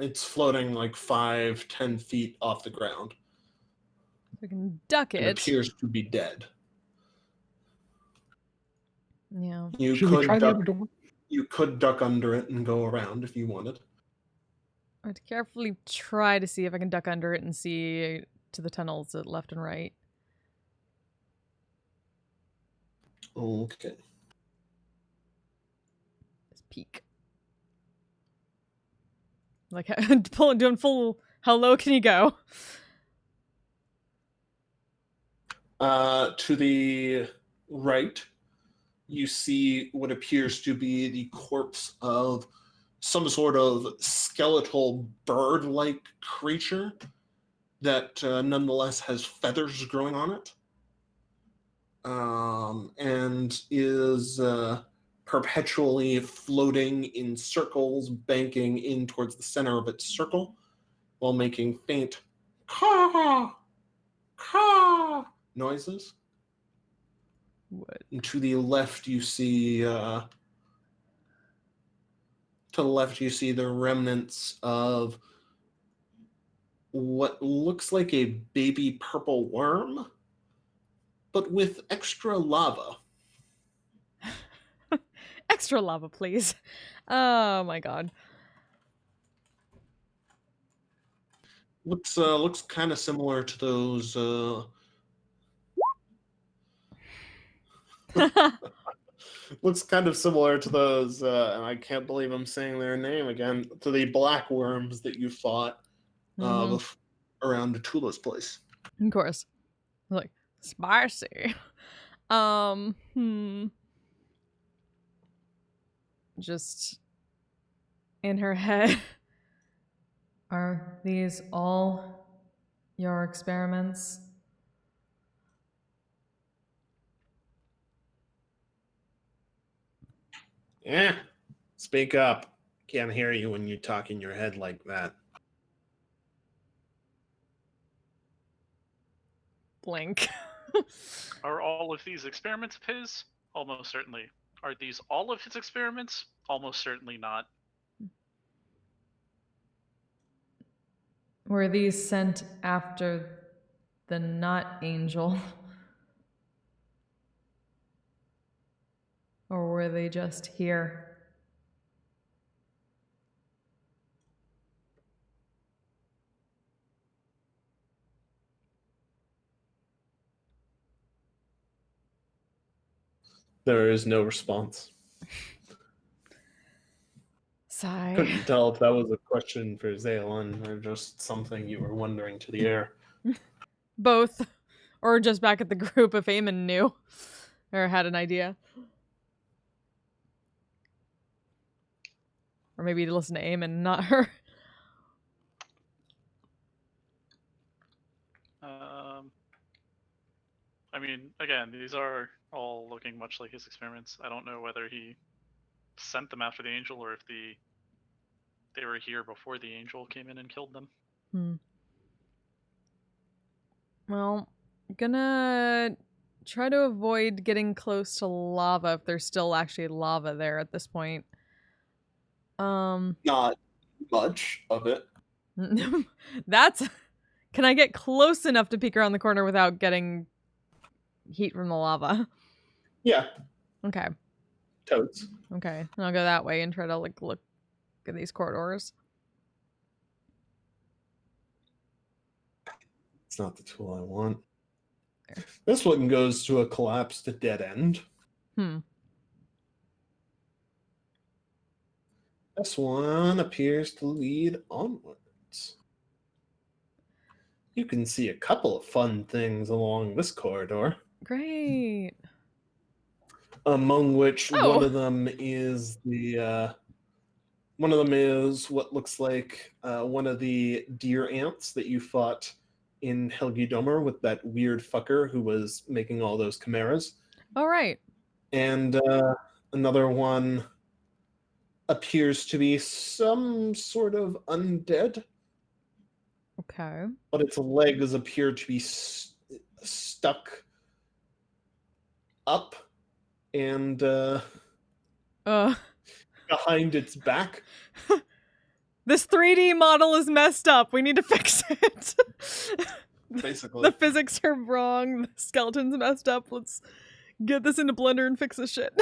It's floating like 5-10 feet off the ground. We can duck it. It appears to be dead. Yeah. Should we try the other door? You could duck under it and go around if you wanted. I'd carefully try to see if I can duck under it and see to the tunnels to left and right. Okay. Just peek. Like doing full. How low can you go? To the right, you see what appears to be the corpse of some sort of skeletal bird-like creature that nonetheless has feathers growing on it, and is perpetually floating in circles, banking in towards the center of its circle, while making faint caw, caw noises. What? And to the left, you see the remnants of what looks like a baby purple worm, but with extra lava. Extra lava, please. Oh my god. Looks kind of similar to those. Looks kind of similar to those, and I can't believe I'm saying their name again. To the black worms that you fought around Tula's place. Of course. Like, spicy. Just in her head. Are these all your experiments? Yeah, speak up. Can't hear you when you talk in your head like that. Blink. Are all of these experiments of his? Almost certainly. Are these all of his experiments? Almost certainly not. Were these sent after the Not Angel? Or were they just here? There is no response. Sigh. Couldn't tell if that was a question for Zaylon or just something you were wondering to the air. Both. Or just back at the group if Eamon knew. Or had an idea. Or maybe to listen to Eamon, not her. I mean, again, these are all looking much like his experiments. I don't know whether he sent them after the angel or if they were here before the angel came in and killed them. Well, gonna try to avoid getting close to lava if there's still actually lava there at this point. Not much of it. That's... Can I get close enough to peek around the corner without getting heat from the lava? Yeah. Okay. Toads. Okay. And I'll go that way and try to like look at these corridors. It's not the tool I want. There. This one goes to a collapsed dead end. This one appears to lead onwards. You can see a couple of fun things along this corridor. Great. Among which one of them is what looks like one of the deer ants that you fought in Helgidomer with that weird fucker who was making all those chimeras. All right. And another one appears to be some sort of undead. Okay. But its legs appear to be stuck up and behind its back. This 3D model is messed up. We need to fix it. Basically. The physics are wrong. The skeleton's messed up. Let's get this into Blender and fix this shit.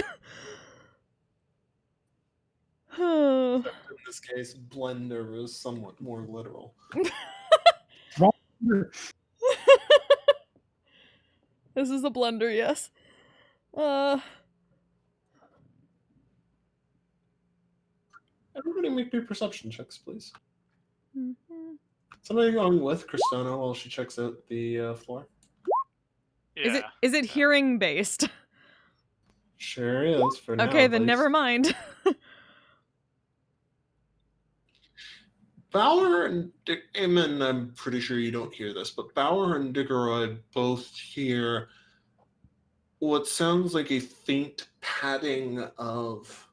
In this case, Blender is somewhat more literal. This is a blender, yes. Everybody make me perception checks, please. Somebody going with Kristona while she checks out the floor. Yeah. Is it hearing based? Sure is for now. Okay, at then least. never mind. Bauer and Eamon, I'm pretty sure you don't hear this, but Bauer and Diggeroid both hear what sounds like a faint padding of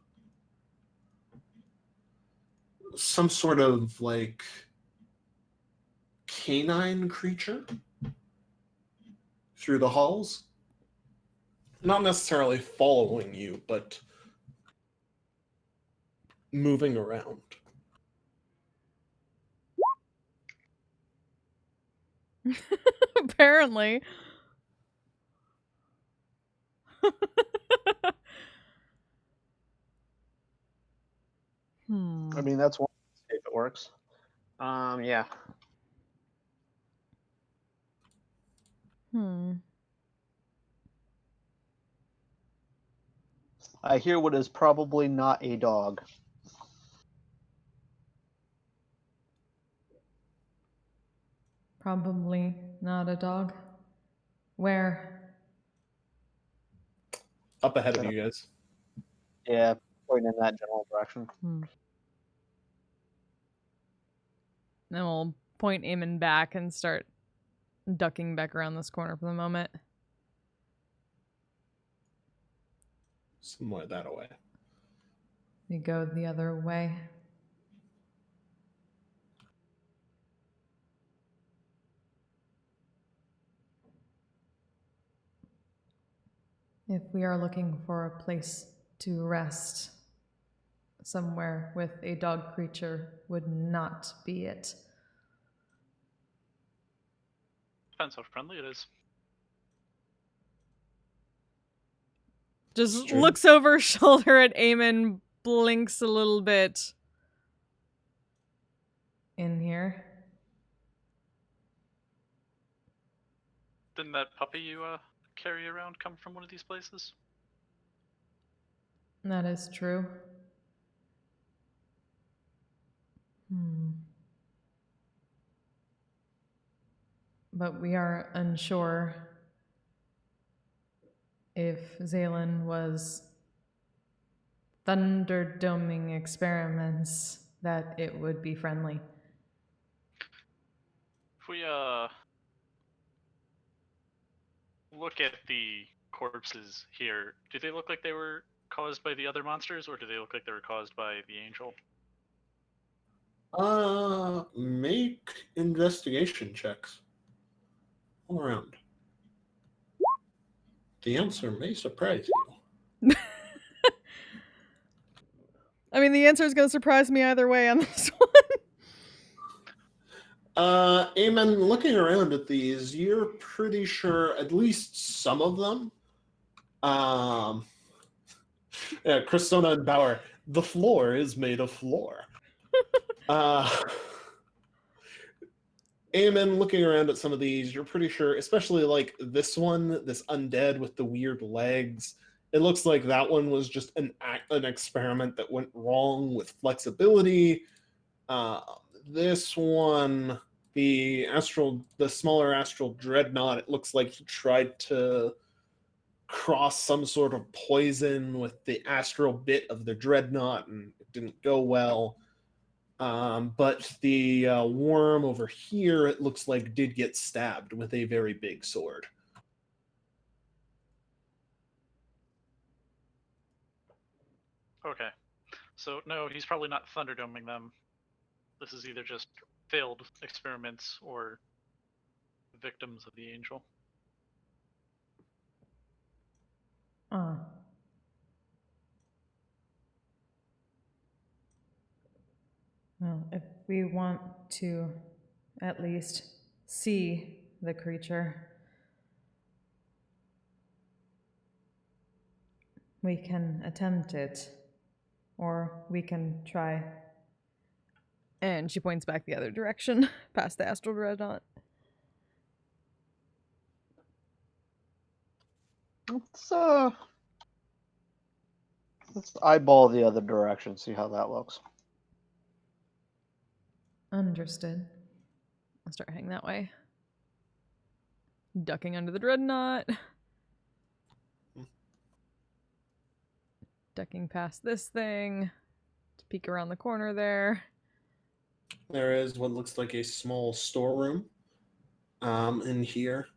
some sort of like canine creature through the halls. Not necessarily following you, but moving around. Apparently. I mean, that's one if it works. Yeah. I hear what is probably not a dog. Probably not a dog. Where? Up ahead of you guys. Yeah, pointing in that general direction. Then we'll point Eamon back and start ducking back around this corner for the moment. Somewhere that away. We go the other way. If we are looking for a place to rest, somewhere with a dog creature would not be it. Depends how friendly it is. Just looks over his shoulder at Eamon, blinks a little bit. In here? Didn't that puppy you carry around come from one of these places? That is true. But we are unsure if Zalen was thunderdoming experiments that it would be friendly. If we look at the corpses here, do they look like they were caused by the other monsters, or do they look like they were caused by the angel? Make investigation checks all around. The answer may surprise you. I mean, the answer is going to surprise me either way on this one. Eamon, looking around at these, you're pretty sure at least some of them. Yeah, Christona and Bauer, the floor is made of floor. Eamon, looking around at some of these, you're pretty sure, especially like this one, this undead with the weird legs. It looks like that one was just an experiment that went wrong with flexibility. This one, the smaller astral dreadnought, it looks like he tried to cross some sort of poison with the astral bit of the dreadnought, and it didn't go well. But the worm over here, it looks like did get stabbed with a very big sword. Okay. So, no, he's probably not thunderdoming them. This is either just failed experiments or victims of the angel. Well, if we want to at least see the creature, we can attempt it, or we can try. And she points back the other direction, past the astral dreadnought. Let's eyeball the other direction, see how that looks. Understood. I'll start heading that way. Ducking under the dreadnought. ducking past this thing to peek around the corner there. There is what looks like a small storeroom in here.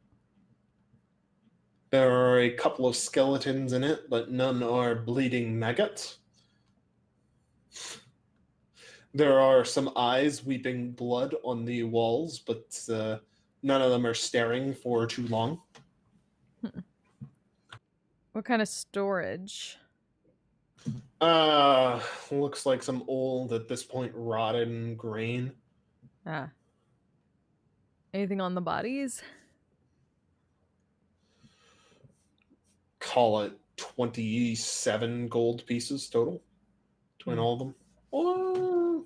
There are a couple of skeletons in it, but none are bleeding maggots. There are some eyes weeping blood on the walls, but none of them are staring for too long. What kind of storage? Looks like some old, at this point, rotten grain. Ah. Anything on the bodies? Call it 27 gold pieces total between all of them. Or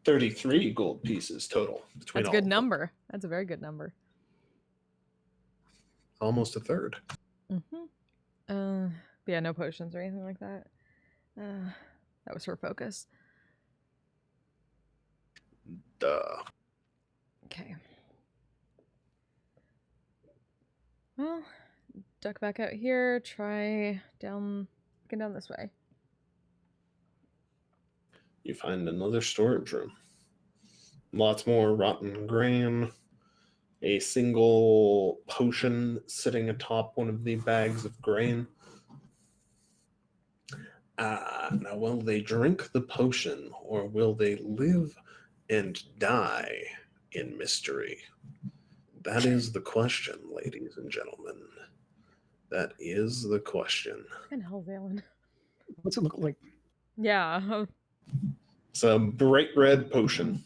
33 gold pieces total between That's a all good of them. number. That's a very good number. Almost a third. Yeah, no potions or anything like that. That was her focus. Duh. Okay. Well, duck back out here. Try down, get down this way. You find another storage room. Lots more rotten grain. A single potion sitting atop one of the bags of grain. Now, will they drink the potion, or will they live and die in mystery? That is the question, ladies and gentlemen. That is the question. What kind of hell's Alan? What's it look like? Yeah. It's a bright red potion.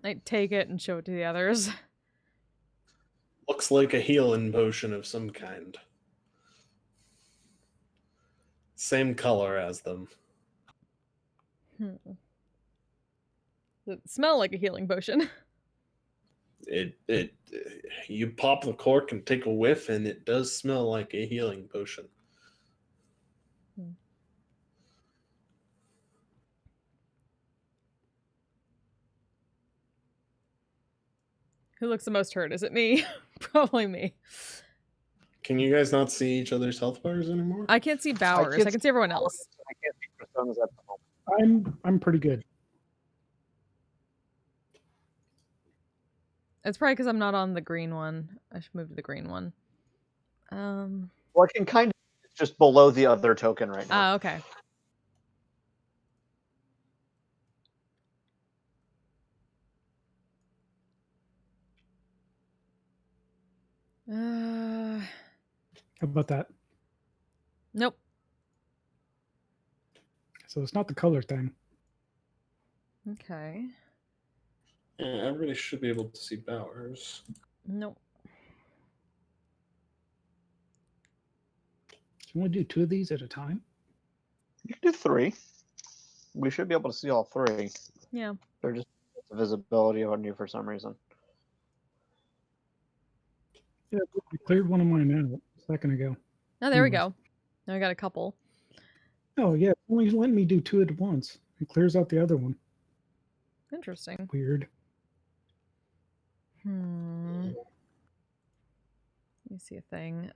I take it and show it to the others. Looks like a healing potion of some kind. Same color as them. Does it smell like a healing potion? You pop the cork and take a whiff, and it does smell like a healing potion. Who looks the most hurt? Is it me? Probably me. Can you guys not see each other's health bars anymore? I can't see Bowers. I can see everyone else. I can't see Personas at the moment. I'm pretty good. It's probably because I'm not on the green one. I should move to the green one. Well, I can kind of just below the other token right now. Ah, okay. How about that? Nope. So it's not the color thing. Okay. Yeah, everybody should be able to see Bowers. Nope. You want to do 2 of these at a time? You can do 3. We should be able to see all 3. Yeah. They're just visibility on you for some reason. Yeah, I cleared one of mine out a second ago. Oh, there we go. Now I got a couple. Oh, yeah. Only letting me do 2 at once. It clears out the other one. Interesting. Weird. Let me see a thing.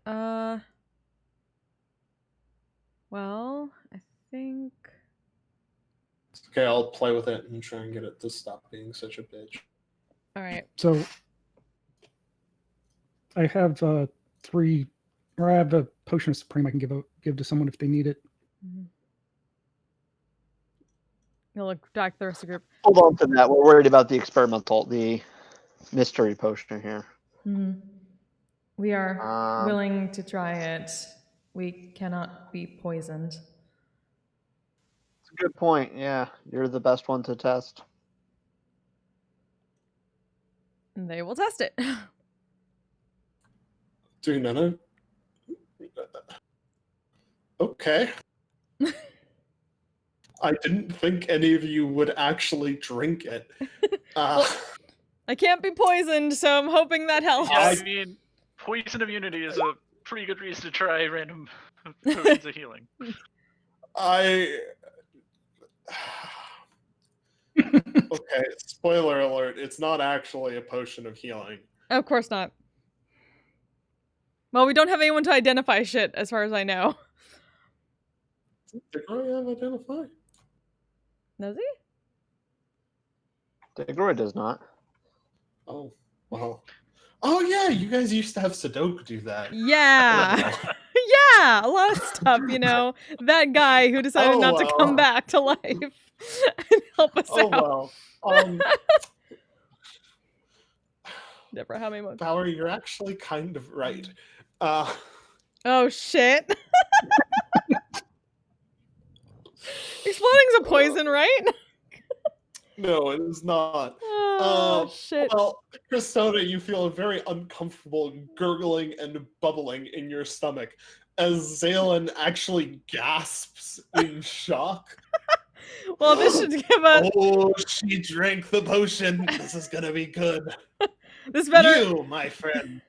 Well, I think... Okay, I'll play with it and try and get it to stop being such a bitch. Alright. So I have 3, or I have a potion of supreme I can give to someone if they need it. You'll look back to the rest of the group. Hold on to that. We're worried about the experimental, the mystery potion here. We are willing to try it. We cannot be poisoned. It's a good point. Yeah, you're the best one to test. And they will test it. Do none. Okay. I didn't think any of you would actually drink it. Well, I can't be poisoned, so I'm hoping that helps. Yeah, I mean, poison immunity is a pretty good reason to try random potions of healing. Okay, spoiler alert, it's not actually a potion of healing. Of course not. Well, we don't have anyone to identify shit, as far as I know. DeGroy have identify? Does he? DeGroy does not. Oh, well. Oh, yeah, you guys used to have Sudoku do that. Yeah. Yeah, a lot of stuff, you know. That guy who decided not to come back to life and help us out. Well. Never how many months. Bauer, you're actually kind of right. Oh, shit. Exploding's a poison, right? No, it is not. Oh, shit. Well, Christona, you feel a very uncomfortable gurgling and bubbling in your stomach as Zalen actually gasps in shock. Well, this should give us... Oh, she drank the potion. This is gonna be good. This better... You, my friend,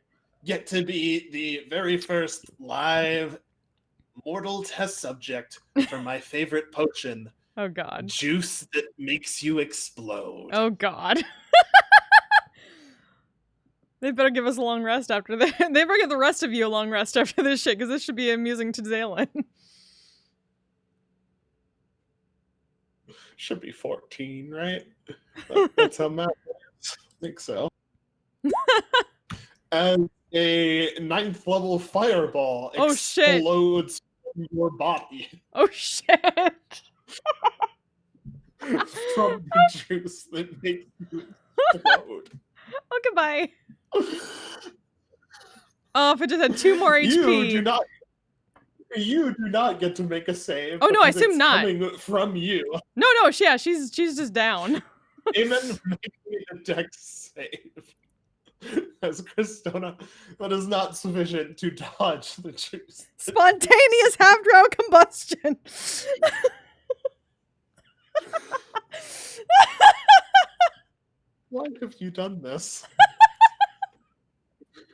get to be the very first live mortal test subject for my favorite potion. Oh, God. Juice that makes you explode. Oh, God. They better give us a long rest after that. They better give the rest of you a long rest after this shit, because this should be amusing to Zalen. Should be 14, right? That's how math works. I think so. And a 9th level fireball explodes from your body. Oh, shit. From the juice that makes you explode. Oh, goodbye. Oh, if it just had 2 more HP. You do not get to make a save. Oh, no, I assume not. Coming from you. No, yeah, she's just down. Amen making a dex save. As Christona, that is not sufficient to dodge the juice. Spontaneous half-drow combustion. Why have you done this?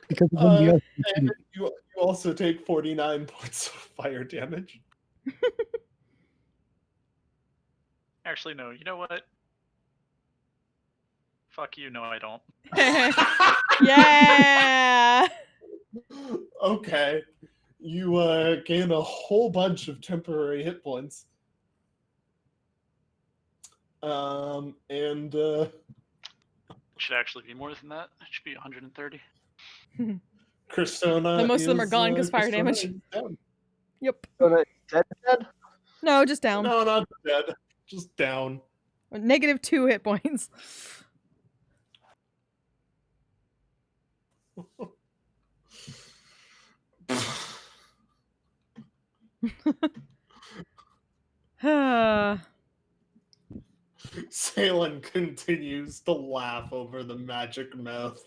Because of the and you also take 49 points of fire damage. Actually, no. You know what? Fuck you. No, I don't. Yeah. Okay. You gain a whole bunch of temporary hit points. Should actually be more than that. It should be 130. Christona. But most of them are gone because fire damage. Yep. Dead? No, just down. No, not dead. Just down. -2 hit points. Salen continues to laugh over the magic mouth.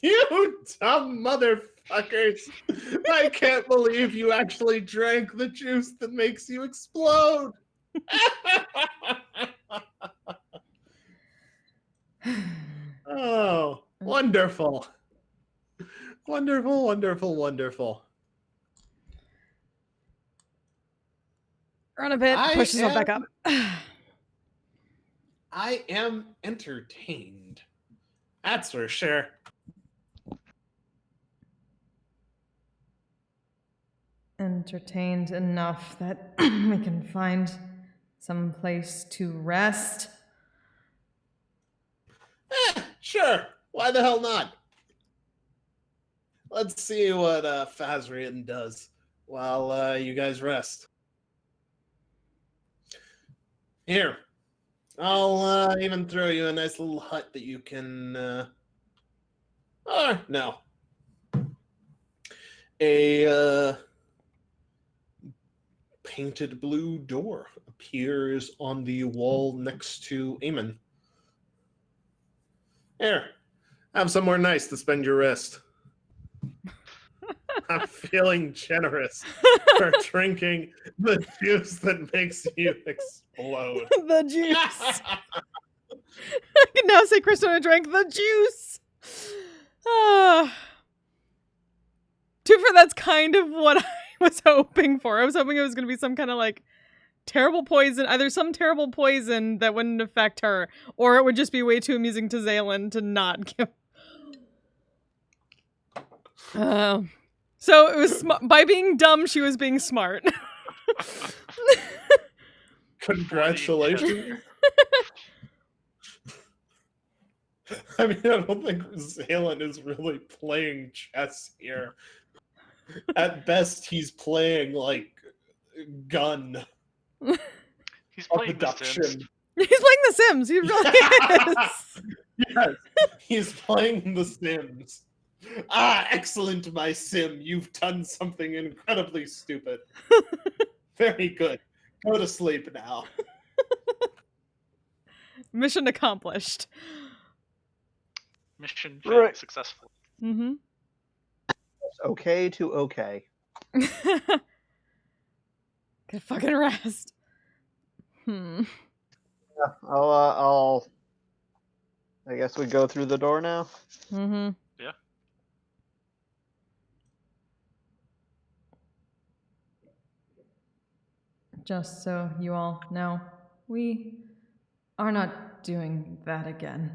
You dumb motherfuckers! I can't believe you actually drank the juice that makes you explode! Oh, wonderful. Wonderful, wonderful, wonderful. Run a bit, push yourself back up. I am entertained. That's for sure. Entertained enough that we can find some place to rest. Sure. Why the hell not? Let's see what Fazrian does while you guys rest. Here. I'll even throw you a nice little hut that you can... no. A painted blue door appears on the wall next to Eamon. Here. Have somewhere nice to spend your rest. I'm feeling generous for drinking the juice that makes you explode. The juice. I can now say Christona drank the juice. To be fair, that's kind of what I was hoping for. I was hoping it was going to be some kind of like terrible poison, either some terrible poison that wouldn't affect her, or it would just be way too amusing to Zalen to not give. So it was by being dumb, she was being smart. Congratulations. I mean, I don't think Zalen is really playing chess here. At best, he's playing, like, gun. He's playing The Abduction. Sims. He's playing The Sims. He really is. Yes, he's playing The Sims. Ah, excellent, my sim. You've done something incredibly stupid. Very good. Go to sleep now. Mission accomplished. Mission Right. successful. Mm-hmm. Okay to okay. Good fucking rest. Yeah, I guess we go through the door now. Mm-hmm. Yeah. Just so you all know, we are not doing that again.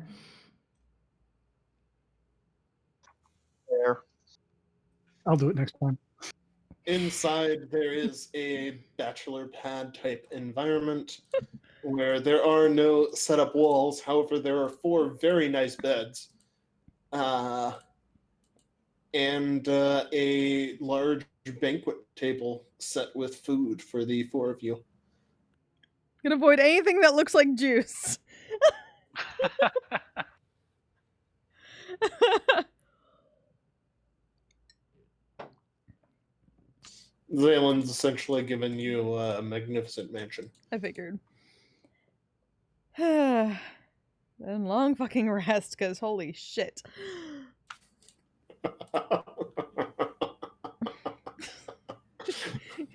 There. I'll do it next time. Inside, there is a bachelor pad type environment where there are no set up walls. However, there are 4 very nice beds and a large banquet table set with food for the 4 of you. You can avoid anything that looks like juice. Zalen's essentially given you a magnificent mansion. I figured. Then long fucking rest, because holy shit.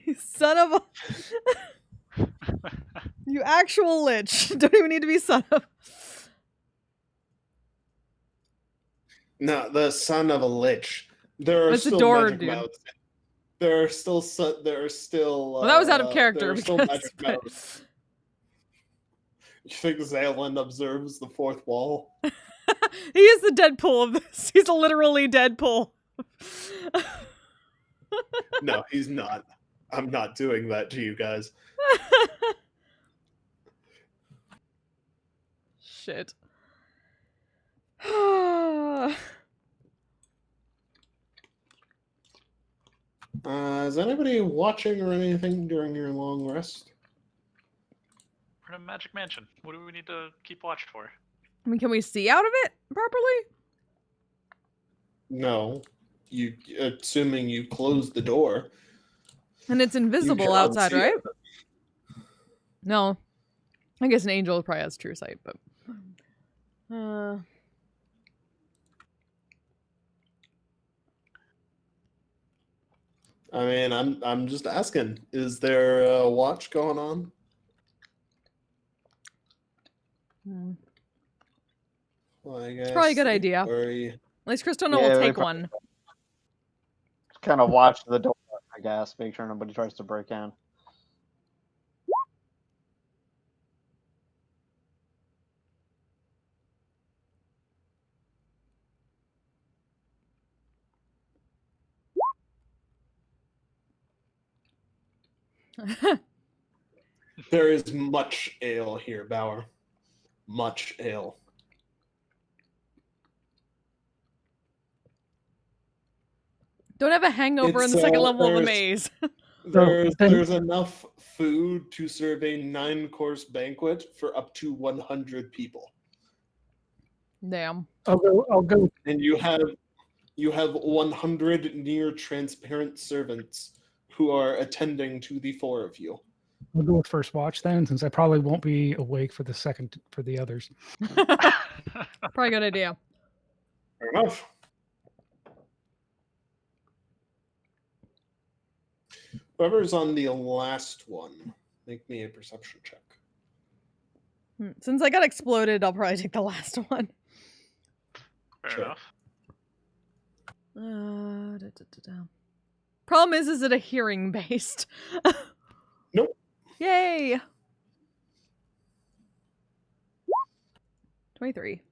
You son of a... You actual lich. Don't even need to be son of... No, the son of a lich. There are That's a still door, magic dude. mouths. There are still Well, that was out of character. There are still Because, magic mouths. You think Zalen observes the 4th wall? he is the Deadpool of this. He's literally Deadpool. No, he's not. I'm not doing that to you guys. Shit. Is anybody watching or anything during your long rest? We're in a magic mansion. What do we need to keep watch for? I mean, can we see out of it properly? No. You, assuming you close the door. And it's invisible cannot outside, see right? out of it. No. I guess an angel probably has true sight, but... I mean, I'm just asking. Is there a watch going on? Well, I guess. It's probably a good idea. Or At least Kristona Yeah, will we take probably- one. Kind of watch the door, I guess. Make sure nobody tries to break in. There is much ale here, Bauer. Much ale. Don't have a hangover in the It's, second level of the there's- maze. There's enough food to serve a 9-course banquet for up to 100 people. Damn. I'll go. And you have 100 near transparent servants who are attending to the 4 of you. I'll go with first watch then, since I probably won't be awake for the others. Probably a good idea. Fair enough. Whoever's on the last one, make me a perception check. Since I got exploded, I'll probably take the last one. Fair Sure. enough. Problem is it a hearing based? Nope. Yay! 23.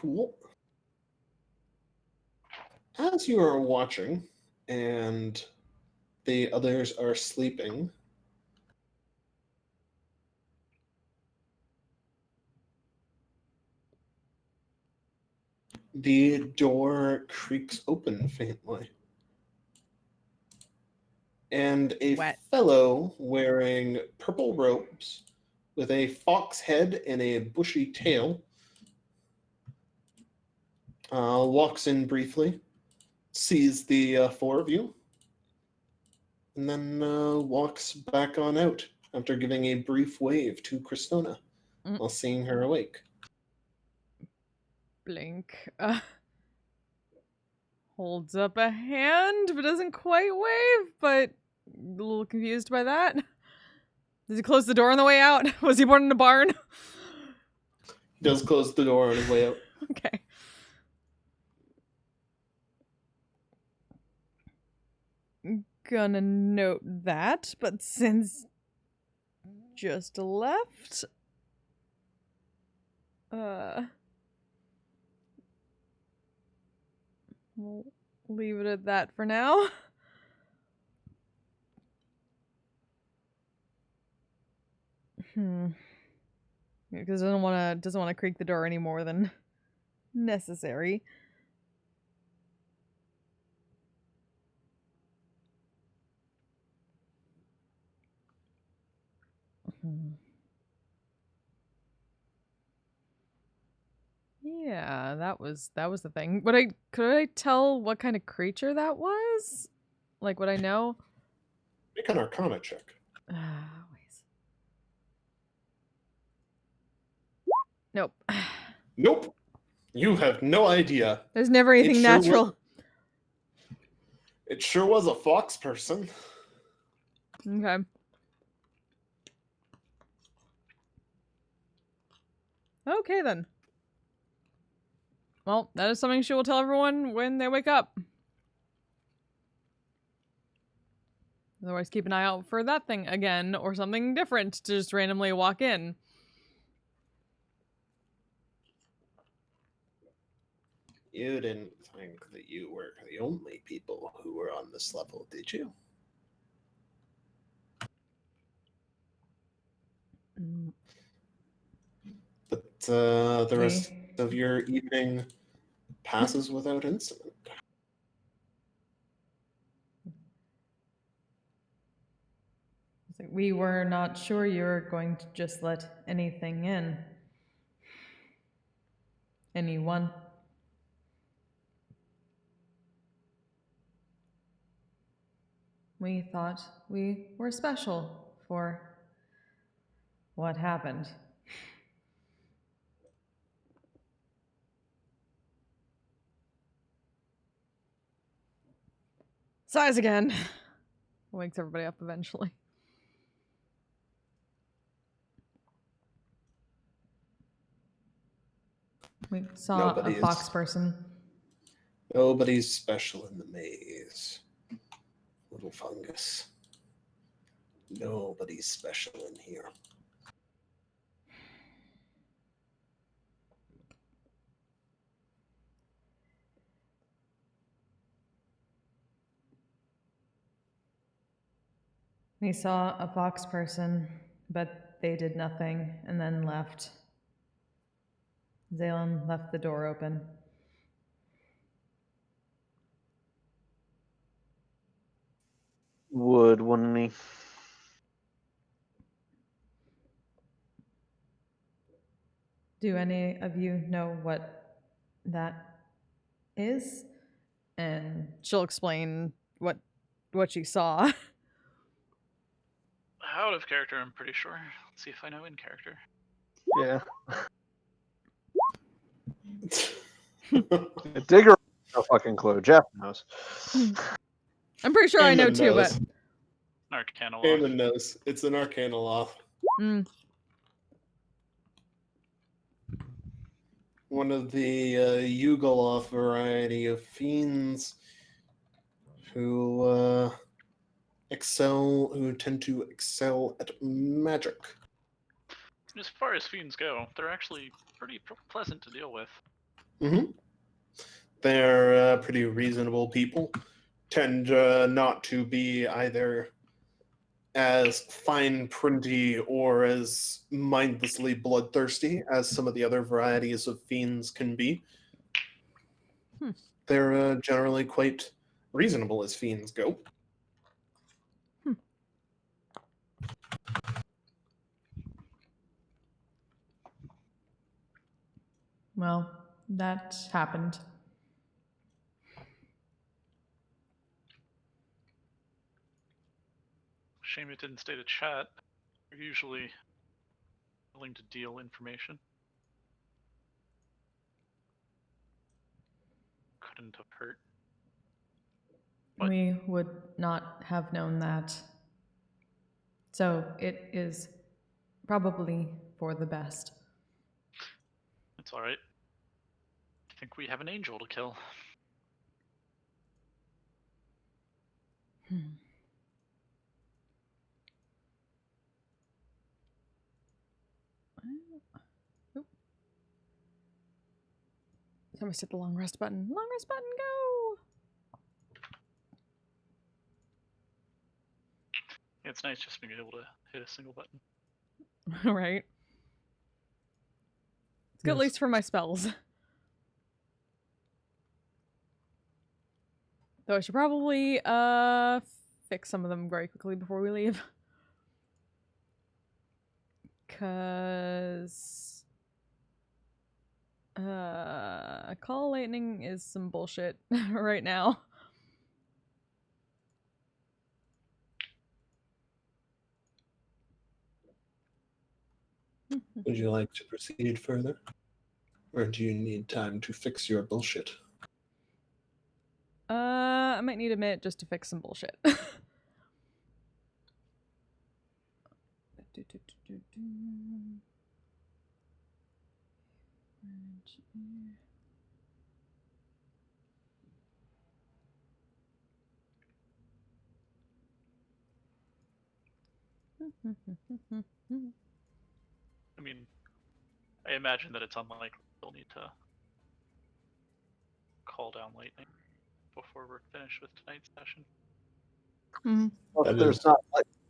Cool. As you are watching and the others are sleeping, the door creaks open faintly. And a Wet. fellow wearing purple robes with a fox head and a bushy tail walks in briefly, sees the four of you, and then walks back on out after giving a brief wave to Christona while seeing her awake. Blink. Holds up a hand, but doesn't quite wave, but a little confused by that. Did he close the door on the way out? Was he born in a barn? He does close the door on his way out. Okay. Gonna note that, but since just left, we'll leave it at that for now. Because doesn't want to creak the door any more than necessary. Yeah, that was the thing. Could I tell what kind of creature that was? Like, would I know? Make an Arcana check. Ways. Nope. Nope. You have no idea. There's never anything natural. It sure was a fox person. Okay. Okay, then. Well, that is something she will tell everyone when they wake up. Otherwise, keep an eye out for that thing again, or something different to just randomly walk in. You didn't think that you were the only people who were on this level, did you? But the rest of your evening passes without incident. We were not sure you were going to just let anything in. Anyone. We thought we were special for what happened. Sighs again. Wakes everybody up eventually. We saw a fox person. Nobody's special in the maze. Little fungus. Nobody's special in here. We saw a fox person, but they did nothing and then left. Zalen left the door open. Would, wouldn't he? Do any of you know what that is? And she'll explain what she saw. Out of character, I'm pretty sure. Let's see if I know in character. Yeah. Digger, no fucking clue. Jeff knows. I'm pretty sure I know too, but Arcana loft. Eamon knows. It's an Arcana loft. One of the Yugoloth variety of fiends who tend to excel at magic. As far as fiends go, they're actually pretty pleasant to deal with. Mm-hmm. They're pretty reasonable people. Tend not to be either as fine printy or as mindlessly bloodthirsty as some of the other varieties of fiends can be. Hmm. They're generally quite reasonable as fiends go. Well, that happened. Shame it didn't stay to chat. We're usually willing to deal information. Couldn't have hurt. But We would not have known that. So it is probably for the best. it's alright. I think we have an angel to kill. Oop. Someone hit the long rest button. Long rest button, go! It's nice just being able to hit a single button. Right. It's good, at least for my spells. Though I should probably fix some of them very quickly before we leave. Cause Call Lightning is some bullshit right now. Would you like to proceed further? Or do you need time to fix your bullshit? I might need a minute just to fix some bullshit. I mean, I imagine that it's unlikely we'll need to call down lightning before we're finished with tonight's session. Well, That there's is- not.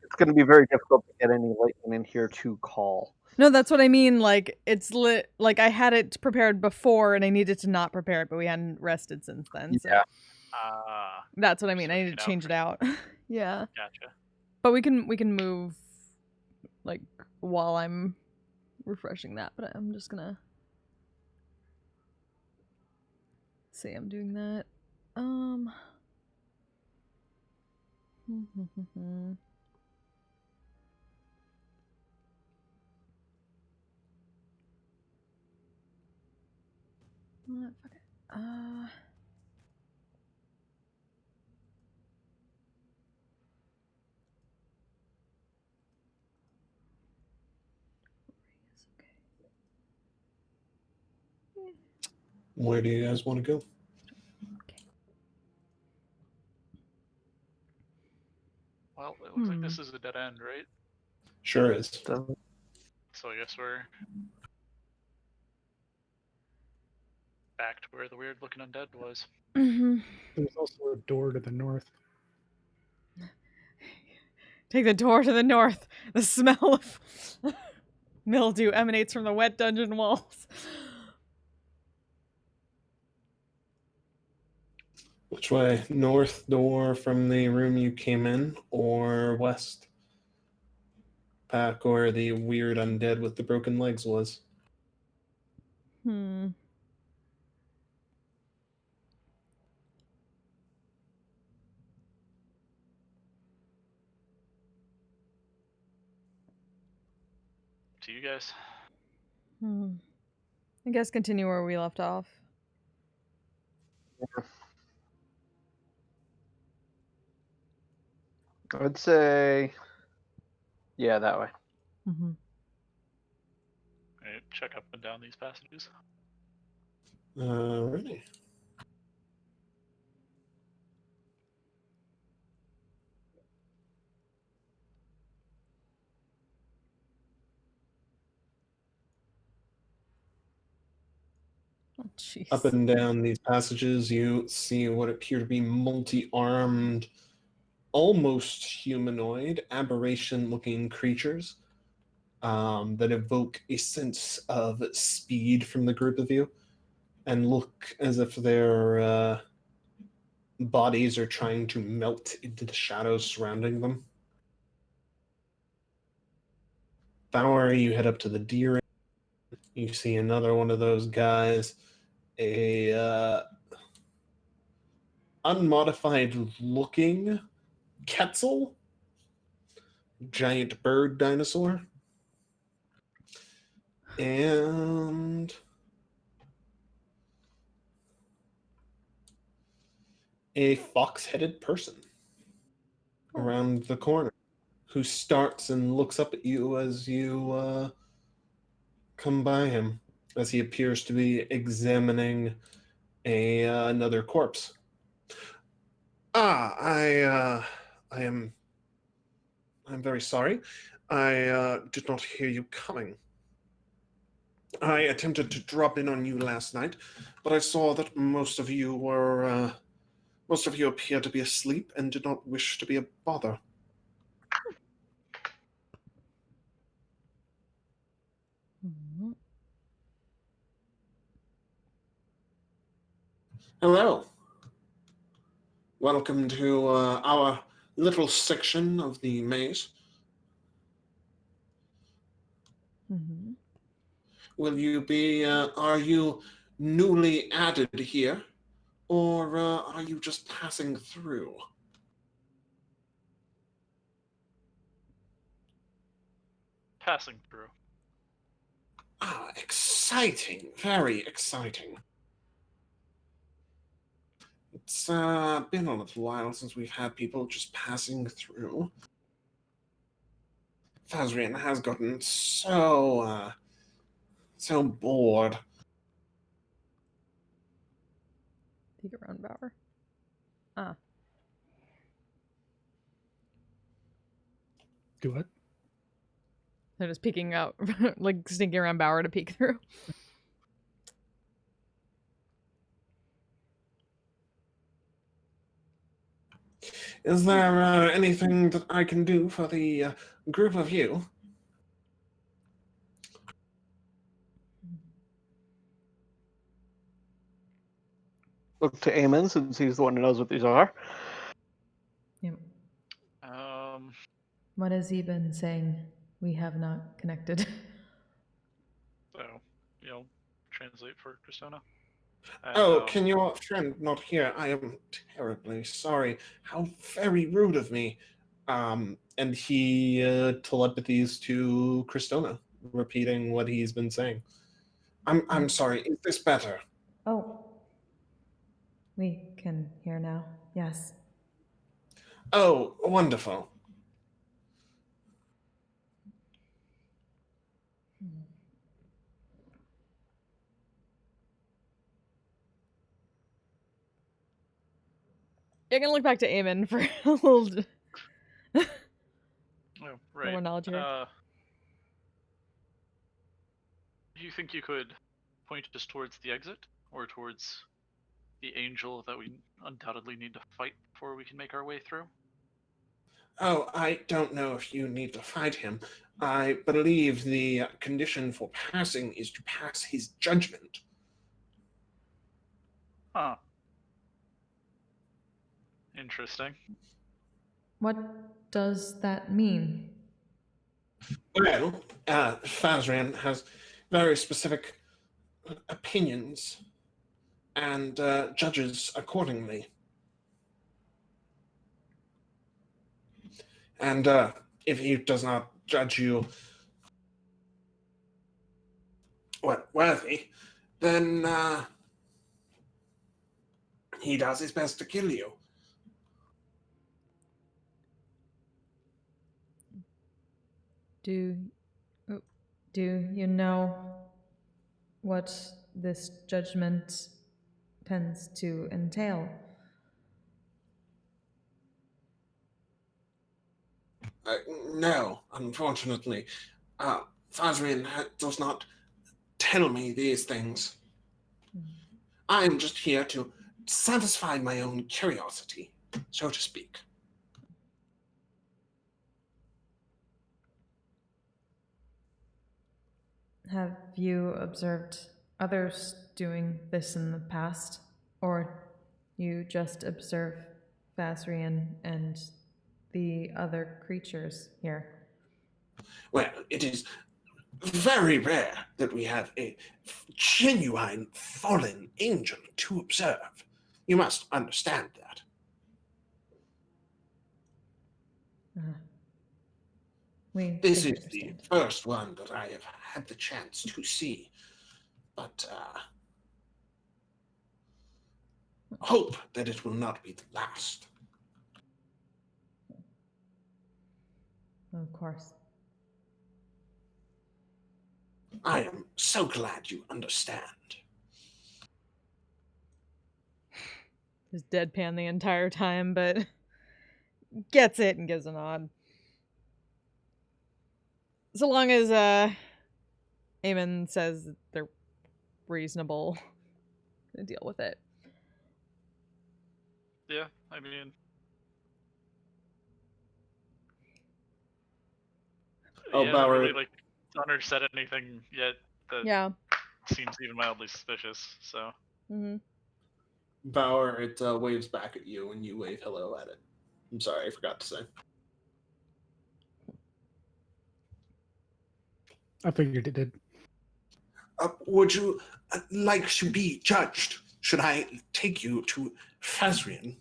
It's going to be very difficult to get any lightning in here to call. No, that's what I mean. Like, it's lit. Like, I had it prepared before, and I needed to not prepare it, but we hadn't rested since then. So Yeah. that's what I mean. I need Switching to out change for it out. Yeah, Gotcha. but we can move like while I'm refreshing that. But I'm just gonna say I'm doing that. What? Fuck it. Where do you guys want to go? Well, it looks like this is a dead end, right? Sure is. So I guess we're back to where the weird looking undead was. There's also a door to the north. Take the door to the north. The smell of mildew emanates from the wet dungeon walls. Which way? North door from the room you came in, or west? Back where the weird undead with the broken legs was. To you guys. I guess continue where we left off. I would say, yeah, that way. Alright, check up and down these passages. Alrighty. Jeez. Up and down these passages, you see what appear to be multi-armed, almost humanoid, aberration-looking creatures that evoke a sense of speed from the group of you and look as if their bodies are trying to melt into the shadows surrounding them. Bauer, you head up to the deer. You see another one of those guys, a unmodified looking Quetzal, giant bird dinosaur, and a fox-headed person around the corner who starts and looks up at you as you come by him, as he appears to be examining another corpse. I'm very sorry. I did not hear you coming. I attempted to drop in on you last night, but I saw that most of you appeared to be asleep and did not wish to be a bother. Mm-hmm. Hello. Welcome to our little section of the maze. Mm-hmm. Are you newly added here, or are you just passing through? Passing through. Ah, exciting. Very exciting. It's been a little while since we've had people just passing through. Fazrian has gotten so bored. Peek around Bauer. Ah. Do what? They're just peeking out, like sneaking around Bauer to peek through. Is there anything that I can do for the group of you? Look to Eamon since he's the one who knows what these are. Yep. What has he been saying? We have not connected. So, translate for Christona. Oh, can your friend not hear? I am terribly sorry. How very rude of me. And he telepathies to Christona, repeating what he's been saying. I'm sorry. Is this better? Oh. We can hear now. Yes. Oh, wonderful. You're gonna look back to Eamon for a little right. more knowledge here. Do you think you could point us towards the exit, or towards the angel that we undoubtedly need to fight before we can make our way through? Oh, I don't know if you need to fight him. I believe the condition for passing is to pass his judgment. Huh. Interesting. What does that mean? Well, Fazrian has very specific opinions and judges accordingly. And if he does not judge you worthy, then he does his best to kill you. Do you know what this judgment tends to entail? No, unfortunately. Fazrian does not tell me these things. I'm just here to satisfy my own curiosity, so to speak. Have you observed others doing this in the past? Or you just observe Fasrian and the other creatures here? Well, it is very rare that we have a genuine fallen angel to observe. You must understand that. This is the first one that I have had the chance to see, but hope that it will not be the last. Of course. I am so glad you understand. Just deadpan the entire time, but gets it and gives a nod. So long as Eamon says they're reasonable to deal with it. Yeah, I mean, Oh, yeah, Bauer. really, like, Donner said anything yet that seems even mildly suspicious, so. Mm-hmm. Bauer, it waves back at you, and you wave hello at it. I'm sorry, I forgot to say. I figured it did. Would you like to be judged? Should I take you to Fasrian?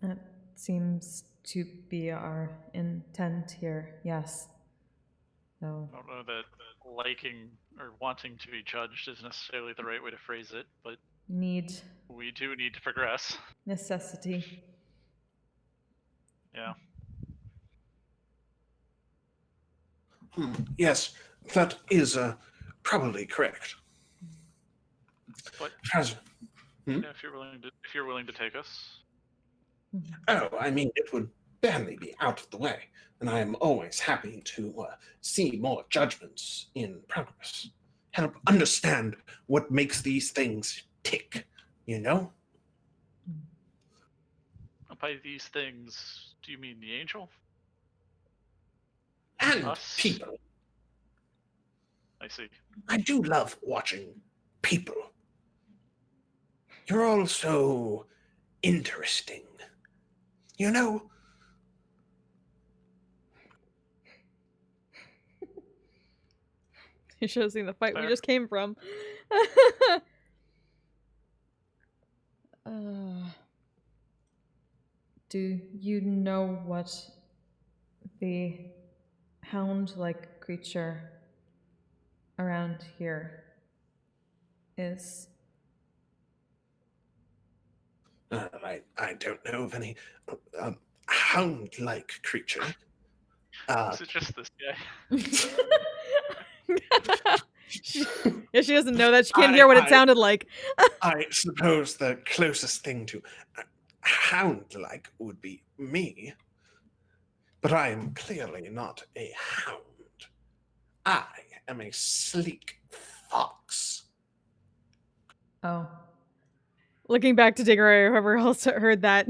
That seems to be our intent here, yes. So I don't know that liking or wanting to be judged is necessarily the right way to phrase it, but we do need to progress. Necessity. Yeah. Yes, that is probably correct. But yeah, if you're willing to take us. Oh, I mean, it would barely be out of the way, and I am always happy to see more judgments in progress. Help understand what makes these things tick, you know? By these things, do you mean the angel? And Us? people. I see. I do love watching people. You're all so interesting. You know? You should have seen the fight we just came from. Do you know what the hound-like creature around here is? I don't know of any hound-like creature. Is it just this guy? Yeah, she doesn't know that. She can't hear what it sounded like. I suppose the closest thing to hound-like would be me. But I am clearly not a hound. I am a sleek fox. Oh. Looking back to Digger or whoever else heard that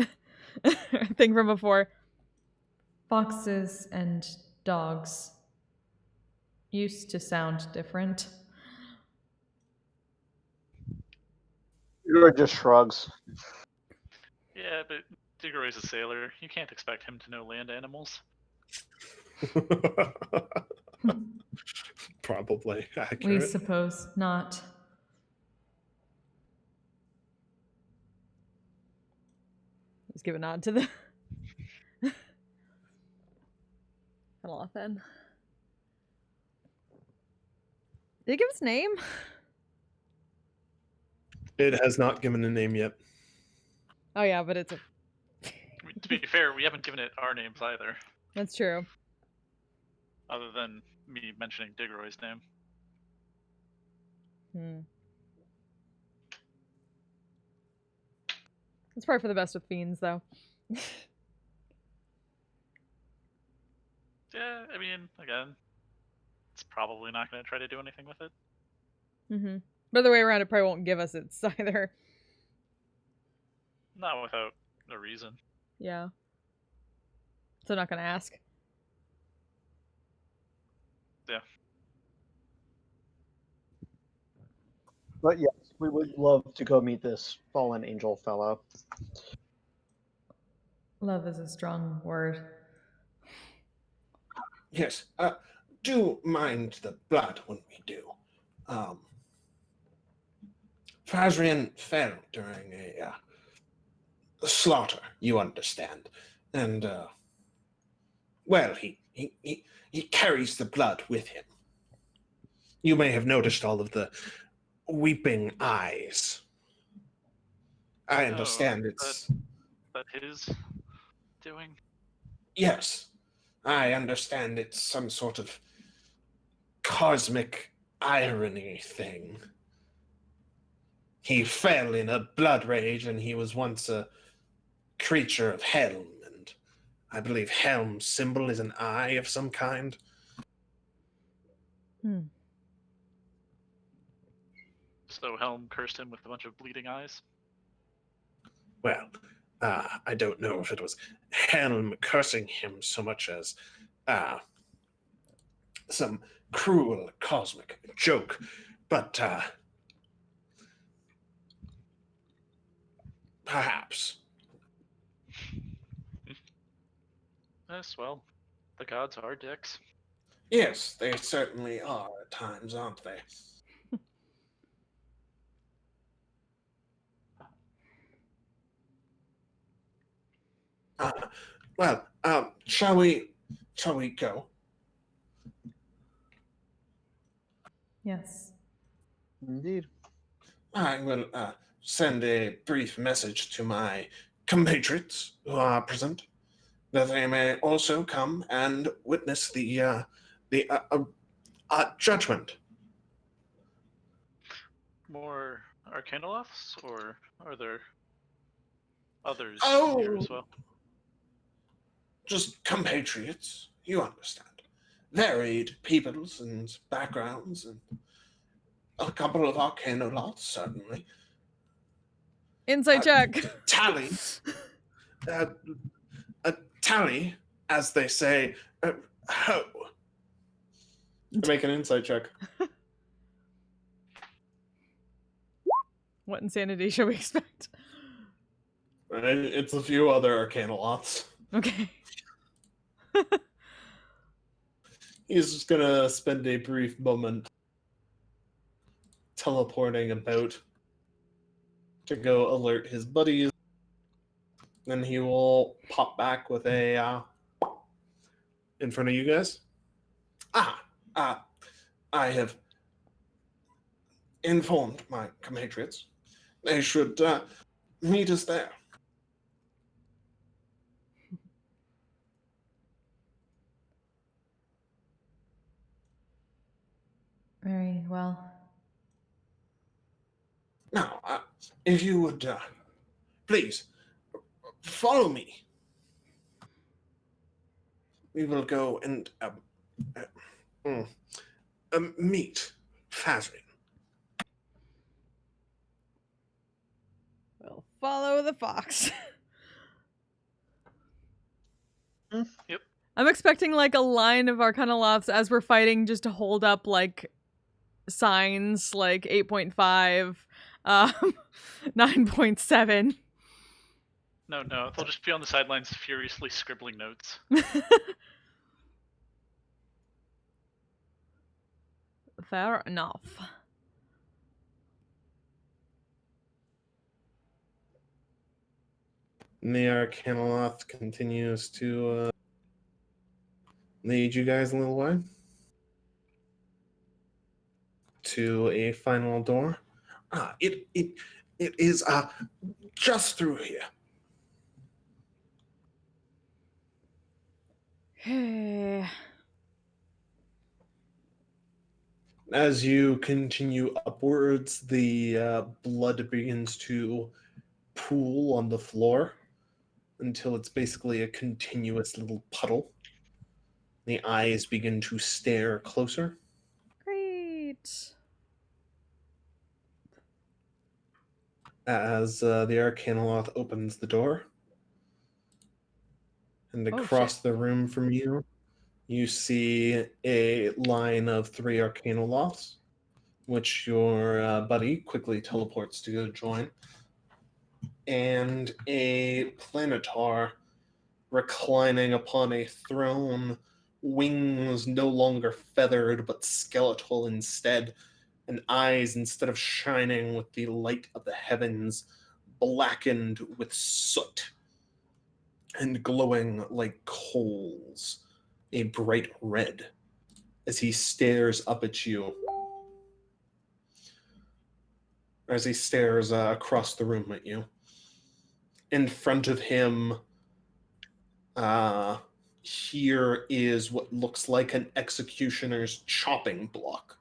thing from before. Foxes and dogs used to sound different. You're just shrugs. Yeah, but Diggory is a sailor. You can't expect him to know land animals. Probably accurate. We suppose not. Just give a nod to the lot then. Did he give its name? It has not given a name yet. Oh yeah, but it's a... To be fair, we haven't given it our names either. That's true. Other than me mentioning Diggeroy's name. It's probably for the best with fiends, though. Yeah, I mean, again, it's probably not going to try to do anything with it. Mm-hmm. But the way around, it probably won't give us its either. Not without a reason. Yeah. So not gonna ask. Yeah. But yes, we would love to go meet this fallen angel fellow. Love is a strong word. Yes, do mind the blood when we do. Fazrian fell during a slaughter, you understand. And, well, he carries the blood with him. You may have noticed all of the weeping eyes. I understand it's... That his doing? Yes, I understand it's some sort of cosmic irony thing. He fell in a blood rage, and he was once a creature of Helm, and I believe Helm's symbol is an eye of some kind. So Helm cursed him with a bunch of bleeding eyes? Well, I don't know if it was Helm cursing him so much as some cruel cosmic joke, but perhaps. Yes, well, the gods are dicks. Yes, they certainly are at times, aren't they? Well, shall we go? Yes. Indeed. I will send a brief message to my compatriots who are present, that they may also come and witness the judgment. More Arcanoloths, or are there others here as well? Just compatriots, you understand. Varied peoples and backgrounds, and a couple of Arcanoloths, certainly. Insight check. Tally. Tally, as they say, ho. Make an insight check. What insanity should we expect? It's a few other Arcanoloths. Okay. He's just gonna spend a brief moment teleporting about to go alert his buddies. Then he will pop back with a in front of you guys. I have informed my compatriots. They should meet us there. Very well. Now, if you would please follow me. We will go and meet Fazrin. We'll follow the fox. Yep. I'm expecting like a line of Arcanoloths as we're fighting just to hold up like signs like 8.5, 9.7. No, they'll just be on the sidelines furiously scribbling notes. Fair enough. And the Arcanoloth continues to lead you guys a little way to a final door. It is just through here. As you continue upwards, the blood begins to pool on the floor until it's basically a continuous little puddle. The eyes begin to stare closer. Great. as the Arcanoloth opens the door. And across the room from you, you see a line of 3 Arcanoloths, which your buddy quickly teleports to go join, and a Planetar reclining upon a throne, wings no longer feathered but skeletal instead, and eyes, instead of shining with the light of the heavens, blackened with soot and glowing like coals, a bright red, as he stares up at you. As he stares across the room at you. In front of him, here is what looks like an executioner's chopping block.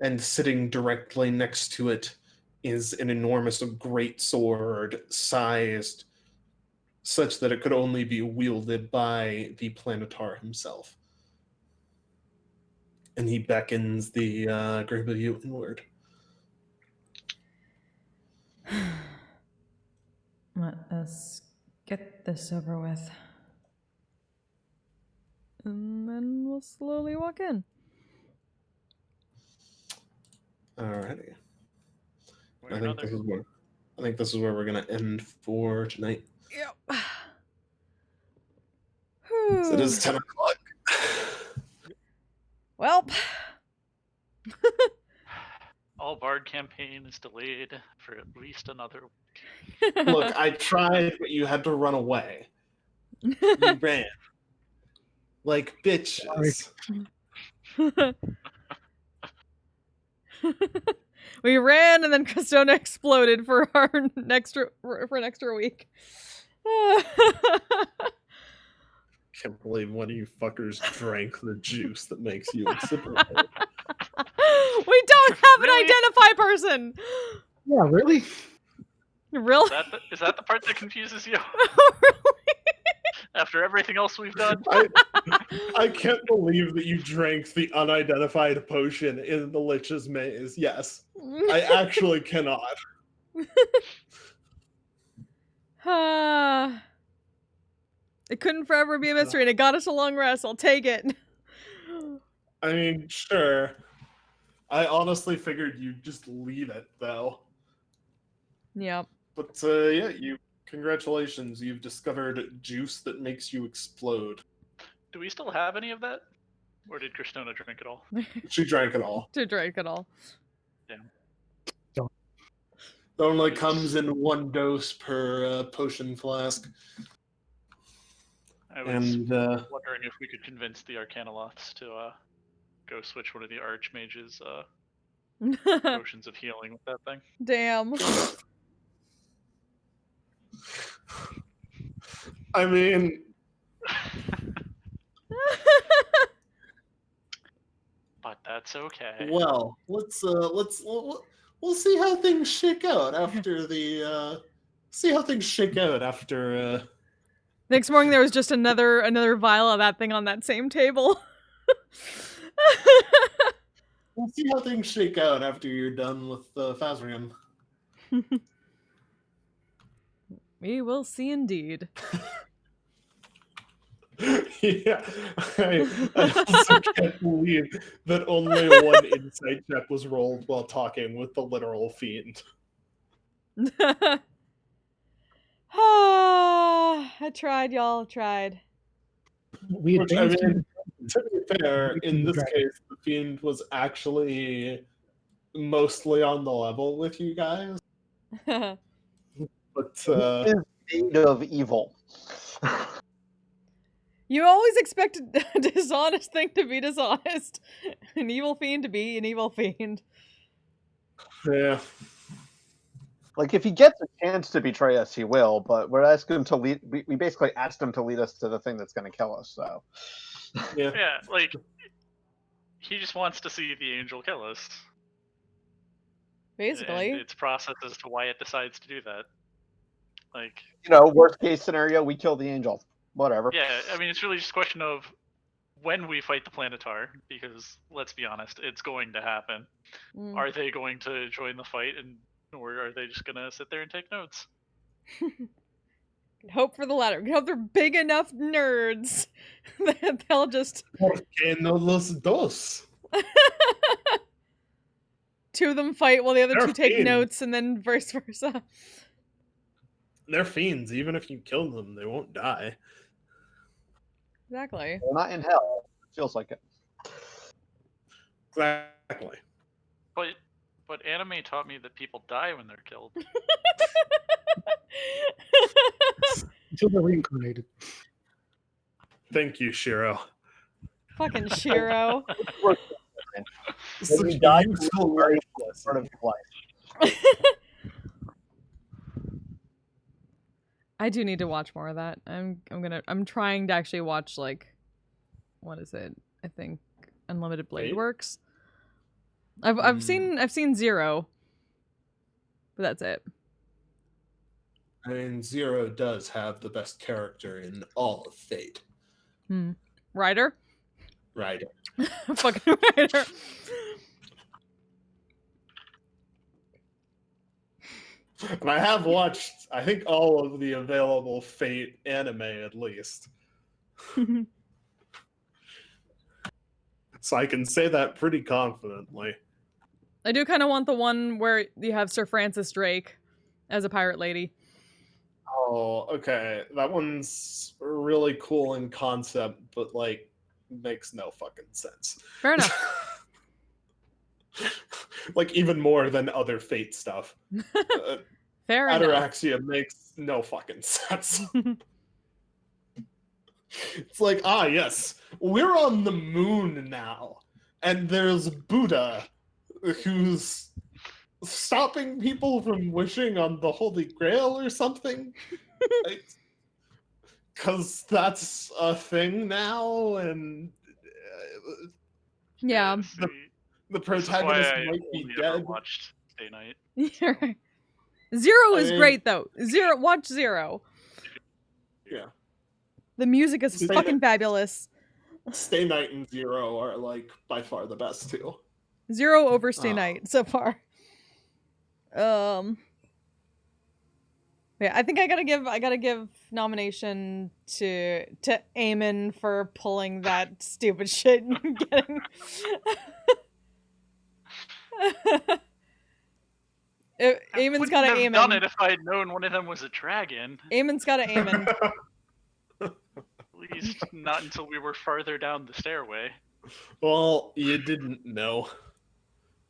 And sitting directly next to it is an enormous great sword, sized such that it could only be wielded by the Planetar himself. And he beckons the group of you inward. Let us get this over with. And then we'll slowly walk in. Alrighty. I think this is where we're gonna end for tonight. Yep. So it is 10 o'clock. Well. All Bard campaign is delayed for at least another week. Look, I tried, but you had to run away. You ran. Like bitches. We ran and then Cristona exploded for an extra week. Can't believe one of you fuckers drank the juice that makes you insipid. We don't have an identify person. Yeah, really? Really? Is that the part that confuses you? Really? After everything else we've done? I can't believe that you drank the unidentified potion in the Lich's maze. Yes. I actually cannot. It couldn't forever be a mystery, and it got us a long rest. I'll take it. I mean, sure. I honestly figured you'd just leave it, though. Yep. But, yeah, congratulations. You've discovered juice that makes you explode. Do we still have any of that? Or did Cristona drink it all? She drank it all. To drink it all. Damn. It only comes in 1 dose per potion flask. I was wondering if we could convince the Arcanoloths to go switch one of the Archmage's potions of healing with that thing. Damn. I mean... But that's okay. Well, we'll see how things shake out after the Next morning there was just another vial of that thing on that same table. We'll see how things shake out after you're done with Phasrian. We will see indeed. Yeah, I also can't believe that only 1 insight check was rolled while talking with the literal fiend. I tried, y'all. I tried. We Which, I mean, to be fair, in this case, the fiend was actually mostly on the level with you guys. But Made of evil. You always expect a dishonest thing to be dishonest, an evil fiend to be an evil fiend. Yeah. Like, if he gets a chance to betray us, he will, but we're asking him to lead. We basically asked him to lead us to the thing that's going to kill us, so. Yeah. Yeah, like, he just wants to see the angel kill us. Basically. And its process as to why it decides to do that. Like, You know, worst case scenario, we kill the angel. Whatever. yeah, I mean, it's really just a question of, when we fight the Planetar, because let's be honest, it's going to happen. Are they going to join the fight, or are they just gonna sit there and take notes? Hope for the latter. Hope they're big enough nerds that they'll just. ¿Por qué no los dos? Two of them fight while the other They're two take fiends. notes, and then vice versa. They're fiends. Even if you kill them, they won't die. Exactly. They're not in hell. It feels like it. Exactly. But anime taught me that people die when they're killed. Until they're reincarnated. Thank you, Shiro. Fucking Shiro. When you die, you will very part of your life. I do need to watch more of that. I'm trying to actually watch, like, what is it? I think Unlimited Blade Wait. Works. I've seen Zero, but that's it. I mean, Zero does have the best character in all of Fate. Ryder? Right. Fucking Ryder. And I have watched, I think, all of the available Fate anime, at least. So I can say that pretty confidently. I do kind of want the one where you have Sir Francis Drake as a pirate lady. Oh, okay. That one's really cool in concept, but, like, makes no fucking sense. Fair enough. Like, even more than other Fate stuff. Fair enough. Ataraxia makes no fucking sense. It's like, yes, we're on the moon now, and there's Buddha who's stopping people from wishing on the Holy Grail or something. Because that's a thing now, and yeah. The protagonist I might be only ever dead. watched Stay Night. You're right. Zero is I mean- great though. Watch Zero. Yeah. The music is Stay fucking fabulous. Stay Night and Zero are, like, by far the best, too. Zero over Stay Oh. Night so far. Yeah, I think I gotta give nomination to Eamon for pulling that stupid shit and getting. Eamon's got to Wouldn't have done Eamon. it if I had known one of them was a dragon. Eamon's got to Eamon. At least not until we were farther down the stairway. Well, you didn't know,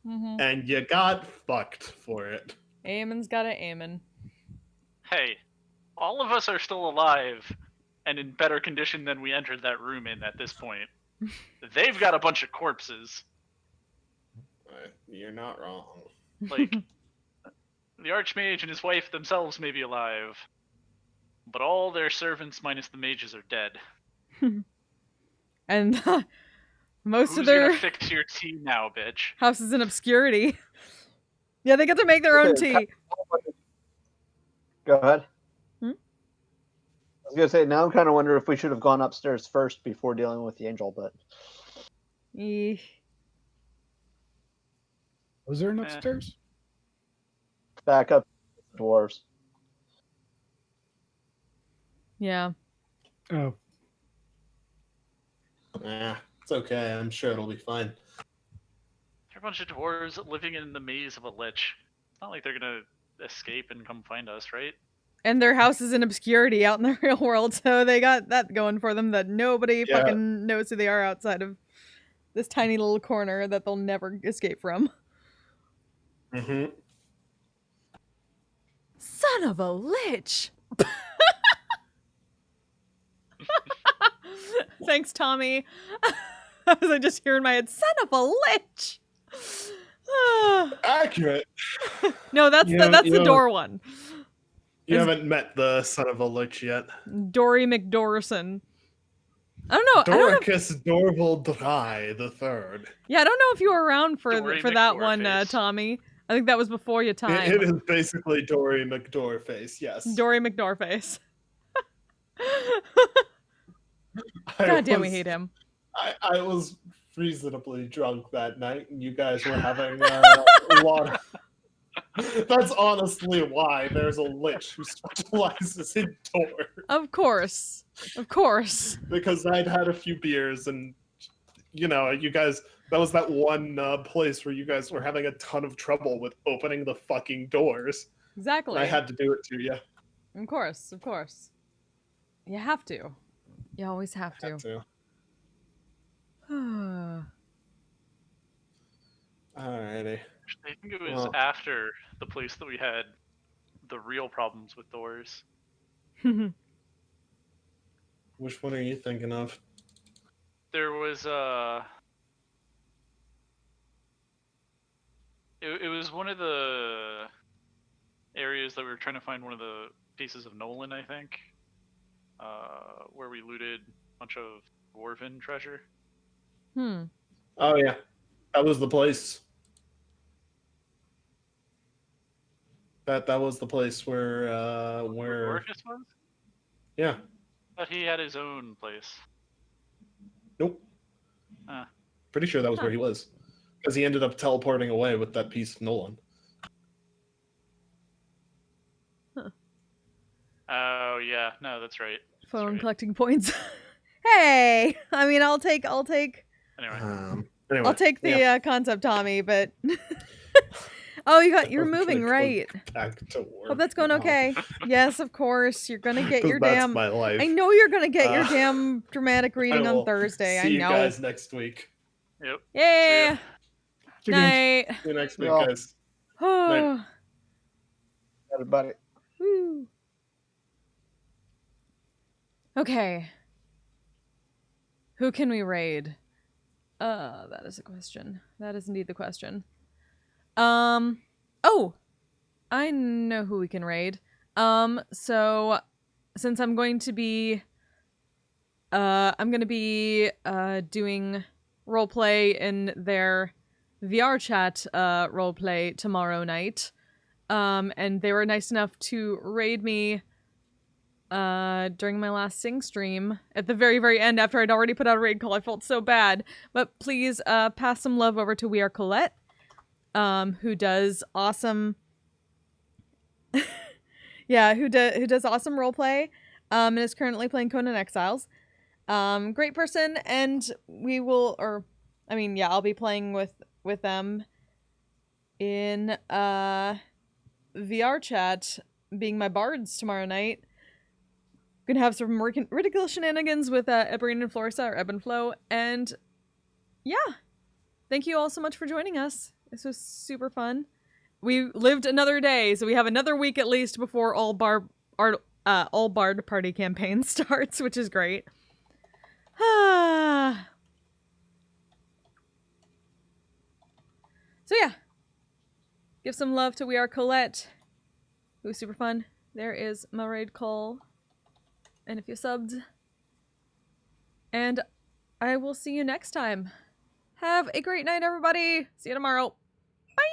Mm-hmm. and you got fucked for it. Eamon's got to Eamon. Hey, all of us are still alive and in better condition than we entered that room in at this point. They've got a bunch of corpses. You're not wrong. Like, the Archmage and his wife themselves may be alive, but all their servants minus the mages are dead. And most Who's of their gonna fix your tea now, bitch? house is in obscurity. Yeah, they get to make their own tea. Go ahead. Hmm? I was gonna say, now I'm kind of wondering if we should have gone upstairs first before dealing with the angel, but Eh. Was there an upstairs? back up to the dwarves. Yeah. Oh, It's okay. I'm sure it'll be fine. They're a bunch of dwarves living in the maze of a lich. It's not like they're gonna escape and come find us, right? And their house is in obscurity out in the real world, so they got that going for them that nobody Yeah. fucking knows who they are outside of this tiny little corner that they'll never escape from. Mm-hmm. Son of a lich! Thanks, Tommy. I was just hearing in my head, son of a lich! Accurate. No, that's You the know- that's you the know- door one. You Is- haven't met the son of a lich yet. Dory McDorson. I don't know. I don't know. Doricus Dorval Dry the Third. Yeah, I don't know if you were around for Dory that one, McDoorface. Tommy. I think that was before your time. It is basically Dory McDoorface. Yes. Dory McDoorface. I God damn, we was- hate him. I was reasonably drunk that night, and you guys were having a lot. That's honestly why there's a lich who specializes in doors. Of course. Of course. Because I'd had a few beers, and you guys. That was that one place where you guys were having a ton of trouble with opening the fucking doors. Exactly. And I had to do it to you. Of course, of course. You have to. You always have to. Alrighty. I think it was after the place that we had the real problems with doors. Which one are you thinking of? There was it was one of the areas that we were trying to find one of the pieces of Nolan, I think, where we looted a bunch of dwarven treasure. Oh yeah, that was the place. That was the place where Orpheus was? Yeah. But he had his own place. Nope. Pretty sure that was where he was, because he ended up teleporting away with that piece of Nolan. Oh yeah, no, that's right. Phone collecting points. Hey, I mean, I'll take. Anyway, I'll take the concept, Tommy. But oh, you're moving, right? Back to work. Hope that's going okay. Yes, of course. You're gonna get your that's damn. my life. I know you're gonna get your damn dramatic reading on Thursday. See I know. you guys next week. Yep. Yeah. Night. See you next week, guys. Oh. Everybody. Woo. Okay. Who can we raid? That is a question. That is indeed the question. Oh! I know who we can raid. So since I'm going to be doing roleplay in their VR chat roleplay tomorrow night. And they were nice enough to raid me during my last Sing stream at the very, very end after I'd already put out a raid call. I felt so bad. But please pass some love over to We Are Colette, who does awesome who does awesome roleplay and is currently playing Conan Exiles. Great person, and I'll be playing with them in VR chat, being my bards tomorrow night. Gonna have some ridiculous shenanigans with Eberine and Florissa, or Ebb and Flow, and yeah, thank you all so much for joining us. This was super fun. We lived another day, so we have another week at least before all bard party campaign starts, which is great. So yeah, give some love to We Are Colette. It was super fun. There is my raid call and a few subs, and I will see you next time. Have a great night, everybody. See you tomorrow. Bye.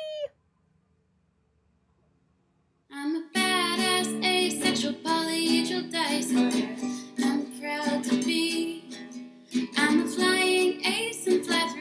I'm a badass asexual polyhedral dice holder. I'm proud to be. I'm a flying ace and flat